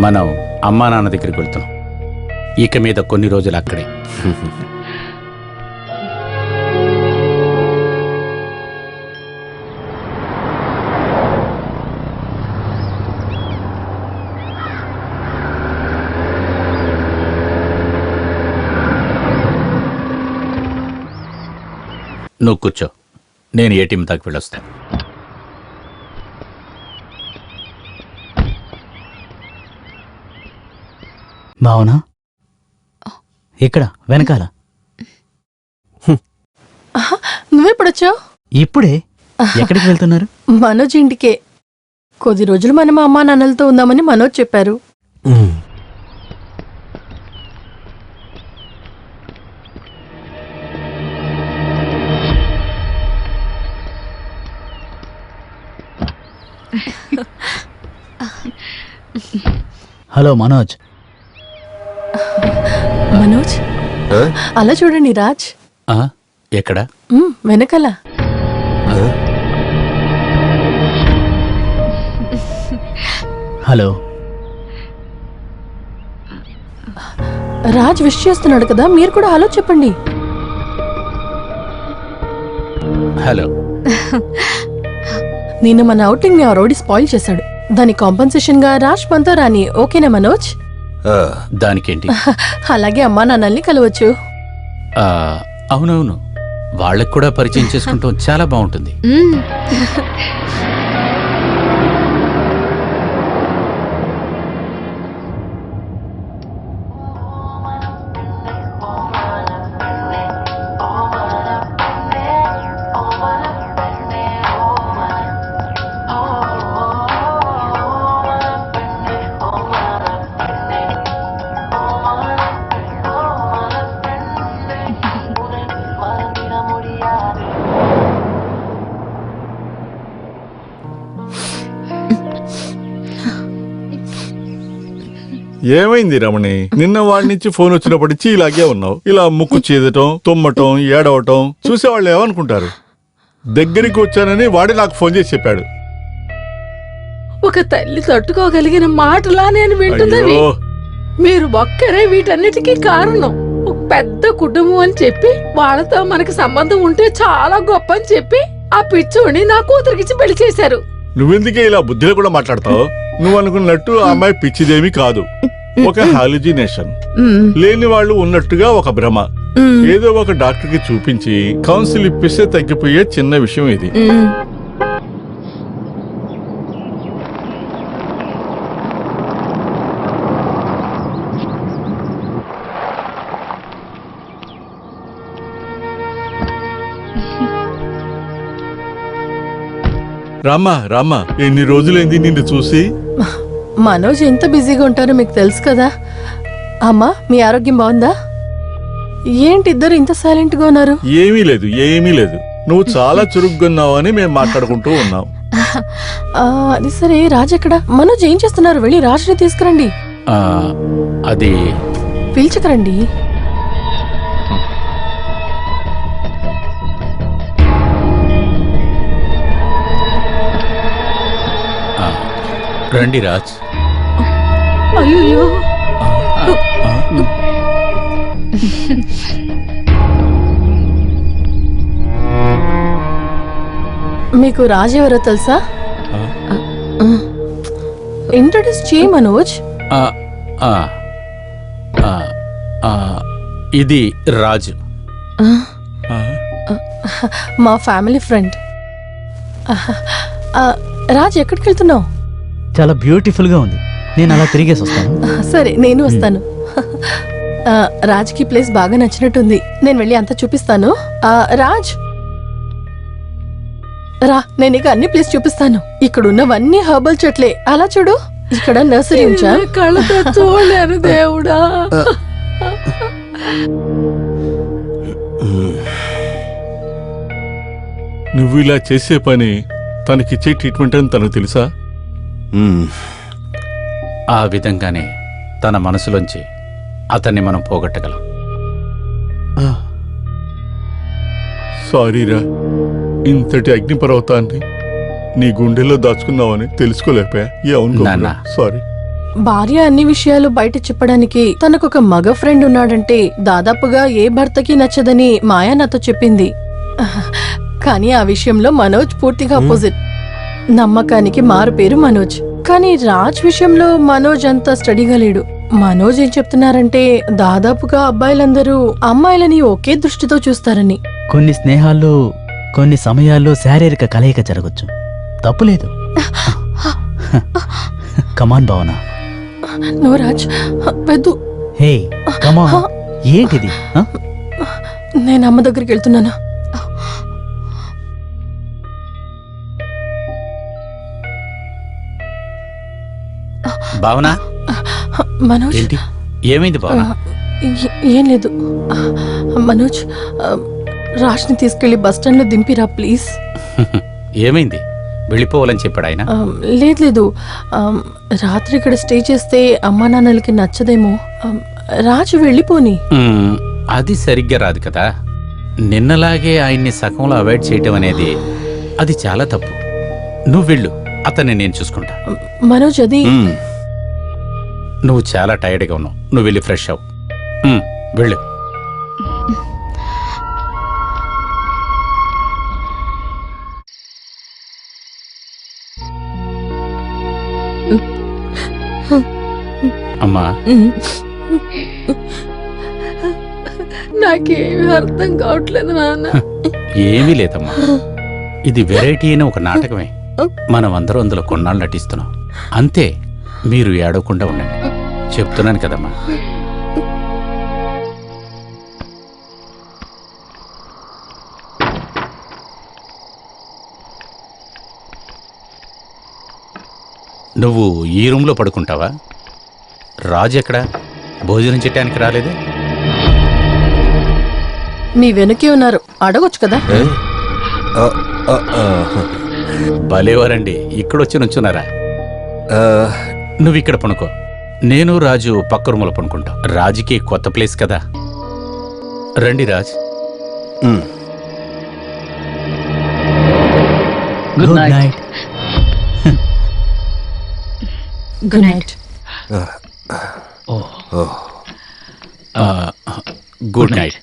మనం అమ్మా నాన్న దగ్గరికి వెళ్తున్నాం. ఇక మీద కొన్ని రోజులు అక్కడే. నువ్వు కూర్చో, నేను ఏటీఎం దాకా వెళ్ళొస్తాను. భావన ఇక్కడ వెనకాల. నువ్వెప్పుడొచ్చావు? ఇప్పుడే. ఎక్కడికి వెళ్తున్నారు? మనోజ్ ఇంటికే. కొద్ది రోజులు మనం అమ్మా నాన్నలతో ఉందామని మనోజ్ చెప్పారు. హలో మనోజ్. మనోజ్ అలా చూడండి రాజ్. ఎక్కడ? వెనకాల. హలో. రాజ్ విష్ చేస్తున్నాడు కదా, మీరు కూడా హలో చెప్పండి. హలో. నిన్న మన అవుటింగ్ ని ఆ రోడి స్పాయిల్ చేశాడు. దాని కాంపన్సేషన్ గా రాజ్ మనతో రాని. ఓకేనా మనోజ్? దానికేంటి? అలాగే అమ్మా నాన్నల్ని కలవచ్చు. అవునవును, వాళ్ళకి కూడా పరిచయం చేసుకుంటాం. చాలా బాగుంటుంది. ఏమైంది రమణి? నిన్న వాడి నుంచి ఫోన్ వచ్చినప్పటి నుంచి ఇలాగే ఉన్నావు. ఇలా ముక్కు చీదటం, తుమ్మటం, ఏడవటం చూసేవాళ్ళు ఏమనుకుంటారు? దగ్గరికి వచ్చానని వాడే నాకు ఫోన్ చేసి చెప్పాడు. ఒక తల్లి తట్టుకోగలిగిన మాటలా నేను వింటున్నది. అయ్యో. మీరు ఒక్కరే వీటన్నిటికీ కారణం. ఒక పెద్ద కుటుంబం అని చెప్పి వాళ్ళతో మనకి సంబంధం ఉంటే చాలా గొప్ప అని చెప్పి ఆ పిచ్చోని నా కూతురికిచ్చి పెళ్లి చేశారు. నువ్వెందుకే ఇలా బుద్ధిలో కూడా మాట్లాడతావు? నువ్వు అనుకున్నట్టు ఆ అమ్మాయి పిచ్చిదేమీ కాదు. ఒక హాలిజినేషన్. లేని వాళ్ళు ఉన్నట్టుగా ఒక భ్రమ. ఏదో ఒక డాక్టర్ కి చూపించి కౌన్సిల్ ఇప్పిస్తే తగ్గిపోయే చిన్న విషయం ఇది. రామ్మా రామ్మా, ఎన్ని రోజులైంది నిన్ను చూసి? మనోజ్ ఎంత బిజీగా ఉంటారో మీకు తెలుసు కదా. అమ్మా, మీ ఆరోగ్యం బాగుందా? ఏంటి ఇద్దరు ఇంత సైలెంట్ గా ఉన్నారు? ఏమీ లేదు, ఏమీ లేదు. నువ్వు చాలా చురుగ్గున్నావు అని మేము మాట్లాడుకుంటూ ఉన్నాం. అది సరే, రాజ్ ఎక్కడ? మనోజ్ ఏం చేస్తున్నారు? వెళ్ళి రాజ్ని తీసుకురండి. అది పిలుచుకురండి. రండి రాజ్. అయ్యో, మీకు రాజ్ ఎవరో తెలుసా? ఇంట్రొడ్యూస్ చేయి మనోజ్. ఇది రాజు, మా ఫ్యామిలీ ఫ్రెండ్. రాజ్, ఎక్కడికి వెళ్తున్నావు? చాలా బ్యూటిఫుల్ గా ఉంది. నేను అలా తిరిగేసి వస్తాను. సరే, నేను వస్తాను. రాజ్కి ప్లేస్ బాగా నచ్చినట్టుంది. నేను వెళ్ళి అంతా చూపిస్తాను. రాజ్ రా, నేను ఇక అన్ని ప్లేస్ చూపిస్తాను. ఇక్కడ ఉన్నవన్నీ హర్బల్ చెట్లే. అలా చూడు, ఇక్కడ నర్సరీ ఉంచా. కళ్ళతో చూడలేను దేవుడా. నువ్వు ఇలా చేసే పని తనకిచ్చే ట్రీట్మెంట్ అని తనకు తెలుసా? ఆ విధంగానే తన మనసులోంచి అతన్ని మనం పోగొట్టగలం. సారీరా, ఇంతటి అగ్నిపర్వతాన్ని నీ గుండెల్లో దాచుకున్నావని తెలుసుకోలేకపోయా. నాన్న. సారీ. భార్య అన్ని విషయాలు బయట చెప్పడానికి తనకొక మగ ఫ్రెండ్ ఉన్నాడంటే దాదాపుగా ఏ భర్తకి నచ్చదని మాయా నాతో చెప్పింది. కానీ ఆ విషయంలో మనోజ్ పూర్తిగా అపోజిట్. నమ్మకానికి మారు పేరు మనోజ్. కానీ రాజ్ విషయంలో మనోజ్ అంత స్టడీగా లేడు. మనోజ్ ఏం చెప్తున్నారంటే దాదాపుగా అబ్బాయిలందరూ అమ్మాయిలని ఒకే దృష్టితో చూస్తారని. కొన్ని స్నేహాల్లో కొన్ని సమయాల్లో శారీరక కలయిక జరగచ్చు, తప్పులేదు. కమాన్ భావన. నో రాజ్, వద్దు. హే కమాన్. ఏంటిది? నేను అమ్మ దగ్గరికి వెళ్తున్నాను. భావన, మనోజ్, ఏంటి ఏమైంది భావన? ఏం లేదు మనోజ్. రాజ్ని తీసుకెళ్లి బస్టాండ్ లో దింపిరా ప్లీజ్. ఏమైంది? వెళ్ళిపోవాలని చెప్పాడు ఆయన? లేదు, రాత్రి ఇక్కడ స్టే చేస్తే అమ్మా నాన్నలకి నచ్చదేమో. రాజు వెళ్ళిపోని. అది సరిగ్గా రాదు కదా. నిన్నలాగే ఆయన్ని సగంలో అవాయిడ్ చేయటం అనేది అది చాలా తప్పు. నువ్వు వెళ్ళు, అతన్ని నేను చూసుకుంటా. మనోజ్, అది నువ్వు చాలా టైర్డ్గా ఉన్నావు. నువ్వు వెళ్ళి ఫ్రెష్ అవ్వు. వెళ్ళు. అమ్మా, నాకేమీ అర్థం కావట్లేదు నాన్న. ఏమీ లేదమ్మా, ఇది వెరైటీ అయిన ఒక నాటకమే. మనం అందరం అందులో కొన్నాళ్ళు నటిస్తున్నాం అంతే. మీరు ఏడవకుండా ఉండండి, చెప్తున్నాను కదమ్మా. నువ్వు ఈ రూమ్లో పడుకుంటావా? రాజు ఎక్కడా? భోజనం చేయడానికి రాలేదే? మీ వెనకే ఉన్నారు, అడగొచ్చు కదా. భలేవారండి, ఇక్కడొచ్చి నుంచున్నారా? నువ్వు ఇక్కడ పనుకో, నేను రాజు పక్క రూములో పనుకుంటాం. రాజుకి కొత్త ప్లేస్ కదా. రండి Raj. Good night. Good night. Good night.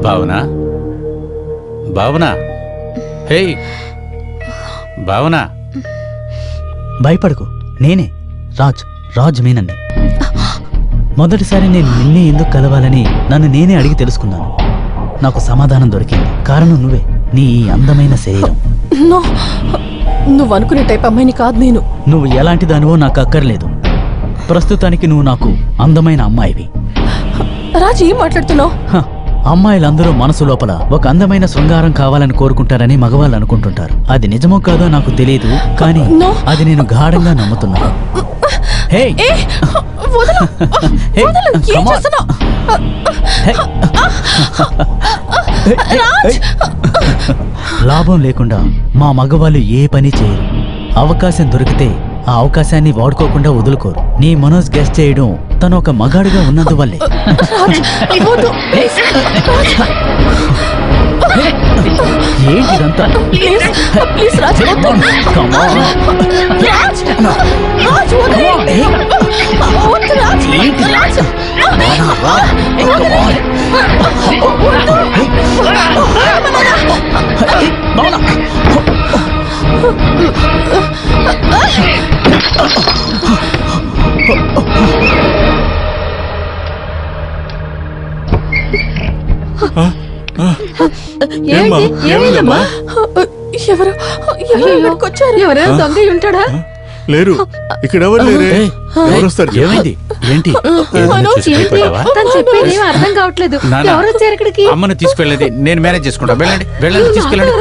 భావన, భావన, హే భావన. భయపడకు, నేనే రాజ్ మీనన్ని. మొదటిసారి నేను నిన్నే ఎందుకు కలవాలని నన్ను నేనే అడిగి తెలుసుకున్నాను. నాకు సమాధానం దొరికింది. కారణం నువ్వే, నీ ఈ అందమైన శరీరం. నువ్వు అనుకునే టైప్ అమ్మాయిని కాదు నేను. నువ్వు ఎలాంటి దానివో నాకు అక్కర్లేదు. ప్రస్తుతానికి నువ్వు నాకు అందమైన అమ్మాయివి. రాజు, ఏం మాట్లాడుతున్నావు? అమ్మాయిలందరూ మనసు లోపల ఒక అందమైన శృంగారం కావాలని కోరుకుంటారని మగవాళ్ళు అనుకుంటుంటారు. అది నిజమో కాదో నాకు తెలియదు, కానీ అది నేను గాఢంగా నమ్ముతున్నాను. హే వదలు, వదలు, ఏం చేస్తున్నావ్? లాభం లేకుండా మా మగవాళ్ళు ఏ పని చేయరు. అవకాశం దొరికితే ఆ అవకాశాన్ని వాడుకోకుండా వదులుకోరు. నీ మనోజ్ గెస్ట్ చేయడం తను ఒక మగాడిగా ఉన్నందువల్లే. ఏంటిదంతా? ఎవరైనా దొంగ ఉంటాడా? లేరు, ఇక్కడ ఎవరు లేరే. ఎవరు వస్తారు చెప్పు. ఏమైంది ఏంటి ఏదైనా మనోజ్, చూసి భయపడ్డావా? తను చెప్పేది ఏం అర్థం కావట్లేదు. నాన్న, ఎవరు వచ్చారు ఇక్కడికి? అమ్మను తీసుకెళ్ళేది నేను మేనేజ్ చేసుకుంటా. వెళ్ళండి వెళ్ళండి, తీసుకెళ్ళండి.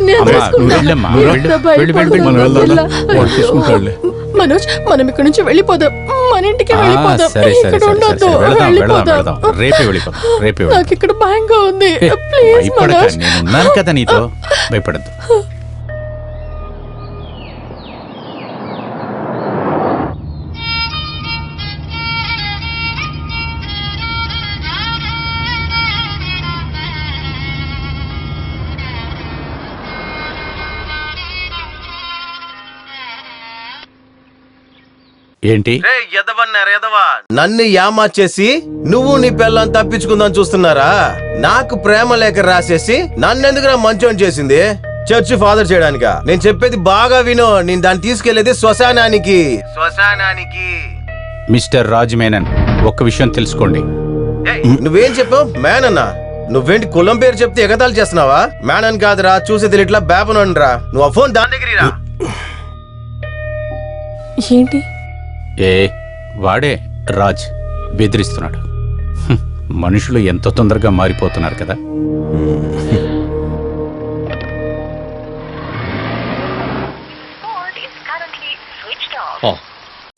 నేను అమ్మా, తీసుకుంటా. నువ్వు వెళ్ళమ్మా, నువ్వు వెళ్ళు, రా. వెళ్ళు, వెళ్ళు, వెళ్ళు. మనం వెళ్దాం, వాడు చూసుకుంటాడులే. మనోజ్, మనం ఇక్కడ నుంచి వెళ్ళిపోదాం. మన ఇంటికి ఆ, వెళ్ళిపోదాం. సరే సరే ఇక్కడ సరే ఉండొద్దు. సరే, వెళదాం వెళదాం వెళ్ళిపోదాం. వెళదాం. రేపే వెళ్ళిపోదాం, రేపే నాకు వెళదాం. ఇక్కడ భయంగా ఉంది. ఏ, ప్లీజ్ భయపడక, మనోజ్. నేను ఉన్నాను కదా నీతో, భయపడద్దు. ఏంటి నన్ను యామాచేసి నువ్వు నీ పిల్లని తప్పించుకుందాం చూస్తున్నారా? నాకు ప్రేమ లేఖ రాసేసి నన్నెందుకురా మంచోని చేసింది? చర్చి ఫాదర్ చేయడానికా? నేను చెప్పేది బాగా విను. నేను దాన్ని తీసుకెళ్లేది శ్మశానానికి. మిస్టర్ రాజ్ మేనన్, ఒక్క విషయం తెలుసుకోండి. నువ్వేం చెప్పావు? మేనన్నా? నువ్వేంటి కులం పేరు చెప్తే ఎగతాళి చేస్తున్నావా? మేనన్ కాదురా, చూసి తెలియట్లా బేపనండ్రా. నువ్వు ఆ ఫోన్ దాని దగ్గర ఏంటి? ఏ వాడే రాజ్ బెదిరిస్తున్నాడు. హ్మ్, మనుషులు ఎంతో తొందరగా మారిపోతున్నారు కదా.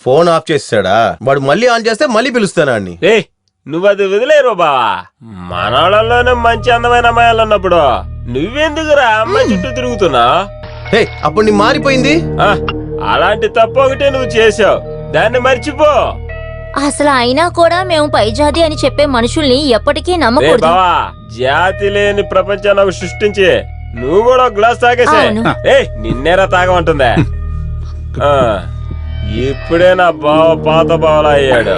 ఫోన్ ఆఫ్ చేసాడా? వాడు మళ్ళీ ఆన్ చేస్తే మళ్ళీ పిలుస్తానా అన్ని. ఏ నువ్వు అది వదిలేరు బావా. మనోళ్ళలోనే మంచి అందమైన అమ్మాయిలు ఉన్నప్పుడు నువ్వెందుకురా అమ్మాయి చుట్టూ తిరుగుతున్నా? హే, అప్పుడు నీ మారిపోయింది. అలాంటి తప్పు ఒకటే నువ్వు చేసావు, దాన్ని మర్చిపో. అసలు అయినా కూడా మేము పై జాతి అని చెప్పే మనుషుల్ని ఎప్పటికీ రే నమ్మకూడదు. బావా, జాతి లేని ప్రపంచాన్ని ఒకటి సృష్టించి నువ్వు కూడా ఒక గ్లాస్ తాగేసే. అవును. ఏ నిన్నేరా తాగమంటుందా? ఆ, ఇప్పుడే నా బావ పాత బావలా అయ్యాడు.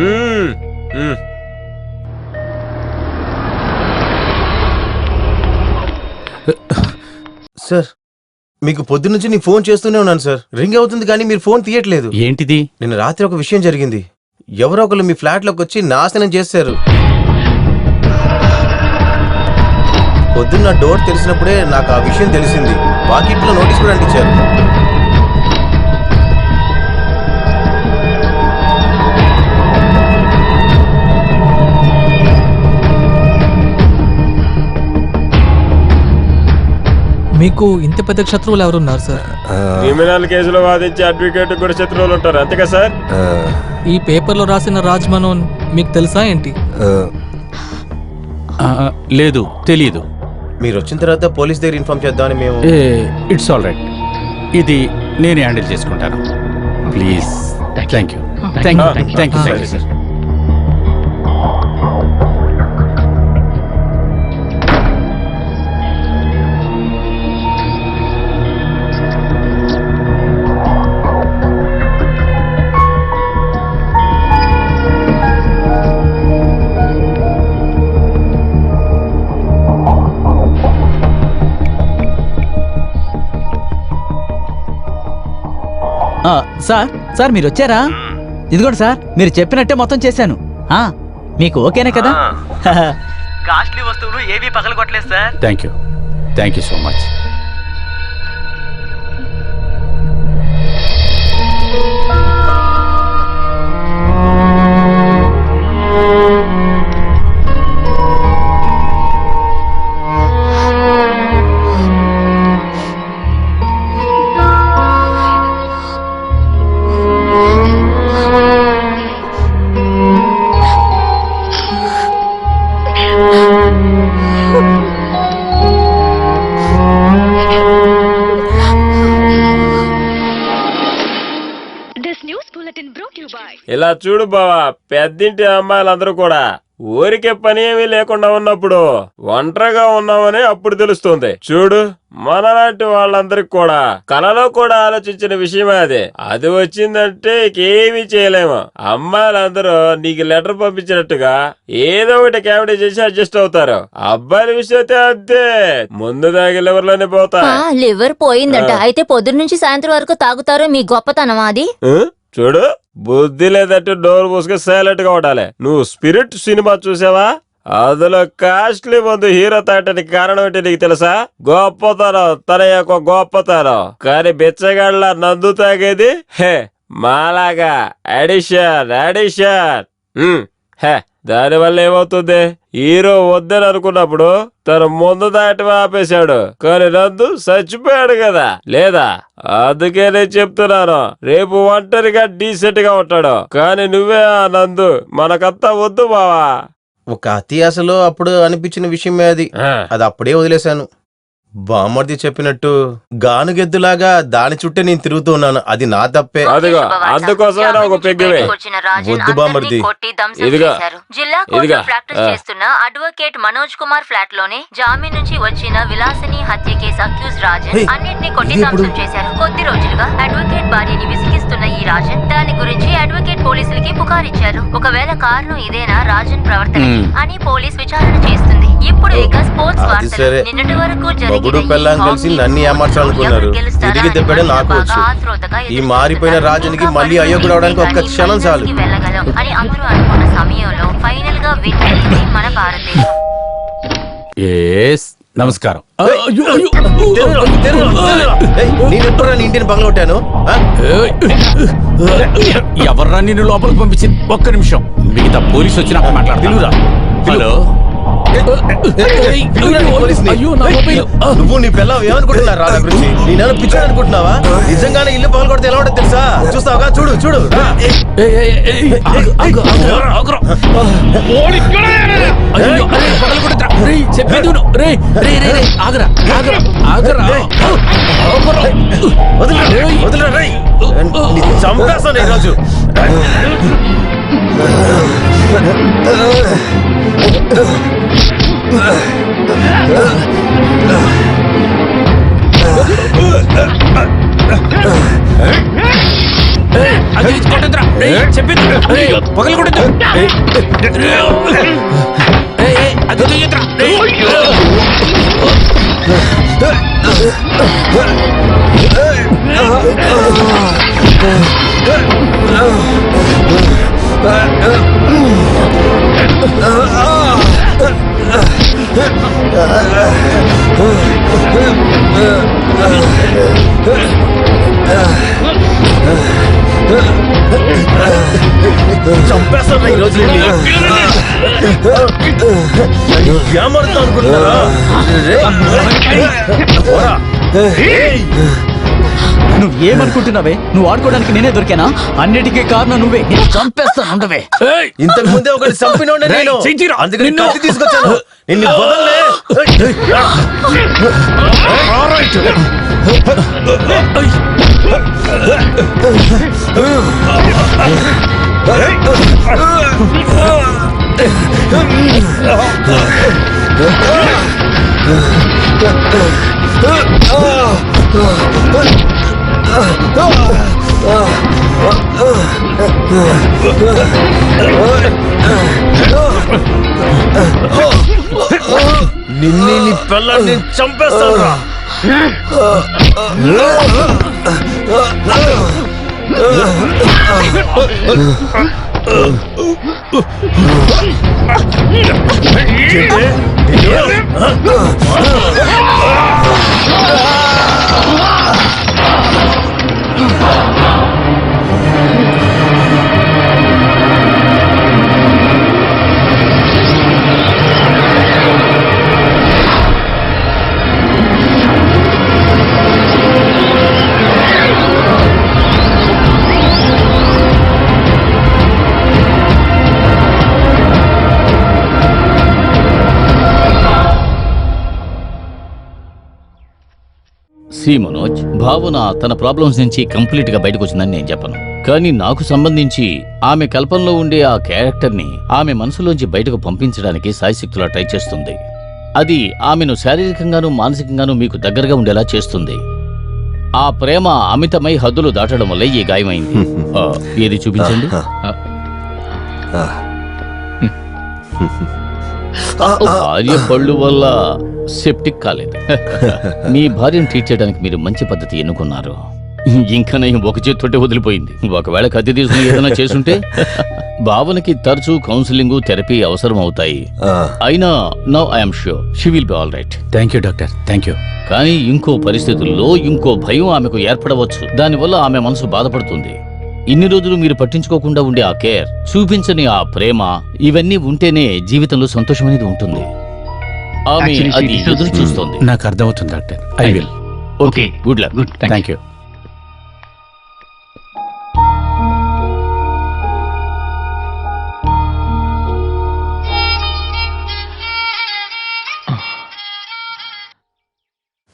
ఉమ్, ఉమ్. సార్, మీకు పొద్దున్నుంచి నీ ఫోన్ చేస్తూనే ఉన్నాను సార్. రింగ్ అవుతుంది కానీ మీరు ఫోన్ తీయట్లేదు. ఏంటిది? నిన్న రాత్రి ఒక విషయం జరిగింది. ఎవరో ఒకరు మీ ఫ్లాట్ లోకి వచ్చి నాశనం చేశారు. పొద్దున్న డోర్ తెలిసినప్పుడే నాకు ఆ విషయం తెలిసింది. వాకిట్లో నోటీస్ కూడా అంటించారు. మీకు ఇంత పెద్ద శత్రువులు ఎవరున్నారు సార్? క్రిమినల్ కేసులో వాదించే అడ్వకేట్ కూడా శత్రువులు ఉంటారు, అంతేగా సార్? ఈ పేపర్లో రాసిన రాజ్ మనోన్ మీకు తెలుసా ఏంటి? లేదు, తెలీదు. మీరు వచ్చిన తర్వాత పోలీస్ దగ్గర ఇన్ఫార్మ్ చేద్దామని మేము. ఇట్స్ ఆల్ రైట్, ఇది నేనే హ్యాండిల్ చేసుకుంటాను. Please. Thank you thank you thank you thank you sir. Sir sir మీరు వచ్చారా? ఇదిగోండి సార్, మీరు చెప్పినట్టే మొత్తం చేశాను. మీకు ఓకేనే కదా? కాస్ట్లీ వస్తువులు ఏవి పగలగొట్టలేదు sir. Thank you so much. ఇలా చూడు బావా, పెద్దింటి అమ్మాయిలందరూ కూడా ఊరికే పని ఏమీ లేకుండా ఉన్నప్పుడు ఒంటరిగా ఉన్నామని అప్పుడు తెలుస్తుంది. చూడు, మనలాంటి వాళ్ళందరికి కూడా కలలో కూడా ఆలోచించిన విషయమే అది. అది వచ్చిందంటే ఏమీ చేయలేము. అమ్మాయిలందరూ నీకు లెటర్ పంపించినట్టుగా ఏదో ఒకటి కామెడీ చేసి అడ్జస్ట్ అవుతారు. అబ్బాయిల విషయం అయితే అంతే, ముందు దాగి లివర్లోనే పోతా. లివర్ పోయిందట. అయితే పొద్దున్న నుంచి సాయంత్రం వరకు తాగుతారు. మీ గొప్పతనం అది. చూడు, బుద్ధి లేదంటే డోర్ మూసుకొని సైలెంట్ గా ఉండాలి. నువ్వు స్పిరిట్ సినిమా చూసావా? అందులో కాస్ట్లీ మందు హీరో తాగటానికి కారణం ఏంటి నీకు తెలుసా? గొప్పతనం, తన యొక్క గొప్పతనం. కానీ బిచ్చగాళ్ళ నందు తాగేది మాలాగా అడిషన్. దానివల్ల ఏమవుతుంది? హీరో వద్దని అనుకున్నప్పుడు తన ముందు దాటి ఆపేశాడు, కానీ నందు చచ్చిపోయాడు కదా లేదా? అందుకే నేను చెప్తున్నాను, రేపు ఒంటరిగా డీసెంట్ గా ఉంటాడు. కానీ నువ్వే ఆ నందు, మనకంతా వద్దు బావా. ఒక అతి ఆశలో అప్పుడు అనిపించిన విషయమే అది అప్పుడే వదిలేశాను. బామ్మర్ది చెప్పినట్టు గానుగెద్దులాగా దాని చుట్టే నేను తిరుగుతూ ఉన్నాను. అది నా తప్పే. అదిగో అందుకోసమైనా ఒక పెగ్గువే. వద్దు బామ్మర్ది. ఇదిగో జిల్లా కోర్టులో ప్రాక్టీస్ చేస్తున్న అడ్వకేట్ మనోజ్ కుమార్ ఫ్లాట్ లోనే జామీన్ నుంచి వచ్చిన విలాసిని హత్య కేసు అక్యూజ్ రాజన్ అన్నిటినీ కొట్టి ధ్వంసం చేశారు. కొద్ది రోజులుగా అడ్వకేట్ భార్యని విసిగిస్తున్న ఈ రాజన్ దాని గురించి అడ్వకేట్ పోలీసులకి పుకారిచ్చారు. ఒకవేళ కారణం ఇదేనా రాజన్ ప్రవర్తన అని పోలీస్ విచారణ చేస్తుంది. ఇప్పుడు ఇక స్పోర్ట్స్ వార్తలు. నిన్నటి వరకు మొగుడు పెళ్ళాం కలిసి నన్ను ఏమార్చాలనుకున్నారు. తిరిగి దెబ్బడే నాకు వచ్చు. ఈ మారిపోయిన రాజునికి మళ్ళీ అయోగ్యుడు అవడానికి ఒక్క క్షణం చాలు. వెళ్ళగలం అని అందరూ అనుకున్న సమయంలో ఫైనల్ గా విన్ అయింది మన భారతదేశం. నమస్కారం. నేను ఎప్పుడు ఇంటిని పగలగొట్టాను? ఎవర్రా నిన్ను లోపలికి పంపించింది? ఒక్క నిమిషం, మిగతా పోలీసు వచ్చినాక మాట్లాడతాను. హలో, నువ్వు నీ పిల్ల ఏమనుకుంటున్నారు రాజా గురించి? నేనేమో పిచ్చాను అనుకుంటున్నావా? నిజంగానే ఇల్లు పగలగొడితే ఎలా ఉంటుంది తెలుసా? చూస్తావుగా? చూడు చూడు. చంపేస్తాను ఈరోజు. చంపేస్తాను ఈరోజు. ఏమడుతా అనుకుంటున్నారా? నువ్వేమనుకుంటున్నావే? నువ్వు ఆడుకోవడానికి నేనే దొరికానా? అన్నిటికీ కారణం నువ్వే. చంపేస్తాను ఉండవే. ఇంతకు ముందే ఒకటి చంపినోడే నేను. అందుకని కత్తి తీసుకొచ్చాను. నిన్ను వదలలే. నిన్ను నీ పిల్లల్ని చంపేస్తాను రా. సి మనోజ్, భావన తన ప్రాబ్లమ్స్ నుంచి కంప్లీట్ గా బయటకు వచ్చిందని నేను చెప్పను. కానీ నాకు సంబంధించి ఆమె కల్పనలో ఉండే ఆ క్యారెక్టర్ ని ఆమె మనసులోంచి బయటకు పంపించడానికి శాయశక్తులా ట్రై చేస్తుంది. అది ఆమెను శారీరకంగానూ మానసికంగానూ మీకు దగ్గరగా ఉండేలా చేస్తుంది. ఆ ప్రేమ అమితమై హద్దులు దాటడం వల్ల ఈ గాయమైంది. ఏది చూపించండి. భార్య పళ్ళు వల్ల సెప్టిక్ కాలేదు. మీ భార్యను ట్రీట్ చేయడానికి మీరు మంచి పద్ధతి ఎన్నుకున్నారు. ఇంకా నేను ఒక చేతితోటే వదిలిపోయింది. ఒకవేళ కత్తి తీసుకుని ఏదైనా చేసుంటే భావనకి తరచూ కౌన్సిలింగ్ థెరపీ అవసరం అవుతాయి. అయినా now I'm sure she will be all right. Thank you doctor, thank you. కానీ ఇంకో పరిస్థితుల్లో ఇంకో భయం ఆమెకు ఏర్పడవచ్చు. దానివల్ల ఆమె మనసు బాధపడుతుంది. ఇన్ని రోజులు మీరు పట్టించుకోకుండా ఉండే ఆ కేర్, చూపించని ఆ ప్రేమ, ఇవన్నీ ఉంటేనే జీవితంలో సంతోషం అనేది ఉంటుంది. ఆమె అది ఎదురు చూస్తోంది. నాకు అర్థమవుతుంది doctor. I will. Okay, good luck. Good, thank you.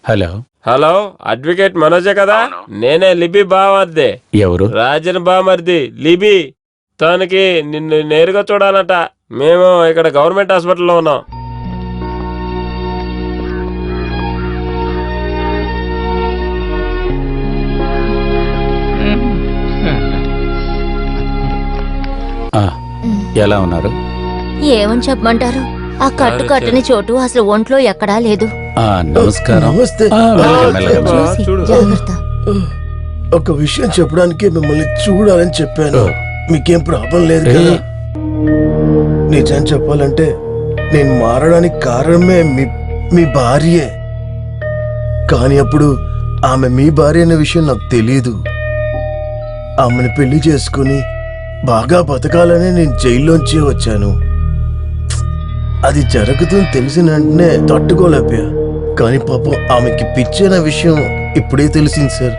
Hello hello, advocate మనోజే కదా? నేనే లిబి బామర్ది. ఎవరు? రాజన్ బామర్ది లిబి. తనకి నిన్ను నేరుగా చూడాలట. మేము ఇక్కడ గవర్నమెంట్ హాస్పిటల్లో ఉన్నాం. ఎలా ఉన్నారు? ఏమని చెప్పమంటారు? ఆ కట్టు కట్టని చోటు అసలు ఒంట్లో ఎక్కడా లేదు. నమస్కారం. చూడు, జాగ్రత్త. ఒక విషయం చెప్పడానికి మిమ్మల్ని చూడాలని చెప్పాను. మీకేం ప్రాబ్లం లేదు కదా? నిజం చెప్పాలంటే నేను మారడానికి కారణమే మీ భార్యే. కానీ అప్పుడు ఆమె మీ భార్య అనే విషయం నాకు తెలియదు. ఆమెను పెళ్లి చేసుకుని బాగా బతకాలని నేను జైల్లోంచి వచ్చాను. అది జరుగుతుంది తెలిసిన వెంటనే తట్టుకోలేకపోయా. కానీ పాపం ఆమెకి పిచ్చిన విషయం ఇప్పుడే తెలిసింది సార్.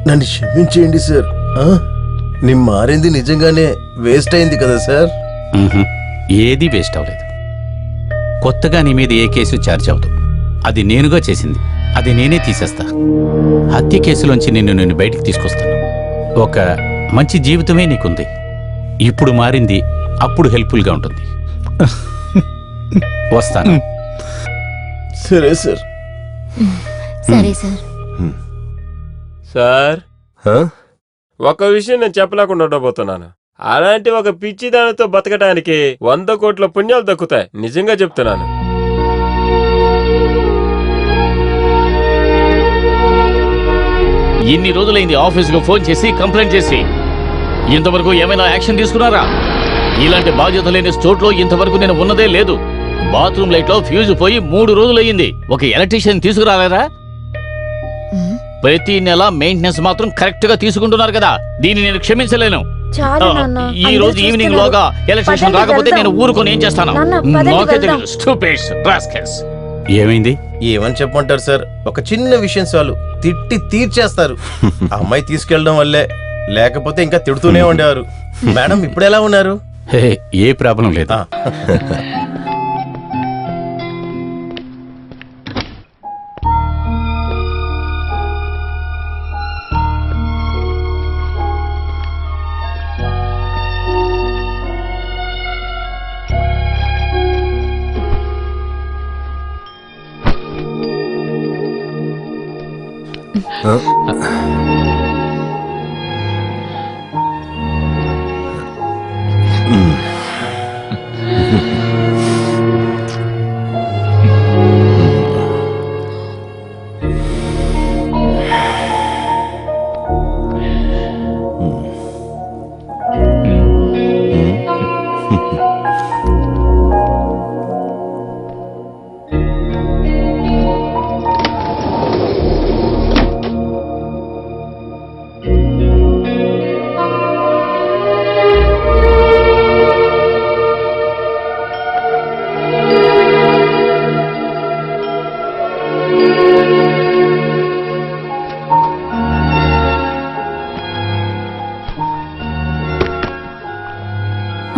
నన్ను క్షమించేయండి సార్. నేను మారింది నిజంగానే వేస్ట్ అయింది కదా సార్? ఏది వేస్ట్ అవ్వలేదు. కొత్తగా నీ మీద ఏ కేసు ఛార్జ్ అవ్వదు. అది నేనుగా చేసింది. అది నేనే తీసేస్తా. హత్య కేసులోంచి నేను బయటికి తీసుకొస్తాను. ఒక మంచి జీవితమే నీకుంది. ఇప్పుడు మారింది, అప్పుడు హెల్ప్ఫుల్గా ఉంటుంది. వస్తాను. సరే సార్. సరే సార్. సార్, ఒక విషయం నేను చెప్పలేకుండా ఉండబోతున్నాను. అలాంటి ఒక పిచ్చి దానితో బతకడానికి 100 కోట్ల పుణ్యాలు దక్కుతాయి. నిజంగా చెప్తున్నాను. ఇన్ని రోజులైంది ఆఫీసుకు ఫోన్ చేసి కంప్లైంట్ చేసి. ఇంతవరకు ఏమైనా యాక్షన్ తీసుకున్నారా? ఇలాంటి బాధ్యత లేని చోట్లో ఇంతవరకు నేను ఉన్నదే లేదు. బాత్రూమ్ లైట్ లో ఫ్యూజ్ పోయి 3 రోజులయ్యింది. ఒక ఎలక్ట్రీషియన్ తీసుకురాలేరా? ప్రతి నెల మెయింటెనెన్స్ మాత్రం కరెక్ట్ గా తీసుకుంటున్నారు కదా. దీన్ని నేను క్షమించలేను. ఈ రోజు ఈవినింగ్ లోగా ఎలక్ట్రీషియన్ రాకపోతే నేను ఊరుకొని ఏం చేస్తాను? నాకే తెలియదు. Stupids, rascals. ఏమైంది? ఏమని చెప్పమంటారు సార్? ఒక చిన్న విషయం చాలు తిట్టి తీర్చేస్తారు. ఆ అమ్మాయి తీసుకెళ్ళడం వల్లే, లేకపోతే ఇంకా తిడుతూనే ఉండేవారు. మేడం ఇప్పుడు ఎలా ఉన్నారు? ఏ ప్రాబ్లం లేదు.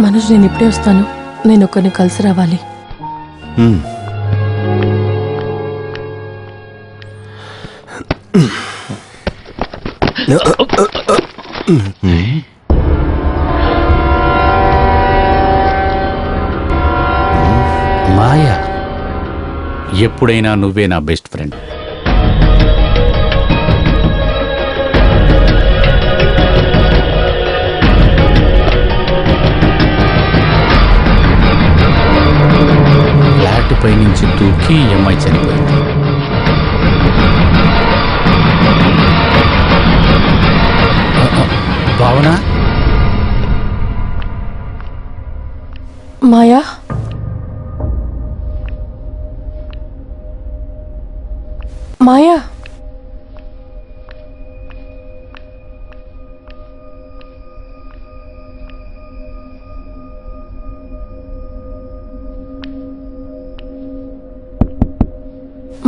మనోజ్, నేను ఇప్పుడే వస్తాను. నేను ఒకరిని కలిసి రావాలి. మాయా, ఎప్పుడైనా నువ్వే నా బెస్ట్ ఫ్రెండ్. ఫ్లాట్ పై నుంచి దూకి అమ్మాయి చనిపోయింది. భావన, మాయా మాయా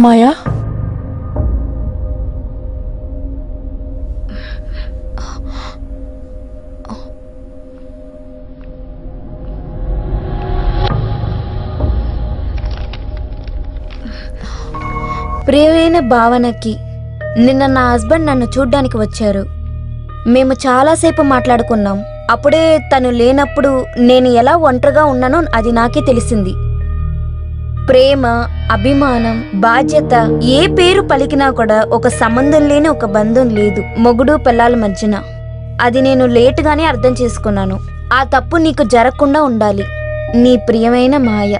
మాయా ప్రియమైన భావనకి నిన్న నా హస్బెండ్ నన్ను చూడ్డానికి వచ్చారు. మేము చాలాసేపు మాట్లాడుకున్నాం. అప్పుడే తను లేనప్పుడు నేను ఎలా ఒంటరిగా ఉన్నానో అది నాకే తెలిసింది. ప్రేమ, అభిమానం, బాధ్యత ఏ పేరు పలికినా కూడా ఒక సంబంధం లేని ఒక బంధం లేదు మొగుడు పిల్లల మధ్యన. అది నేను లేటుగానే అర్థం చేసుకున్నాను. ఆ తప్పు నీకు జరగకుండా ఉండాలి. నీ ప్రియమైన మాయ.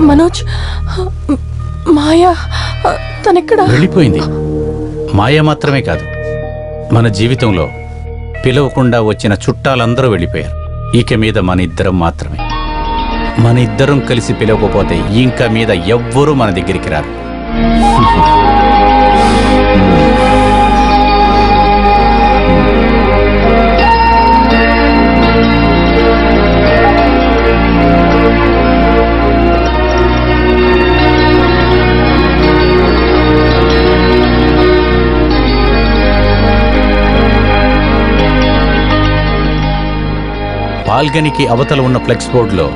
మనోజ్, మాయా తనెక్కడా? వెళ్ళిపోయింది. మాయ మాత్రమే కాదు, మన జీవితంలో పిలవకుండా వచ్చిన చుట్టాలందరూ వెళ్ళిపోయారు. ఇక మీద మన ఇద్దరం మాత్రమే. మన ఇద్దరం కలిసి పిలవకపోతే ఇంకా మీద ఎవ్వరూ మన దగ్గరికి రారు. పాల్గనికి అవతల ఉన్న ఫ్లెక్స్ బోర్డులో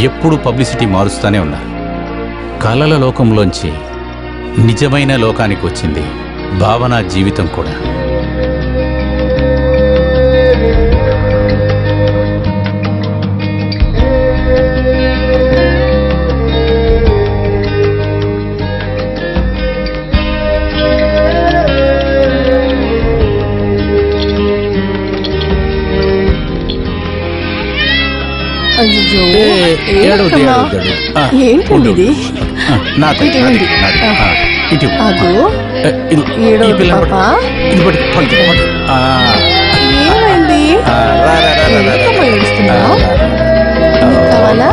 ఎప్పుడూ పబ్లిసిటీ మారుస్తూనే ఉన్నారు. కలల లోకంలోంచి నిజమైన లోకానికి వచ్చింది భావన జీవితం కూడా. అయ్యో, ఏడవద్దు, ఏంటమ్మా? ఏడవద్దు. ఏంటండి ఇది? నాది, ఇటువంటి. నాది. ఇటు. అదో ఇది, ఈ ఏడవద్దు పిల్లని పాపా. ఇది పట్టు, పట్టు, పట్టు. ఏమైంది? రా, రా, రా, రా, రా, రా. ఎందుకమ్మా ఏడుస్తున్నావు? రా, రా. నీకు కావాలా?